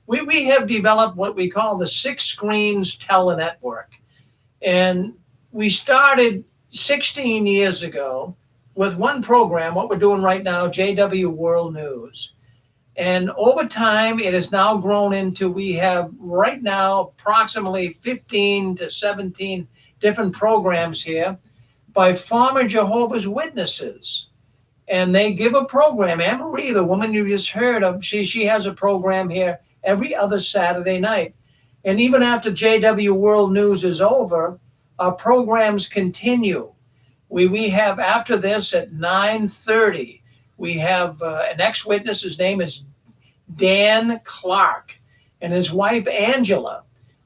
we have developed what we call the Six Screens Telenetwork. And we started 16 years ago with one program, what we're doing right now, JW World News. And over time, it has now grown into, we have right now approximately 15 to 17 different programs here by former Jehovah's Witnesses. And they give a program. Anne-Marie, the woman you just heard of, she has a program here every other Saturday night. And even after JW World News is over, our programs continue. We have, after this at 9:30, we have an ex-witness. His name is Dan Clark and his wife Angela.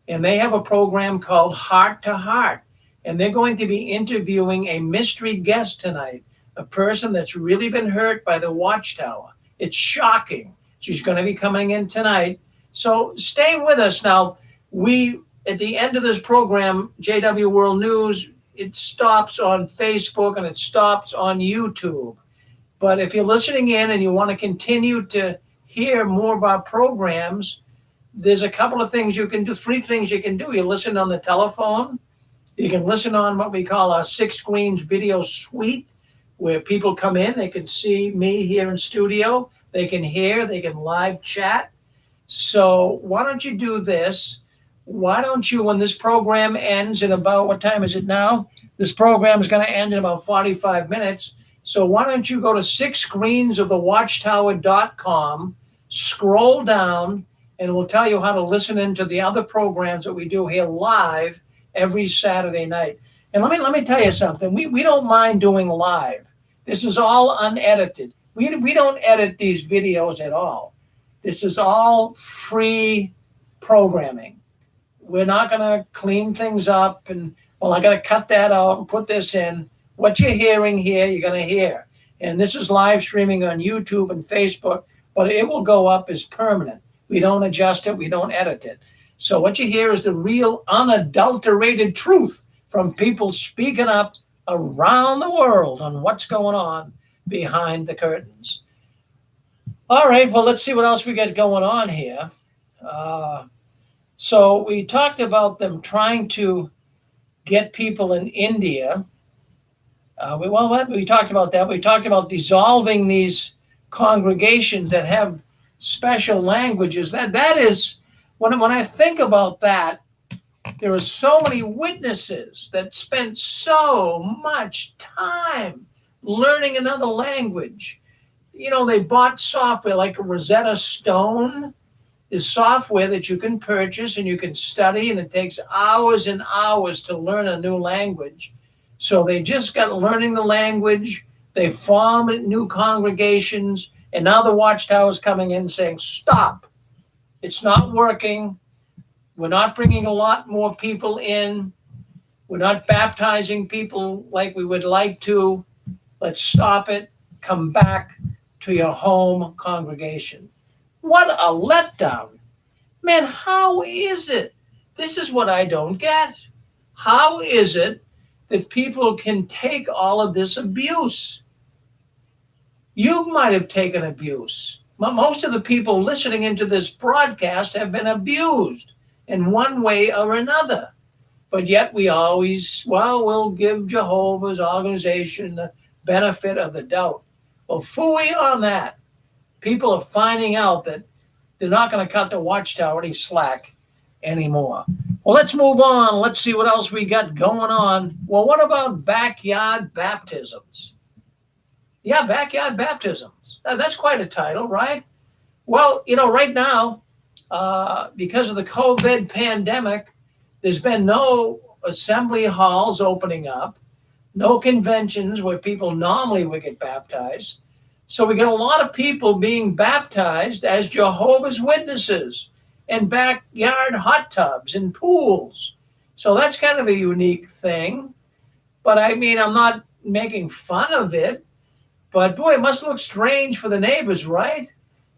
And they have a program called Heart to Heart. And they're going to be interviewing a mystery guest tonight, a person that's really been hurt by the Watchtower. It's shocking. She's going to be coming in tonight. So stay with us. Now, at the end of this program, JW World News, it stops on Facebook and it stops on YouTube. But if you're listening in and you want to continue to hear more of our programs, there's a couple of things you can do, 3 things you can do. You listen on the telephone. You can listen on what we call our Six Screens video suite, where people come in, they can see me here in studio, they can hear, they can live chat. So why don't you do this? Why don't you, when this program ends in about, what time is it now? This program is going to end in about 45 minutes. So why don't you go to sixscreensofthewatchtower.com, scroll down, and we'll tell you how to listen into the other programs that we do here live every Saturday night. And let me tell you something. We don't mind doing live. This is all unedited. We don't edit these videos at all. This is all free programming. We're not going to clean things up and, well, I got to cut that out and put this in. What you're hearing here, you're going to hear. And this is live streaming on YouTube and Facebook, but it will go up as permanent. We don't adjust it. We don't edit it. So what you hear is the real unadulterated truth from people speaking up around the world on what's going on behind the curtains. All right, well, let's see what else we got going on here. So we talked about them trying to get people in India. We talked about that. We talked about dissolving these congregations that have special languages. That is, when I think about that, there are so many witnesses that spent so much time learning another language. You know, they bought software like a Rosetta Stone. Is software that you can purchase and you can study, and it takes hours and hours to learn a new language. So they just got learning the language. They formed new congregations, and now the Watchtower is coming in saying, stop. It's not working. We're not bringing a lot more people in. We're not baptizing people like we would like to. Let's stop it. Come back to your home congregation. What a letdown. Man, how is it? This is what I don't get. How is it that people can take all of this abuse? You might have taken abuse. Most of the people listening into this broadcast have been abused in one way or another. But yet we always, we'll give Jehovah's organization the benefit of the doubt. Well, phooey on that. People are finding out that they're not going to cut the Watchtower any slack anymore. Well, let's move on. Let's see what else we got going on. Well, what about backyard baptisms? Yeah, backyard baptisms. That's quite a title, right? Well, right now, because of the COVID pandemic, there's been no assembly halls opening up, no conventions where people normally would get baptized. So we get a lot of people being baptized as Jehovah's Witnesses in backyard hot tubs and pools. So that's kind of a unique thing. But I mean, I'm not making fun of it. But boy, it must look strange for the neighbors, right?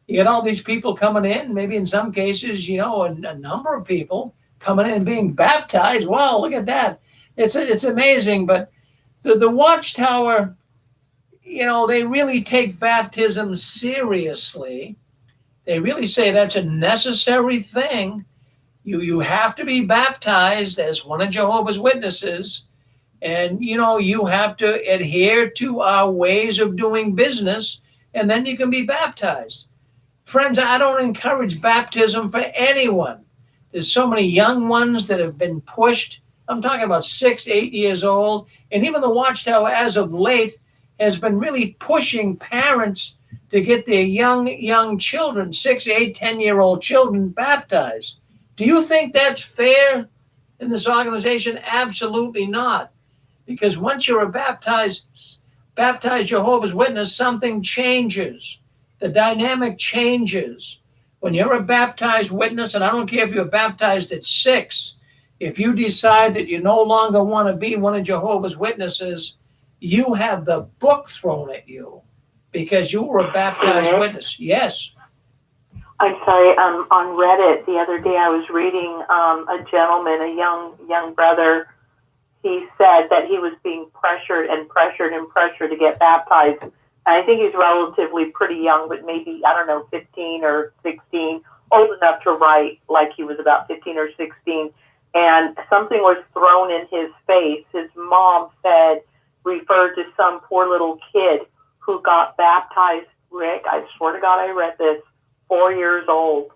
You get all these people coming in, maybe in some cases, a number of people coming in and being baptized. Wow, look at that. It's amazing. But the Watchtower, they really take baptism seriously. They really say that's a necessary thing. You have to be baptized as one of Jehovah's Witnesses. And, you have to adhere to our ways of doing business, and then you can be baptized. Friends, I don't encourage baptism for anyone. There's so many young ones that have been pushed. I'm talking about 6, 8 years old. And even the Watchtower, as of late, has been really pushing parents to get their young children, 6, 8, 10-year-old children, baptized. Do you think that's fair in this organization? Absolutely not. Because once you're a baptized Jehovah's Witness, something changes. The dynamic changes. When you're a baptized witness, and I don't care if you're baptized at 6, if you decide that you no longer want to be one of Jehovah's Witnesses, you have the book thrown at you because you were a baptized witness. Yes. I'm sorry. On Reddit the other day, I was reading a gentleman, a young brother. He said that he was being pressured to get baptized. And I think he's relatively pretty young, but maybe, 15 or 16, old enough to write like he was about 15 or 16. And something was thrown in his face. His mom referred to some poor little kid who got baptized, Rick, I swear to God I read this, 4 years old.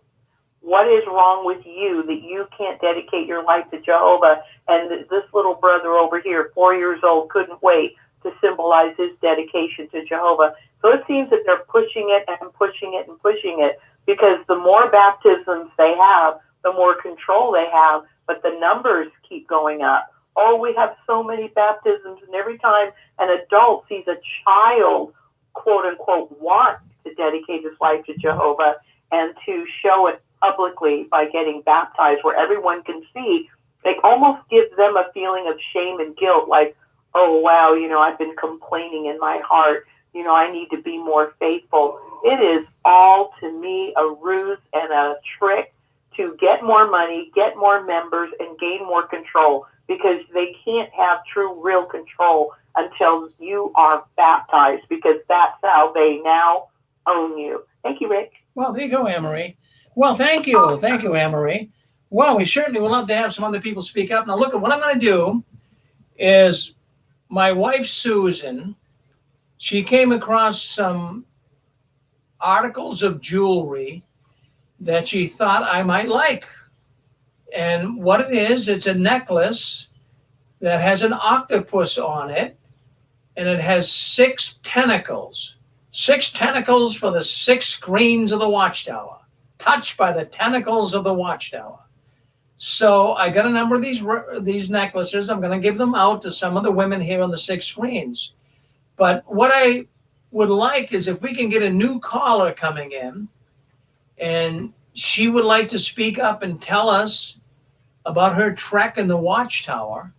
What is wrong with you that you can't dedicate your life to Jehovah? And this little brother over here, 4 years old, couldn't wait to symbolize his dedication to Jehovah. So it seems that they're pushing it and pushing it and pushing it, because the more baptisms they have, the more control they have, but the numbers keep going up. Oh, we have so many baptisms, and every time an adult sees a child, quote unquote, want to dedicate his life to Jehovah and to show it publicly by getting baptized where everyone can see, it almost gives them a feeling of shame and guilt, like, oh, wow, I've been complaining in my heart. I need to be more faithful. It is all, to me, a ruse and a trick to get more money, get more members, and gain more control, because they can't have true, real control until you are baptized, because that's how they now own you. Thank you, Rick. Well, there you go, Anne-Marie. Well, thank you. Thank you, Anne-Marie. Well, we certainly would love to have some other people speak up. Now, look, what I'm going to do is my wife, Susan, she came across some articles of jewelry that she thought I might like. And what it is, it's a necklace that has an octopus on it, and it has 6 tentacles. 6 tentacles for the 6 screens of the Watchtower, touched by the tentacles of the Watchtower. So I got a number of these necklaces. I'm going to give them out to some of the women here on the 6 screens. But what I would like is if we can get a new caller coming in, and she would like to speak up and tell us about her trek in the Watchtower,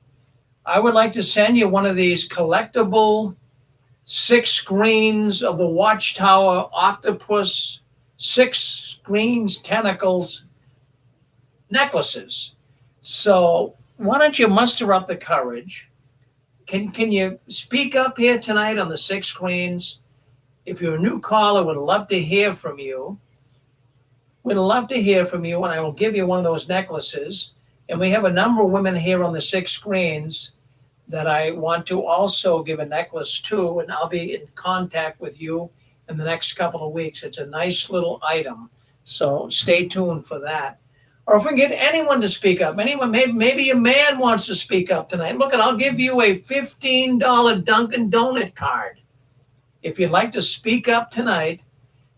I would like to send you one of these collectible 6 screens of the Watchtower octopus, 6 screens, tentacles, necklaces. So why don't you muster up the courage? Can you speak up here tonight on the 6 screens? If you're a new caller, we'd love to hear from you. We'd love to hear from you, and I will give you one of those necklaces. And we have a number of women here on the 6 screens that I want to also give a necklace to, and I'll be in contact with you in the next couple of weeks. It's a nice little item. So stay tuned for that. Or if we can get anyone to speak up, anyone, maybe a man wants to speak up tonight. Look, I'll give you a $15 Dunkin' Donut card. If you'd like to speak up tonight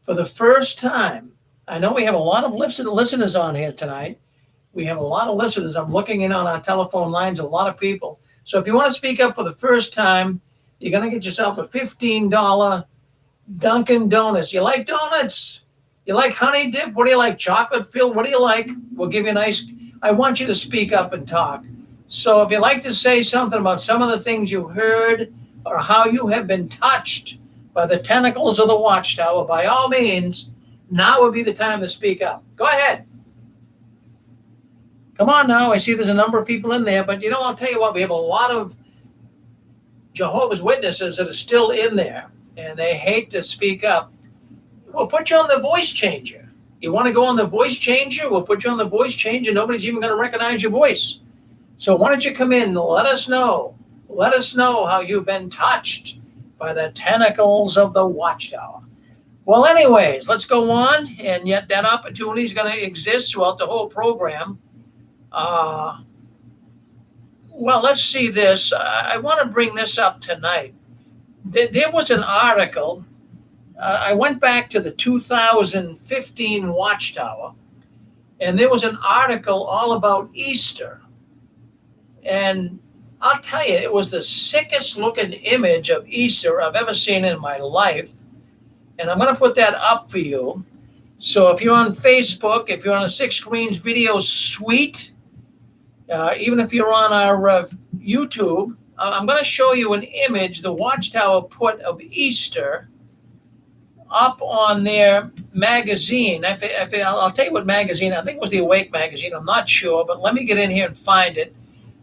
for the first time. I know we have a lot of listeners on here tonight. We have a lot of listeners. I'm looking in on our telephone lines, a lot of people. So if you want to speak up for the first time, you're going to get yourself a $15 Dunkin' Donuts. You like donuts? You like honey dip? What do you like? Chocolate filled? What do you like? We'll give you a nice. I want you to speak up and talk. So if you'd like to say something about some of the things you heard or how you have been touched by the tentacles of the Watchtower, by all means, now would be the time to speak up. Go ahead. Come on now. I see there's a number of people in there, but I'll tell you what, we have a lot of Jehovah's Witnesses that are still in there, and they hate to speak up. We'll put you on the voice changer. You want to go on the voice changer? We'll put you on the voice changer. Nobody's even going to recognize your voice. So why don't you come in and let us know. Let us know how you've been touched by the tentacles of the Watchtower. Well, anyways, let's go on. And yet that opportunity is going to exist throughout the whole program. Well, let's see this. I want to bring this up tonight. There was an article. I went back to the 2015 Watchtower, and there was an article all about Easter. And I'll tell you, it was the sickest looking image of Easter I've ever seen in my life. And I'm going to put that up for you. So if you're on Facebook, if you're on a Six Screens Video Suite, even if you're on our YouTube, I'm going to show you an image the Watchtower put of Easter up on their magazine. I'll tell you what magazine. I think it was the Awake magazine. I'm not sure, but let me get in here and find it.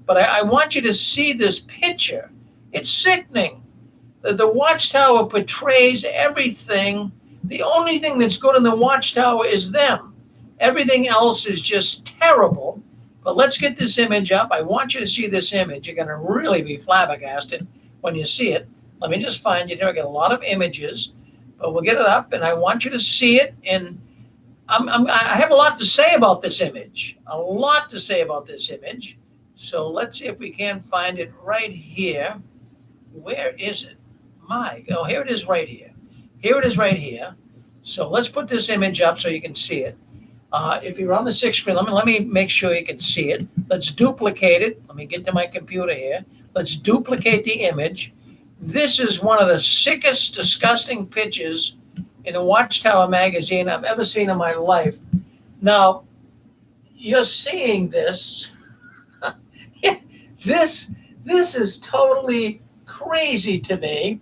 But I want you to see this picture. It's sickening. The Watchtower portrays everything. The only thing that's good in the Watchtower is them. Everything else is just terrible. But let's get this image up. I want you to see this image. You're going to really be flabbergasted when you see it. Let me just find it here. I got a lot of images, but we'll get it up, and I want you to see it. And I have a lot to say about this image. A lot to say about this image. So let's see if we can find it right here. Where is it? Oh, here it is right here. Here it is right here. So let's put this image up so you can see it. If you're on the Six Screen, let me make sure you can see it. Let's duplicate it. Let me get to my computer here. Let's duplicate the image. This is one of the sickest, disgusting pictures in a Watchtower magazine I've ever seen in my life. Now, you're seeing this. This is totally crazy to me.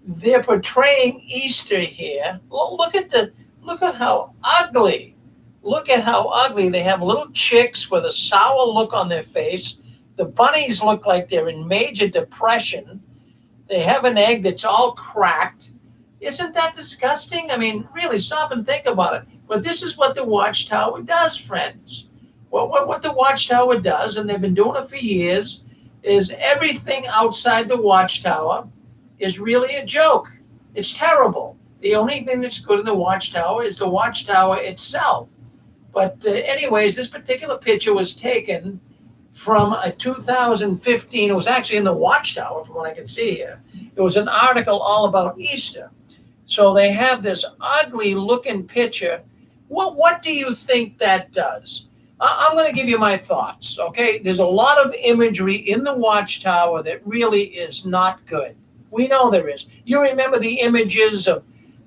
They're portraying Easter here. Look at how ugly. Look at how ugly. They have little chicks with a sour look on their face. The bunnies look like they're in major depression. They have an egg that's all cracked. Isn't that disgusting? I mean, really, stop and think about it. But this is what the Watchtower does, friends. What the Watchtower does, and they've been doing it for years, is everything outside the Watchtower is really a joke. It's terrible. The only thing that's good in the Watchtower is the Watchtower itself. But anyways, this particular picture was taken from a 2015. It was actually in the Watchtower, from what I can see here. It was an article all about Easter. So they have this ugly looking picture. What do you think that does? I'm going to give you my thoughts, okay? There's a lot of imagery in the Watchtower that really is not good. We know there is. You remember the images of,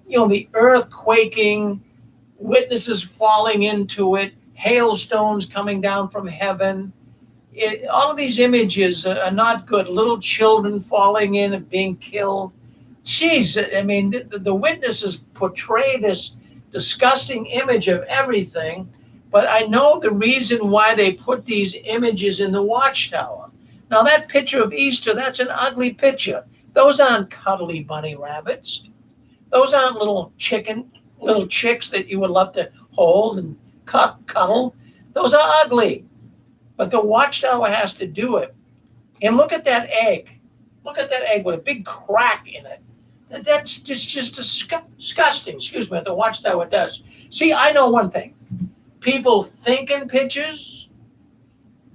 the earth quaking, witnesses falling into it, hailstones coming down from heaven. All of these images are not good. Little children falling in and being killed. Jeez, I mean, the witnesses portray this disgusting image of everything. But I know the reason why they put these images in the Watchtower. Now, that picture of Easter, that's an ugly picture. Those aren't cuddly bunny rabbits. Those aren't little chicks that you would love to hold and cuddle. Those are ugly. But the Watchtower has to do it. And look at that egg. Look at that egg with a big crack in it. That's just disgusting. Excuse me, the Watchtower does. See, I know one thing. People think in pictures,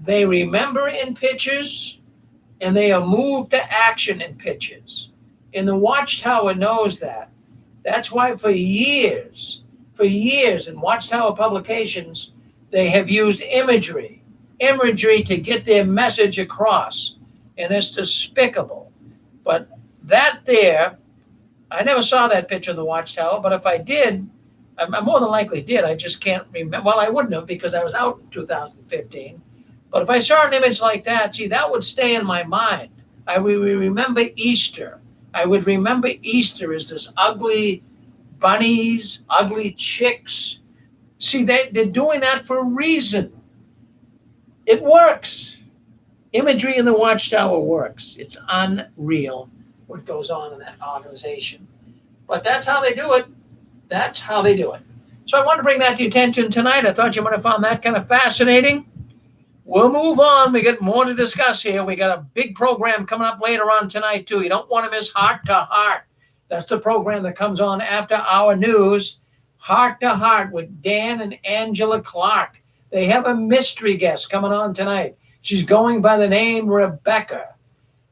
they remember in pictures, and they are moved to action in pictures. And the Watchtower knows that. That's why for years in Watchtower publications, they have used imagery to get their message across. And it's despicable. But that there, I never saw that picture of the Watchtower, but if I did, I more than likely did. I just can't remember. Well, I wouldn't have because I was out in 2015. But if I saw an image like that, see, that would stay in my mind. I would remember Easter. I would remember Easter as this ugly bunnies, ugly chicks. See, they're doing that for a reason. It works. Imagery in the Watchtower works. It's unreal what goes on in that organization. But that's how they do it. That's how they do it. So I want to bring that to your attention tonight. I thought you might have found that kind of fascinating. We'll move on. We got more to discuss here. We got a big program coming up later on tonight, too. You don't want to miss Heart to Heart. That's the program that comes on after our news. Heart to Heart with Dan and Angela Clark. They have a mystery guest coming on tonight. She's going by the name Rebecca.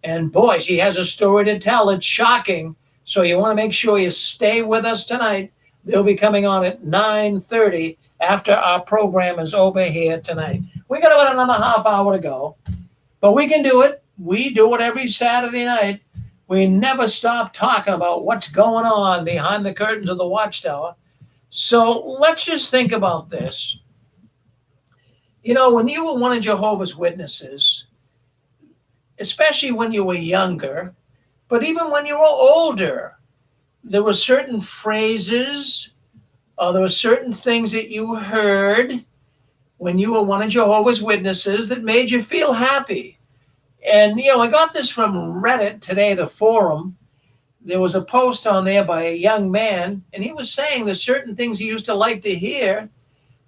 And boy, she has a story to tell. It's shocking. So you want to make sure you stay with us tonight. They'll be coming on at 9:30 after our program is over here tonight. We got about another half hour to go, but we can do it. We do it every Saturday night. We never stop talking about what's going on behind the curtains of the Watchtower. So let's just think about this. You know, when you were one of Jehovah's Witnesses, especially when you were younger, but even when you were older, there were certain phrases or there were certain things that you heard when you were one of Jehovah's Witnesses that made you feel happy. And, you know, I got this from Reddit today, the forum. There was a post on there by a young man, and he was saying there's certain things he used to like to hear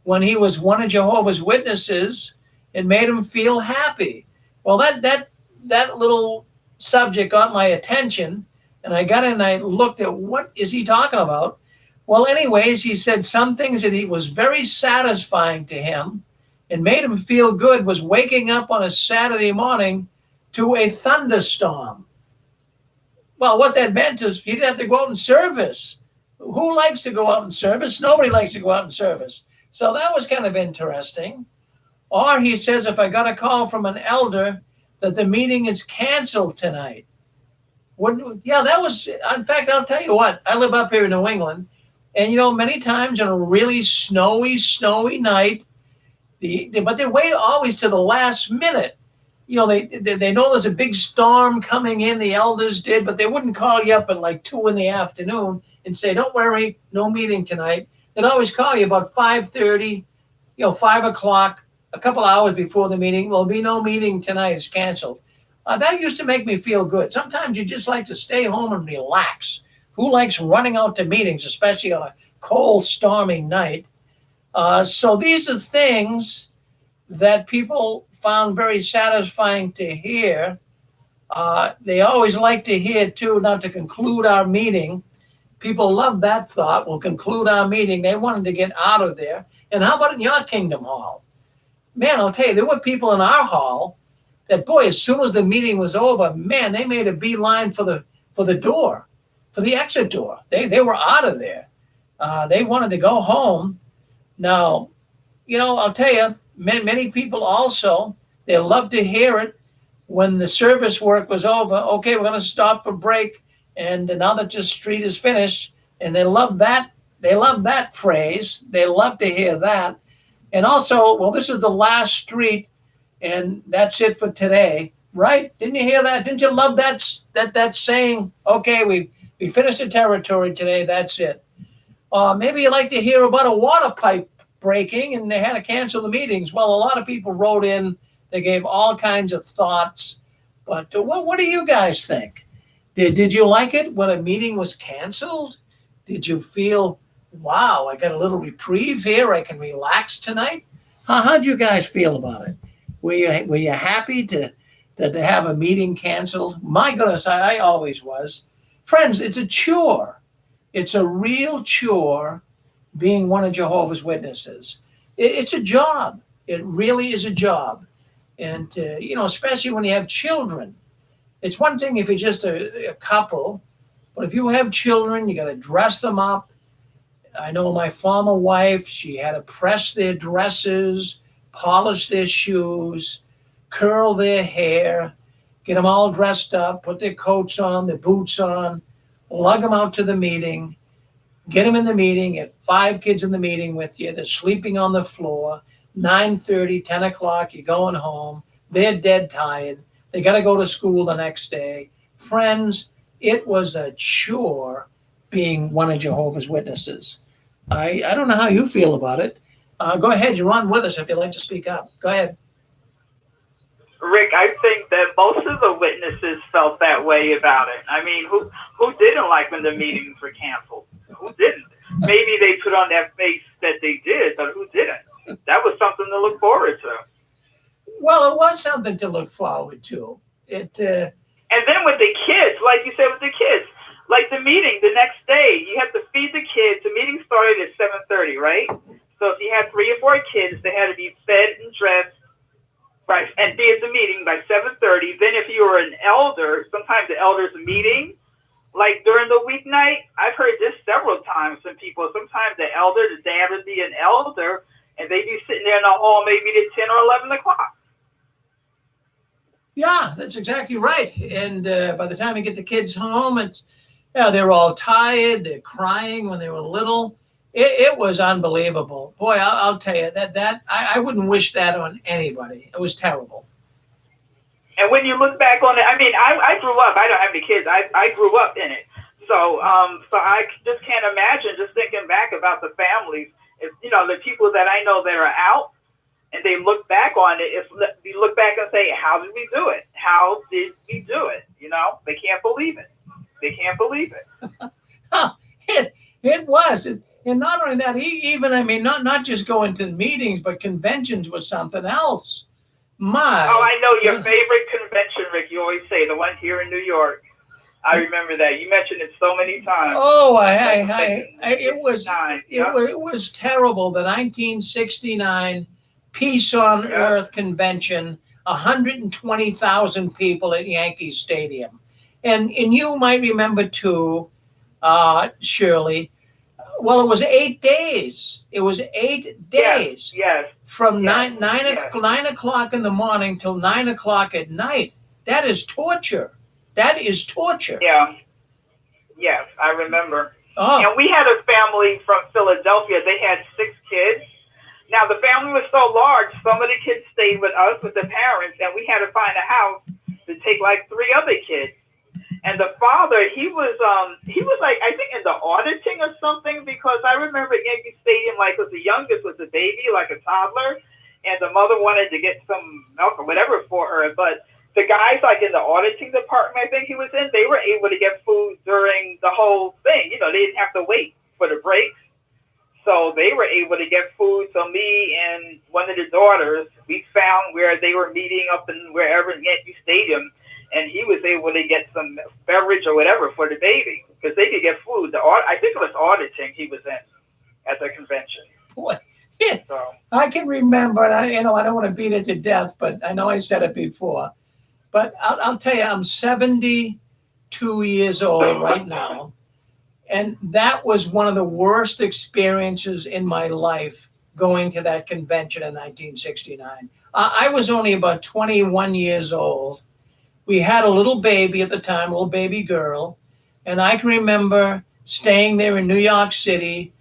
when he was one of Jehovah's Witnesses. It made him feel happy. Well, that little subject got my attention, and I got in and I looked at what is he talking about. Well, anyways, he said some things that he was very satisfying to him and made him feel good was waking up on a Saturday morning to a thunderstorm. Well, what that meant is you didn't have to go out in service. Who likes to go out in service? Nobody likes to go out in service. So that was kind of interesting. Or he says, if I got a call from an elder that the meeting is canceled tonight. Yeah, that was, in fact, I'll tell you what, I live up here in New England, and, you know, many times on a really snowy night, but they wait always to the last minute. You know, they know there's a big storm coming in, the elders did, but they wouldn't call you up at like 2 p.m. and say, don't worry, no meeting tonight. They'd always call you about 5:30, 5 o'clock, a couple hours before the meeting. There'll be no meeting tonight, it's canceled. That used to make me feel good. Sometimes you just like to stay home and relax. Who likes running out to meetings, especially on a cold, stormy night? So these are things that people found very satisfying to hear. They always like to hear, too, not to conclude our meeting. People love that thought. We'll conclude our meeting. They wanted to get out of there. And how about in your Kingdom Hall? Man, I'll tell you, there were people in our hall that, boy, as soon as the meeting was over, man, they made a beeline for the door, for the exit door. They were out of there. They wanted to go home. Now, I'll tell you, many people also, they love to hear it when the service work was over. Okay, we're going to stop for break, and now that the street is finished, and they love that. They love that phrase. They love to hear that. And also, well, this is the last street, and that's it for today, right? Didn't you hear that? Didn't you love that saying? Okay, we finished the territory today. That's it. Maybe you like to hear about a water pipe breaking, and they had to cancel the meetings. Well, a lot of people wrote in. They gave all kinds of thoughts. But what do you guys think? Did you like it when a meeting was canceled? Did you feel, wow, I got a little reprieve here. I can relax tonight. How'd you guys feel about it? Were you happy to have a meeting canceled? My goodness, I always was. Friends, it's a chore. It's a real chore being one of Jehovah's Witnesses. It's a job. It really is a job. And, especially when you have children. It's one thing if you're just a couple, but if you have children, you got to dress them up. I know my former wife, she had to press their dresses, polish their shoes, curl their hair, get them all dressed up, put their coats on, their boots on, lug them out to the meeting, get them in the meeting, get 5 kids in the meeting with you. They're sleeping on the floor. 9:30, 10 o'clock, you're going home. They're dead tired. They got to go to school the next day. Friends, it was a chore being one of Jehovah's Witnesses. I don't know how you feel about it. Go ahead. You're on with us if you'd like to speak up. Go ahead. Rick, I think that most of the witnesses felt that way about it. I mean, who didn't like when the meetings were canceled? Who didn't? Maybe they put on that face that they did, but who didn't? That was something to look forward to. Well, it was something to look forward to. And then with the kids, like you said with the kids, like the meeting the next day, you have to feed the kids. The meeting started at 7:30, right? So if you had 3 or 4 kids, they had to be fed and dressed, right, and be at the meeting by 7:30. Then if you were an elder, sometimes the elders meeting, like during the weeknight, I've heard this several times from people. Sometimes the dad would be an elder, and they'd be sitting there in the hall maybe to 10 or 11 o'clock. Yeah, that's exactly right. And by the time you get the kids home, they're all tired. They're crying when they were little. It was unbelievable. Boy, I'll tell you that I wouldn't wish that on anybody. It was terrible. And when you look back on it, I mean, I grew up. I don't have any kids. I grew up in it. So I just can't imagine just thinking back about the families. If, the people that I know that are out, and they look back on it, you look back and say, how did we do it? How did we do it? They can't believe it. They can't believe it. It was. And not only that, not just going to meetings, but conventions was something else. Oh, I know your favorite convention, Rick. You always say the one here in New York. I remember that. You mentioned it so many times. Oh, it was terrible. The 1969 Peace on Earth convention, 120,000 people at Yankee Stadium. And you might remember too, Shirley, well, it was 8 days. It was 8 days. Yes. From 9 o'clock in the morning till 9 o'clock at night. That is torture. That is torture. Yeah. Yes, I remember. Oh. And we had a family from Philadelphia. They had 6 kids. Now, the family was so large, some of the kids stayed with us, with the parents, and we had to find a house to take like 3 other kids. And the father, he was like, I think in the auditing or something, because I remember at Yankee Stadium, like, because the youngest was a baby, like a toddler, and the mother wanted to get some milk or whatever for her. But the guys, like in the auditing department, I think he was in, they were able to get food during the whole thing. They didn't have to wait for the breaks. So they were able to get food. So me and one of the daughters, we found where they were meeting up in wherever in Yankee Stadium, and he was able to get some beverage or whatever for the baby because they could get food. I think it was auditing he was in at the convention. Boy, so. I can remember, and I don't want to beat it to death, but I know I said it before. But I'll tell you, I'm 72 years old right now. And that was one of the worst experiences in my life, going to that convention in 1969. I was only about 21 years old. We had a little baby at the time, a little baby girl. And I can remember staying there in New York City,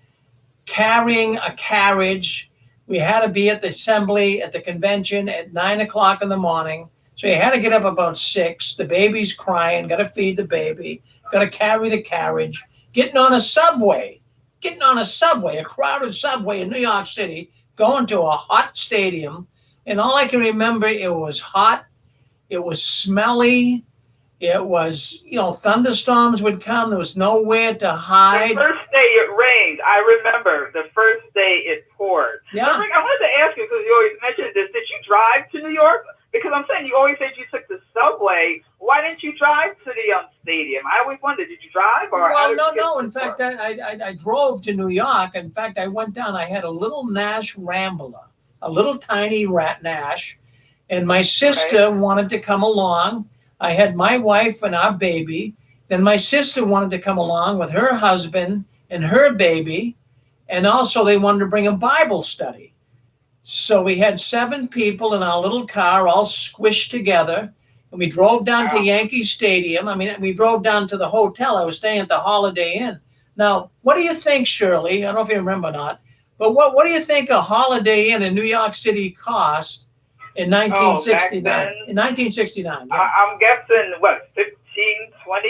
carrying a carriage. We had to be at the assembly, at the convention at 9 o'clock in the morning. So you had to get up about 6. The baby's crying, got to feed the baby, got to carry the carriage. Getting on a subway, a crowded subway in New York City, going to a hot stadium. And all I can remember, it was hot, it was smelly, it was, thunderstorms would come. There was nowhere to hide. The first day it rained. I remember the first day it poured. Yeah. Rick, I wanted to ask you, because you always mentioned this, did you drive to New York? Because I'm saying you always said you took the subway. Why didn't you drive to the stadium? I always wondered, did you drive? Or well, no. In fact, I drove to New York. In fact, I went down. I had a little Nash Rambler, a little tiny rat Nash, and my sister wanted to come along. I had my wife and our baby. Then my sister wanted to come along with her husband and her baby, and also they wanted to bring a Bible study. So we had 7 people in our little car, all squished together, and we drove down to Yankee Stadium. I mean, we drove down to the hotel. I was staying at the Holiday Inn. Now, what do you think, Shirley? I don't know if you remember or not, but what do you think a Holiday Inn in New York City cost in 1969? In 1969, yeah. I'm guessing what, 15, 20?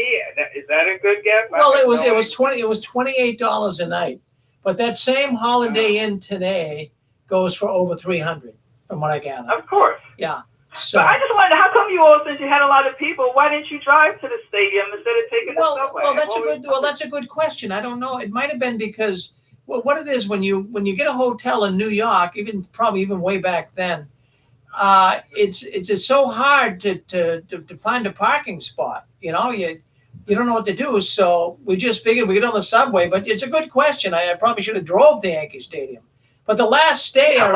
Is that a good guess? Well, it was $28 a night, but that same Holiday Inn today goes for over 300, from what I gather. Of course. Yeah. So I just wondered, how come you all, since you had a lot of people, why didn't you drive to the stadium instead of taking the subway? Well, that's a good question. I don't know. It might have been because what it is when you get a hotel in New York, probably even way back then, it's so hard to find a parking spot. You know, you don't know what to do. So we just figured we get on the subway. But it's a good question. I probably should have drove to Yankee Stadium. But the last day I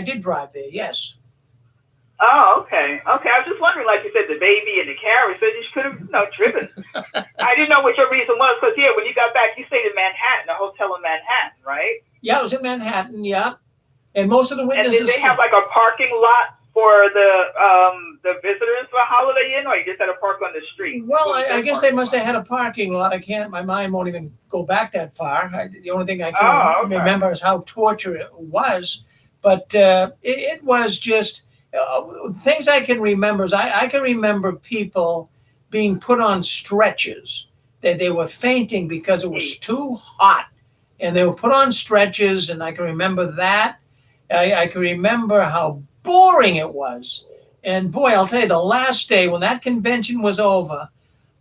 did drive there, yes. Oh, okay. Okay. I was just wondering, like you said, the baby and the carriage, so you could have, driven. I didn't know what your reason was, because, when you got back, you stayed in Manhattan, a hotel in Manhattan, right? Yeah, I was in Manhattan, yeah. And most of the witnesses... And did they have, like, a parking lot for the visitors for Holiday Inn, or you just had to park on the street? Well, I guess they must have had a parking lot. My mind won't even go back that far. The only thing I can remember is how torture it was. But it was just things I can remember. I can remember people being put on stretchers. They were fainting because it was too hot. And they were put on stretchers, and I can remember that. I can remember how boring it was. And boy, I'll tell you, the last day when that convention was over,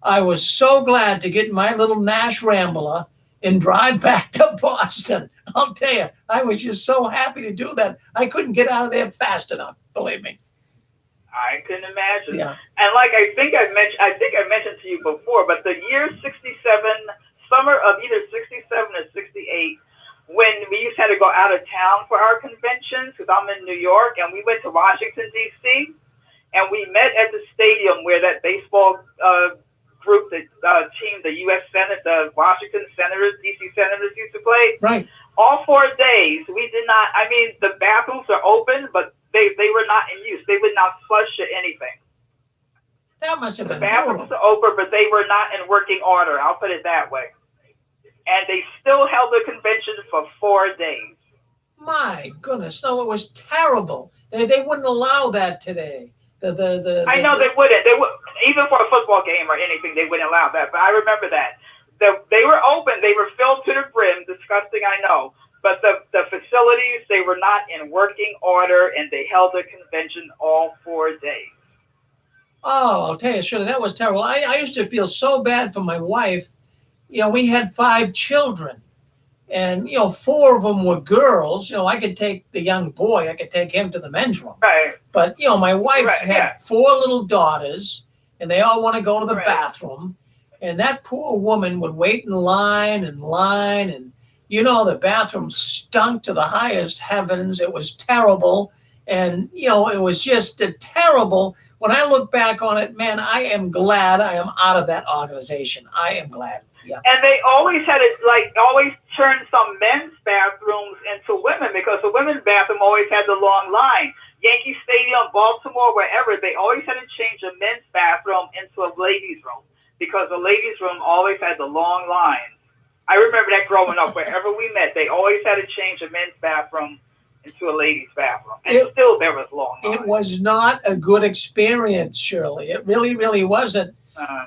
I was so glad to get in my little Nash Rambler and drive back to Boston. I'll tell you, I was just so happy to do that. I couldn't get out of there fast enough, believe me. I can imagine. Yeah. And like I think I mentioned to you before, but the year 67, summer of either 67 or 68, when we used to have to go out of town for our conventions, because I'm in New York, and we went to Washington, D.C., and we met at the stadium where that baseball group, the team, the U.S. Senate, the Washington Senators, D.C. Senators used to play. Right. All 4 days, we did not, the bathrooms are open, but they were not in use. They would not flush or anything. That must have been The bathrooms are open, but they were not in working order. I'll put it that way. And they still held the convention for 4 days. My goodness, no, it was terrible. They wouldn't allow that today. I know they wouldn't. They would, even for a football game or anything, they wouldn't allow that. But I remember that. They were open. They were filled to the brim. Disgusting, I know. But the facilities, they were not in working order, and they held the convention all 4 days. Oh, I'll tell you, Shirley, that was terrible. I used to feel so bad for my wife. We had 5 children, and 4 of them were girls. I could take the young boy, I could take him to the men's room. Right. But my wife had 4 little daughters, and they all want to go to the bathroom. And that poor woman would wait in line, and the bathroom stunk to the highest heavens. It was terrible. And, it was just terrible. When I look back on it, man, I am glad I am out of that organization. I am glad. Yeah. And they always had always turn some men's bathrooms into women, because the women's bathroom always had the long line. Yankee Stadium, Baltimore, wherever, they always had to change a men's bathroom into a ladies' room, because the ladies' room always had the long lines. I remember that growing up. Wherever we met, they always had to change a men's bathroom into a ladies' bathroom. And still there was long lines. It was not a good experience, Shirley. It really, really wasn't.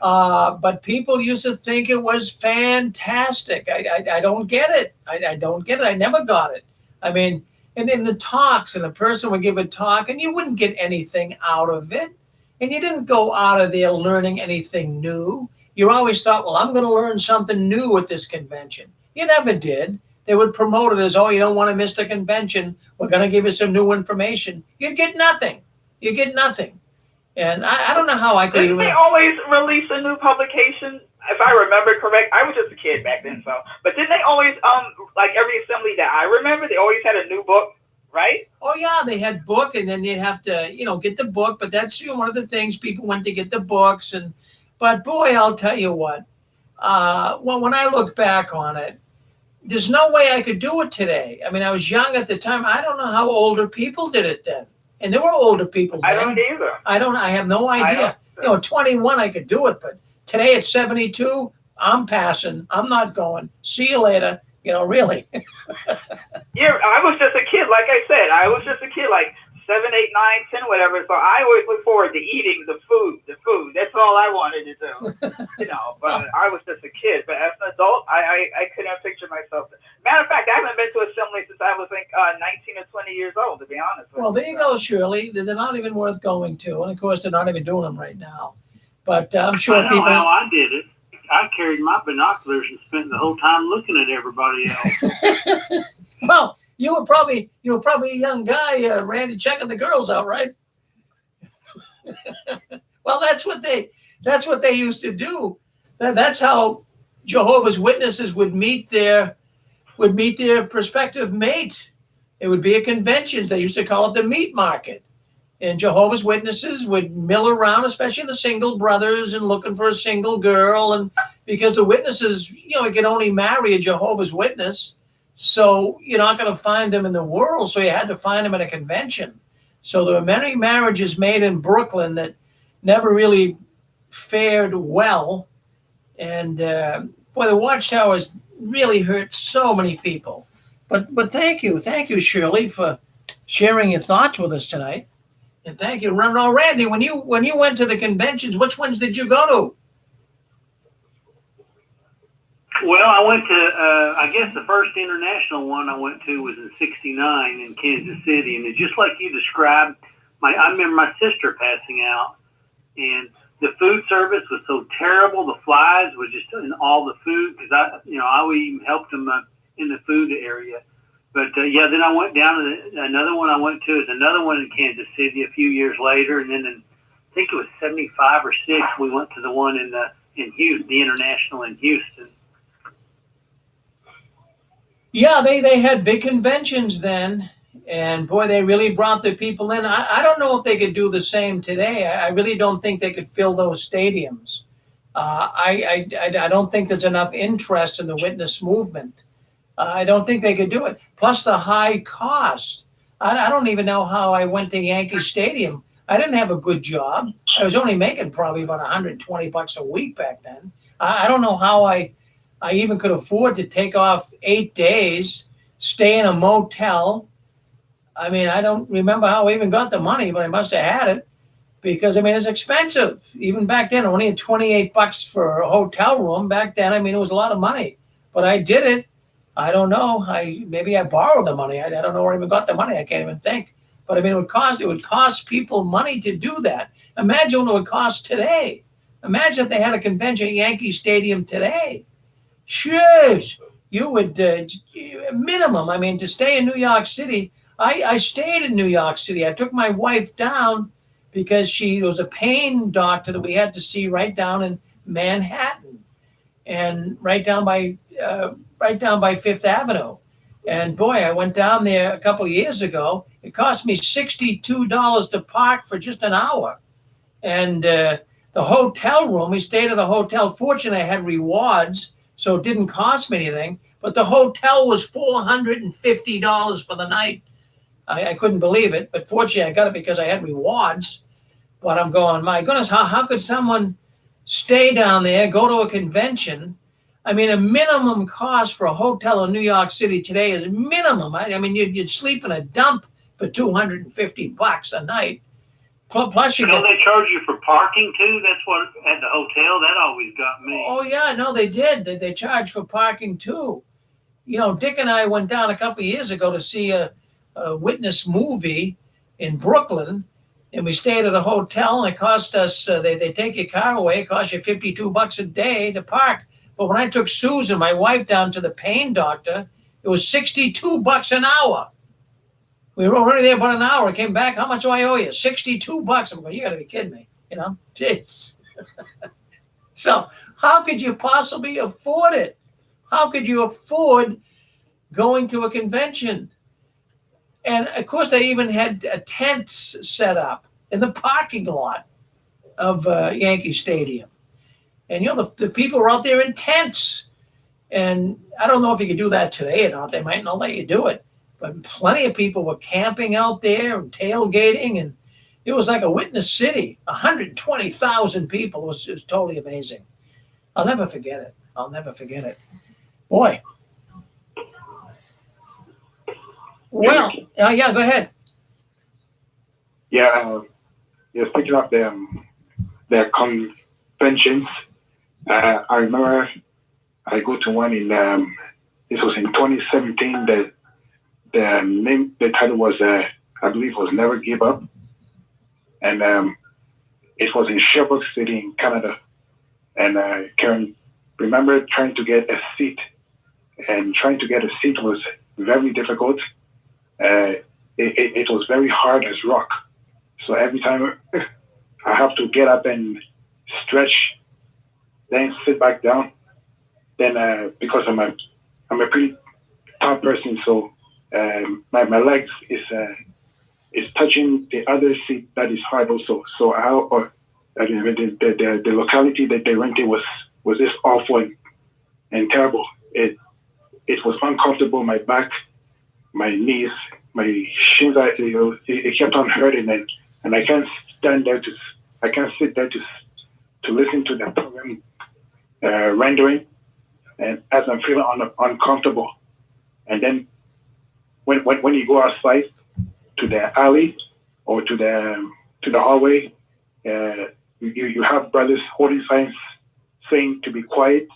But people used to think it was fantastic. I don't get it. I don't get it. I never got it. And in the talks, and the person would give a talk, and you wouldn't get anything out of it. And you didn't go out of there learning anything new. You always thought, well, I'm going to learn something new at this convention. You never did. they would promote it as, oh, you don't want to miss the convention. We're going to give you some new information. You get nothing. You get nothing. And I don't know how I could Didn't even. they always release a new publication? If I remember correct, I was just a kid back then, so. But didn't they always, like every assembly that I remember, they always had a new book, right? Oh yeah, they had book, and then you'd have to, get the book. But that's one of the things people went to get the books. But boy, I'll tell you what. When I look back on it, there's no way I could do it today. I mean, I was young at the time. I don't know how older people did it then. And there were older people then. I don't either. I have no idea. 21, I could do it. But today at 72, I'm passing. I'm not going. See you later. Really. Yeah, I was just a kid. Like I said, I was just a kid, like 7, 8, 9, 10, whatever. So I always look forward to eating the food. That's all I wanted to do. But I was just a kid. But as an adult, I couldn't picture myself. Matter of fact, I haven't been to assembly since I was 19 or 20 years old, to be honest. Well, there you go, Shirley. They're not even worth going to. And of course, they're not even doing them right now. But I'm sure I know people. how I did it. I carried my binoculars and spent the whole time looking at everybody else. Well, you were probably a young guy, Randy, checking the girls out, right? Well, that's what they used to do. That's how Jehovah's Witnesses would meet their prospective mate. It would be at conventions. They used to call it the meat market. And Jehovah's Witnesses would mill around, especially the single brothers, and looking for a single girl. And because the witnesses, you could only marry a Jehovah's Witness. So you're not going to find them in the world. So you had to find them at a convention. So there were many marriages made in Brooklyn that never really fared well. And boy, the Watchtowers really hurt so many people. But thank you, Shirley, for sharing your thoughts with us tonight. And thank you, Randy. When you went to the conventions, which ones did you go to? Well, I went to, I guess the first international one I went to was in '69 in Kansas City. And it's just like you described, I remember my sister passing out, and the food service was so terrible. The flies were just in all the food, because I even helped them in the food area. But then I went down to another one I went to is another one in Kansas City a few years later, and then I think it was '75 or '6 we went to the one in Houston, the international in Houston. Yeah, they had big conventions then, and boy, they really brought the people in. I don't know if they could do the same today. I really don't think they could fill those stadiums. I don't think there's enough interest in the witness movement. I don't think they could do it. Plus the high cost. I don't even know how I went to Yankee Stadium. I didn't have a good job. I was only making probably about $120 a week back then. I don't know how I even could afford to take off 8 days, stay in a motel. I mean, I don't remember how I even got the money, but I must have had it because, it's expensive. Even back then, only $28 for a hotel room. Back then, it was a lot of money. But I did it. I don't know. Maybe I borrowed the money. I don't know where I even got the money. I can't even think. But it would cost people money to do that. Imagine what it would cost today. Imagine if they had a convention at Yankee Stadium today. Shush, you would minimum. To stay in New York City. I stayed in New York City. I took my wife down because she was a pain doctor that we had to see right down in Manhattan, and right down by Fifth Avenue. And boy, I went down there a couple of years ago. It cost me $62 to park for just an hour. And the hotel room, we stayed at a hotel. Fortunately, I had rewards, so it didn't cost me anything. But the hotel was $450 for the night. I couldn't believe it. But fortunately, I got it because I had rewards. But I'm going, my goodness, how could someone stay down there, go to a convention? A minimum cost for a hotel in New York City today is minimum. You'd sleep in a dump for $250 a night. Plus, Don't they charge you for parking too? That's what at the hotel. That always got me. Oh yeah, no, they did. They charged for parking too. Dick and I went down a couple of years ago to see a witness movie in Brooklyn, and we stayed at a hotel. And it cost us. They take your car away. It costs you $52 a day to park. But when I took Susan, my wife, down to the pain doctor, It was $62 an hour. We were already there about an hour. Came back. How much do I owe you? $62. I'm going, you got to be kidding me. Jeez. So how could you possibly afford it? How could you afford going to a convention? And of course, they even had tents set up in the parking lot of Yankee Stadium. And, the people were out there in tents. And I don't know if you could do that today or not. They might not let you do it. But plenty of people were camping out there and tailgating. And it was like a witness city. 120,000 people. It was totally amazing. I'll never forget it. Boy. Well, yeah, go ahead. Yeah, speaking of the conventions, I remember I go to one in this was in 2017. The title was I believe was Never Give Up, and it was in Sherbrooke City in Canada, and I can remember trying to get a seat, and trying to get a seat was very difficult. It was very hard as rock. So every time I have to get up and stretch, then sit back down. Then because I'm a pretty tall person, so my legs is touching the other seat that is hard also. So the locality that they rented was just awful and terrible. It was uncomfortable. My back, my knees, my shins, it kept on hurting, and I can't sit there to listen to the program rendering, and as I'm feeling uncomfortable. And then when you go outside to the alley or to the hallway, you have brothers holding signs saying to be quiet,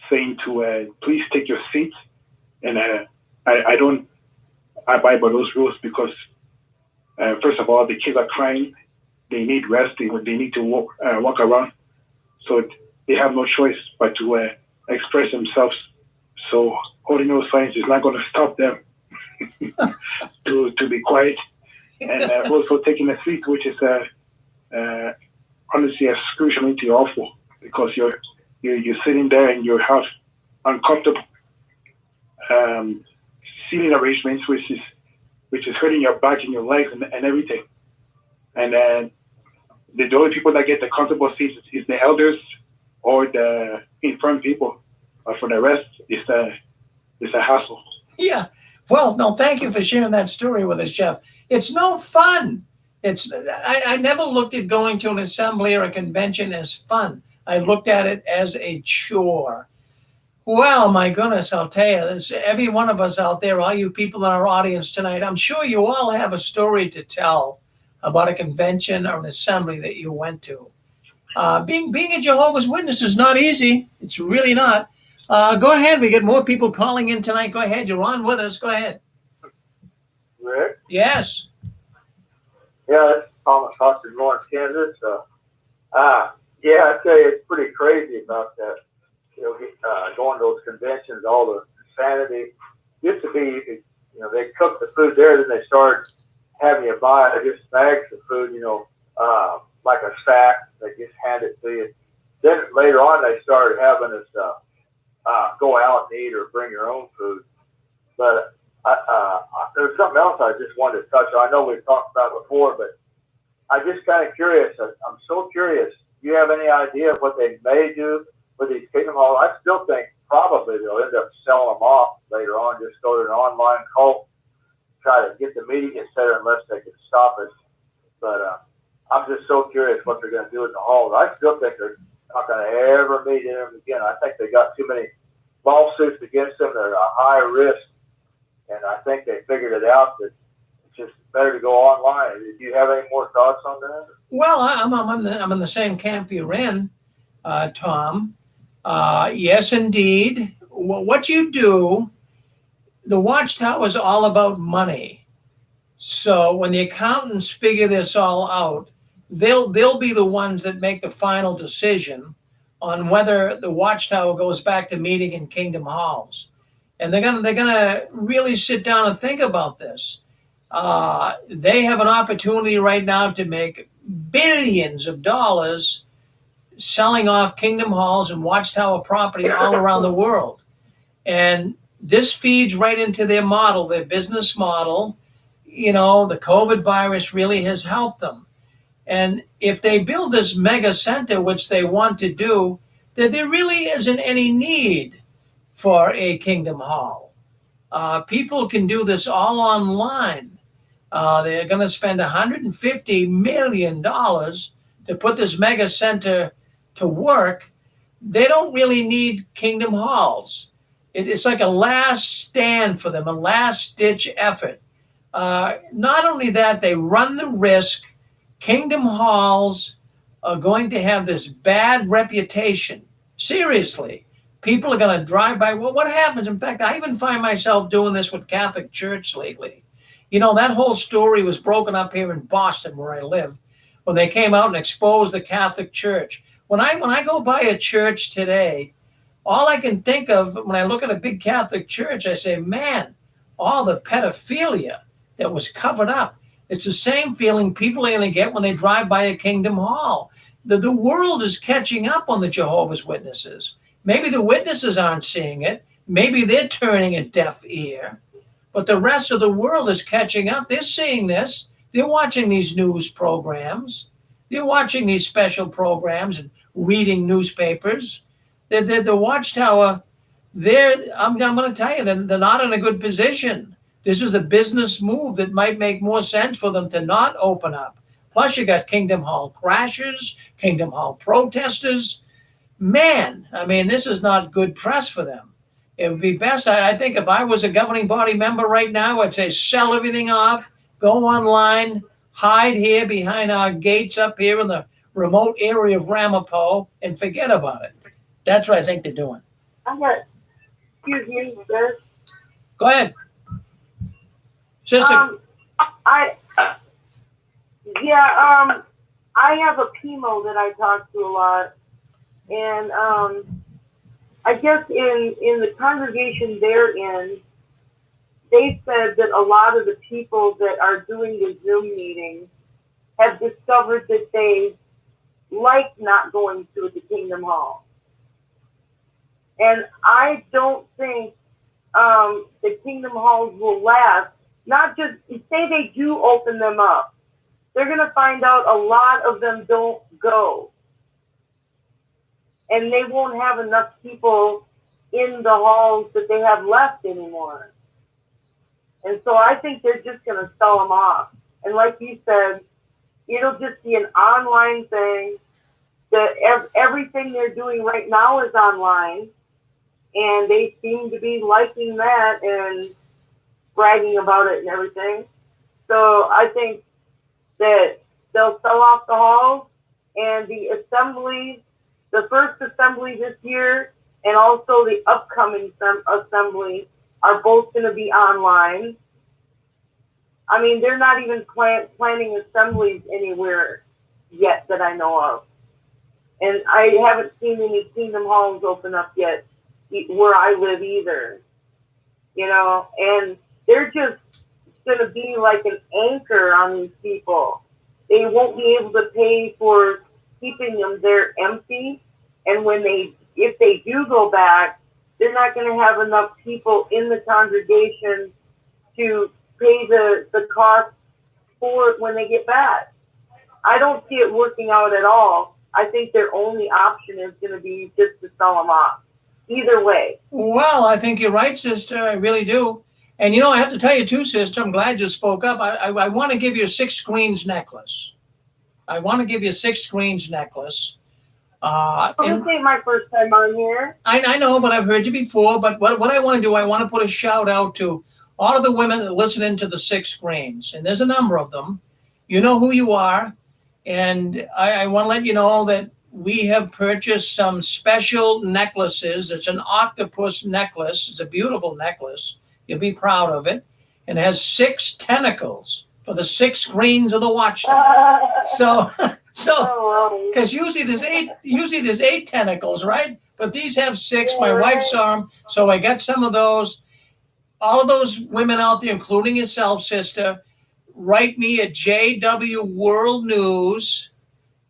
saying to please take your seat, and I don't abide by those rules because first of all, the kids are crying, they need rest, they need to walk around, so they have no choice but to express themselves. So holding those signs is not going to stop them to be quiet, and also taking a seat, which is honestly excruciatingly awful because you're sitting there and you have uncomfortable seating arrangements, which is hurting your back and your legs and everything. And the only people that get the comfortable seats is the elders or the infirm people. But for the rest, it's a hassle. Yeah. Well, no, thank you for sharing that story with us, Jeff. It's no fun. I never looked at going to an assembly or a convention as fun. I looked at it as a chore. Well, my goodness, I'll tell you, every one of us out there, all you people in our audience tonight, I'm sure you all have a story to tell about a convention or an assembly that you went to. Being a Jehovah's Witness is not easy. It's really not. Go ahead. We get more people calling in tonight. Go ahead. You're on with us. Go ahead. Rick? Yes. Yeah, it's Thomas Hawkins, Lawrence, Kansas. Yeah, I tell you, it's pretty crazy about that. Going to those conventions, all the insanity. Used to be, they cook the food there, then they started having you buy just bags of food, like a sack. They just hand it to you. Then later on, they started having us go out and eat or bring your own food. But there's something else I just wanted to touch on. I know we've talked about it before, but I'm just kind of curious. I'm so curious. Do you have any idea of what they may do with these Kingdom Halls? I still think probably they'll end up selling them off later on. Just go to an online cult, try to get the meeting instead unless they can stop it. But I'm just so curious what they're going to do with the halls. I still think they're not going to ever meet in them again. I think they got too many lawsuits against them. They're a high risk, and I think they figured it out that it's just better to go online. Do you have any more thoughts on that? Well, I'm in the same camp you're in, Tom. Yes, indeed. What you do, the Watchtower is all about money. So when the accountants figure this all out, they'll be the ones that make the final decision on whether the Watchtower goes back to meeting in Kingdom Halls. and they're gonna really sit down and think about this. They have an opportunity right now to make billions of dollars selling off Kingdom Halls and Watchtower property all around the world. And this feeds right into their model, their business model. You know, the COVID virus really has helped them. And if they build this mega center, which they want to do, that there really isn't any need for a Kingdom Hall. People can do this all online. They're going to spend $150 million to put this mega center to work. They don't really need Kingdom Halls. It's like a last stand for them, a last ditch effort. Not only that, they run the risk. Kingdom Halls are going to have this bad reputation. Seriously, people are going to drive by. Well, what happens? In fact, I even find myself doing this with Catholic Church lately. You know, that whole story was broken up here in Boston, where I live, when they came out and exposed the Catholic Church. When I go by a church today, all I can think of when I look at a big Catholic church, I say, man, all the pedophilia that was covered up. It's the same feeling people are going to get when they drive by a Kingdom Hall. The world is catching up on the Jehovah's Witnesses. Maybe the witnesses aren't seeing it. Maybe they're turning a deaf ear. But the rest of the world is catching up. They're seeing this. They're watching these news programs. They're watching these special programs and reading newspapers. The Watchtower, I'm going to tell you, they're not in a good position. This is a business move that might make more sense for them to not open up. Plus, you got Kingdom Hall crashers, Kingdom Hall protesters. Man, I mean, this is not good press for them. It would be best, I think, if I was a governing body member right now, I'd say sell everything off, go online, hide here behind our gates up here in the remote area of RAMAPO, and forget about it. That's what I think they're doing. Excuse me, sir. Go ahead. Sister. I have a PMO that I talk to a lot, and I guess in the congregation they're in, they said that a lot of the people that are doing the Zoom meetings have discovered that they like not going to the Kingdom Hall. And I don't think the Kingdom Halls will last. Not just, say they do open them up, they're going to find out a lot of them don't go. And they won't have enough people in the halls that they have left anymore. And so I think they're just going to sell them off. And like you said, it'll just be an online thing. Everything they're doing right now is online. And they seem to be liking that and bragging about it and everything. So I think that they'll sell off the halls, and the assemblies, the first assembly this year and also the upcoming assembly are both going to be online. I mean, they're not even planning assemblies anywhere yet that I know of. And I haven't seen any Kingdom Halls open up yet where I live either. You know, and they're just going to be like an anchor on these people. They won't be able to pay for keeping them there empty. And if they do go back, they're not going to have enough people in the congregation to pay the cost for it when they get back. I don't see it working out at all. I think their only option is going to be just to sell them off. Either way. Well, I think you're right, sister. I really do. And, you know, I have to tell you, too, sister, I'm glad you spoke up. I want to give you a 6 screens necklace. I want to give you a 6 screens necklace. This ain't my first time on here. I know, but I've heard you before. But what I want to do, I want to put a shout out to all of the women that listen into the 6 screens. And there's a number of them. You know who you are. And I want to let you know that we have purchased some special necklaces. It's an octopus necklace. It's a beautiful necklace. You'll be proud of it. And it has 6 tentacles for the 6 screens of the Watchtower. So, because usually there's 8 tentacles, right? But these have 6. My wife saw them, so I got some of those. all of those women out there, including yourself, sister, write me at JW World News.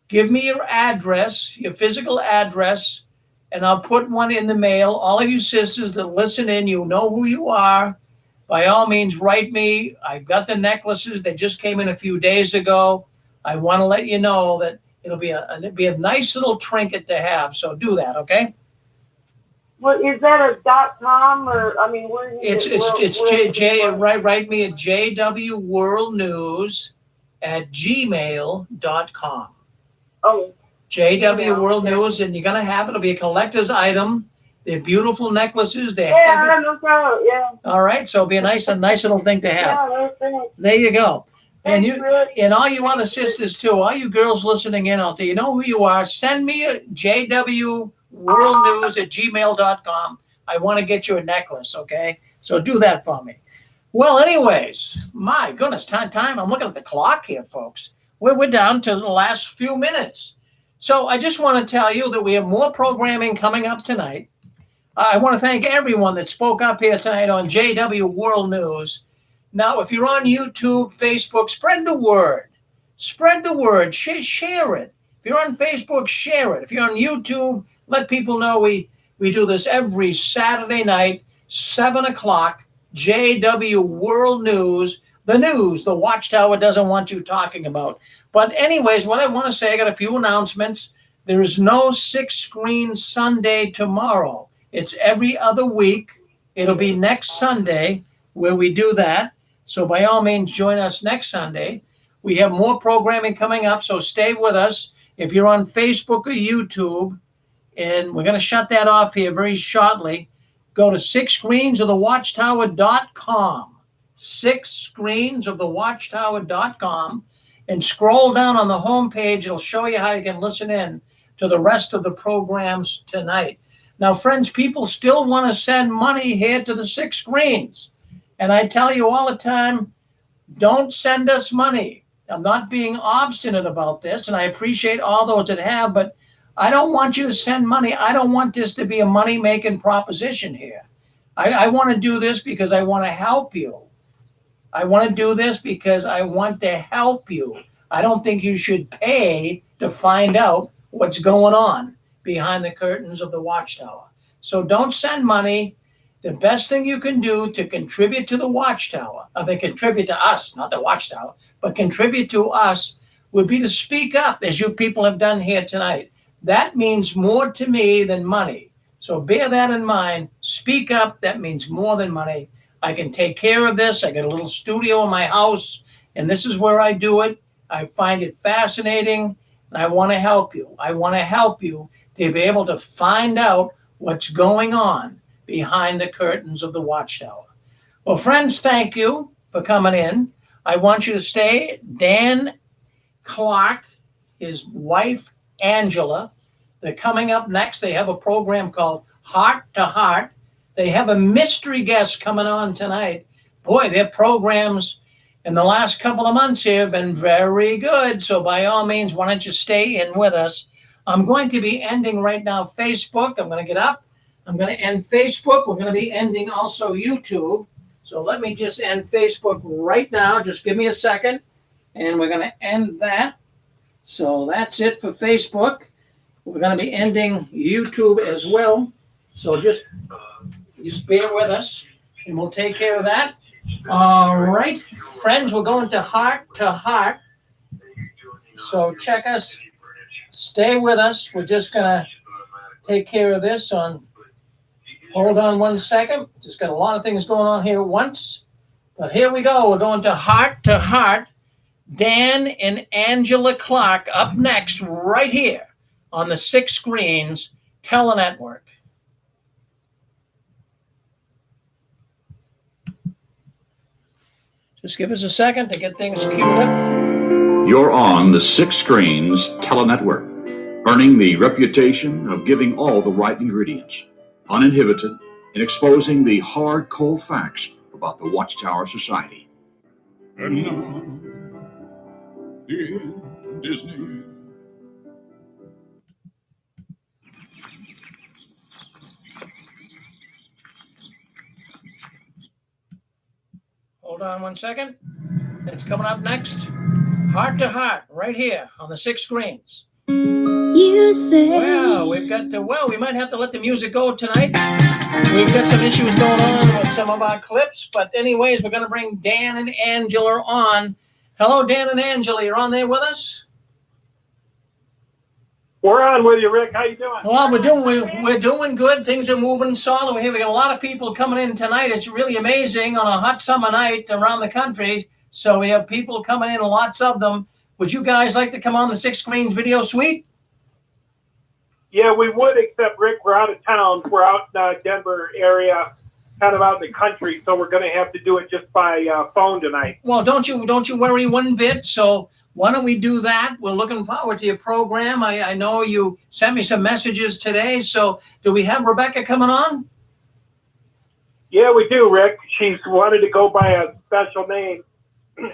Give me your address, your physical address, and I'll put one in the mail. All of you sisters that listen in, you know who you are. By all means, write me. I've got the necklaces. They just came in a few days ago. I want to let you know that it'll be a nice little trinket to have. So do that, okay? Well, is that a .com or I mean, where? Write me at jwworldnews@gmail.com. Oh, JW World News, and you're gonna have it'll be a collector's item. They're beautiful necklaces. They're yeah, no problem. Yeah. All right, so it'll be a nice little thing to have. Yeah, that's There you go. And Thanks, you Rick. and all you other sisters too, all you girls listening in out there, you know who you are. Send me a jwworldnews@gmail.com. I want to get you a necklace, okay? So do that for me. Well, anyways, my goodness, time. I'm looking at the clock here, folks. We're down to the last few minutes. So I just want to tell you that we have more programming coming up tonight. I want to thank everyone that spoke up here tonight on JW World News. Now, if you're on YouTube, Facebook, spread the word. Spread the word. Share it. If you're on Facebook, share it. If you're on YouTube, let people know we do this every Saturday night, 7 o'clock, JW World News. The Watchtower doesn't want you talking about. But anyways, what I want to say, I got a few announcements. There is no 6-screen Sunday tomorrow. It's every other week. It'll be next Sunday where we do that. So by all means, join us next Sunday. We have more programming coming up, so stay with us. If you're on Facebook or YouTube, and we're going to shut that off here very shortly, go to 6screensofthewatchtower.com. 6screensofthewatchtower.com, and scroll down on the homepage. It'll show you how you can listen in to the rest of the programs tonight. Now, friends, people still want to send money here to the 6 Screens. And I tell you all the time, don't send us money. I'm not being obstinate about this, and I appreciate all those that have, but I don't want you to send money. I don't want this to be a money-making proposition here. I want to do this because I want to help you. I want to do this because I want to help you. I don't think you should pay to find out what's going on behind the curtains of the Watchtower. So don't send money. The best thing you can do to contribute to the Watchtower, or they contribute to us, not the Watchtower, but contribute to us, would be to speak up, as you people have done here tonight. That means more to me than money. So bear that in mind. Speak up. That means more than money. I can take care of this. I got a little studio in my house, and this is where I do it. I find it fascinating, and I want to help you. I want to help you to be able to find out what's going on behind the curtains of the Watchtower. Well, friends, thank you for coming in. I want you to stay. Dan Clark, his wife, Angela, they're coming up next. They have a program called Heart to Heart. They have a mystery guest coming on tonight. Boy, their programs in the last couple of months here have been very good. So by all means, why don't you stay in with us? I'm going to be ending right now Facebook. I'm going to get up. I'm going to end Facebook. We're going to be ending also YouTube. So let me just end Facebook right now. Just give me a second. And we're going to end that. So that's it for Facebook. We're going to be ending YouTube as well. So just bear with us, and we'll take care of that. All right, friends, we're going to Heart to Heart. So check us. Stay with us. We're just going to take care of this on. Hold on one second. Just got a lot of things going on here at once. But here we go. We're going to Heart to Heart. Dan and Angela Clark up next right here on the 6 Screens Telenetwork. Just give us a second to get things queued up. You're on the 6 Screens Telenetwork, earning the reputation of giving all the right ingredients, uninhibited, in exposing the hard, cold facts about the Watchtower Society. And now, in Disney. Hold on one second. It's coming up next. Heart to Heart, right here on the 6 screens. You say. Well, we've got to, we might have to let the music go tonight. We've got some issues going on with some of our clips, but anyways, we're going to bring Dan and Angela on. Hello, Dan and Angela. You're on there with us? We're on with you, Rick. How you doing? Well, we're doing good. Things are moving solid. We're having a lot of people coming in tonight. It's really amazing on a hot summer night around the country. So we have people coming in, lots of them. Would you guys like to come on the 6 Screens Video Suite? Yeah, we would, except Rick, we're out of town. We're out in Denver area, kind of out in the country, so we're going to have to do it just by phone tonight. Well, don't you worry one bit. So why don't we do that? We're looking forward to your program. I know you sent me some messages today. So do we have Rebecca coming on? Yeah, we do, Rick. She's wanted to go by a special name.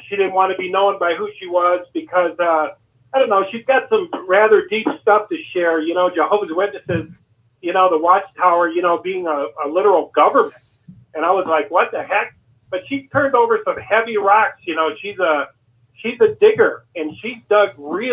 She didn't want to be known by who she was because, I don't know, she's got some rather deep stuff to share. You know, Jehovah's Witnesses, you know, the Watchtower, you know, being a literal government. And I was like, what the heck? But she turned over some heavy rocks. You know, she's a digger, and she's dug really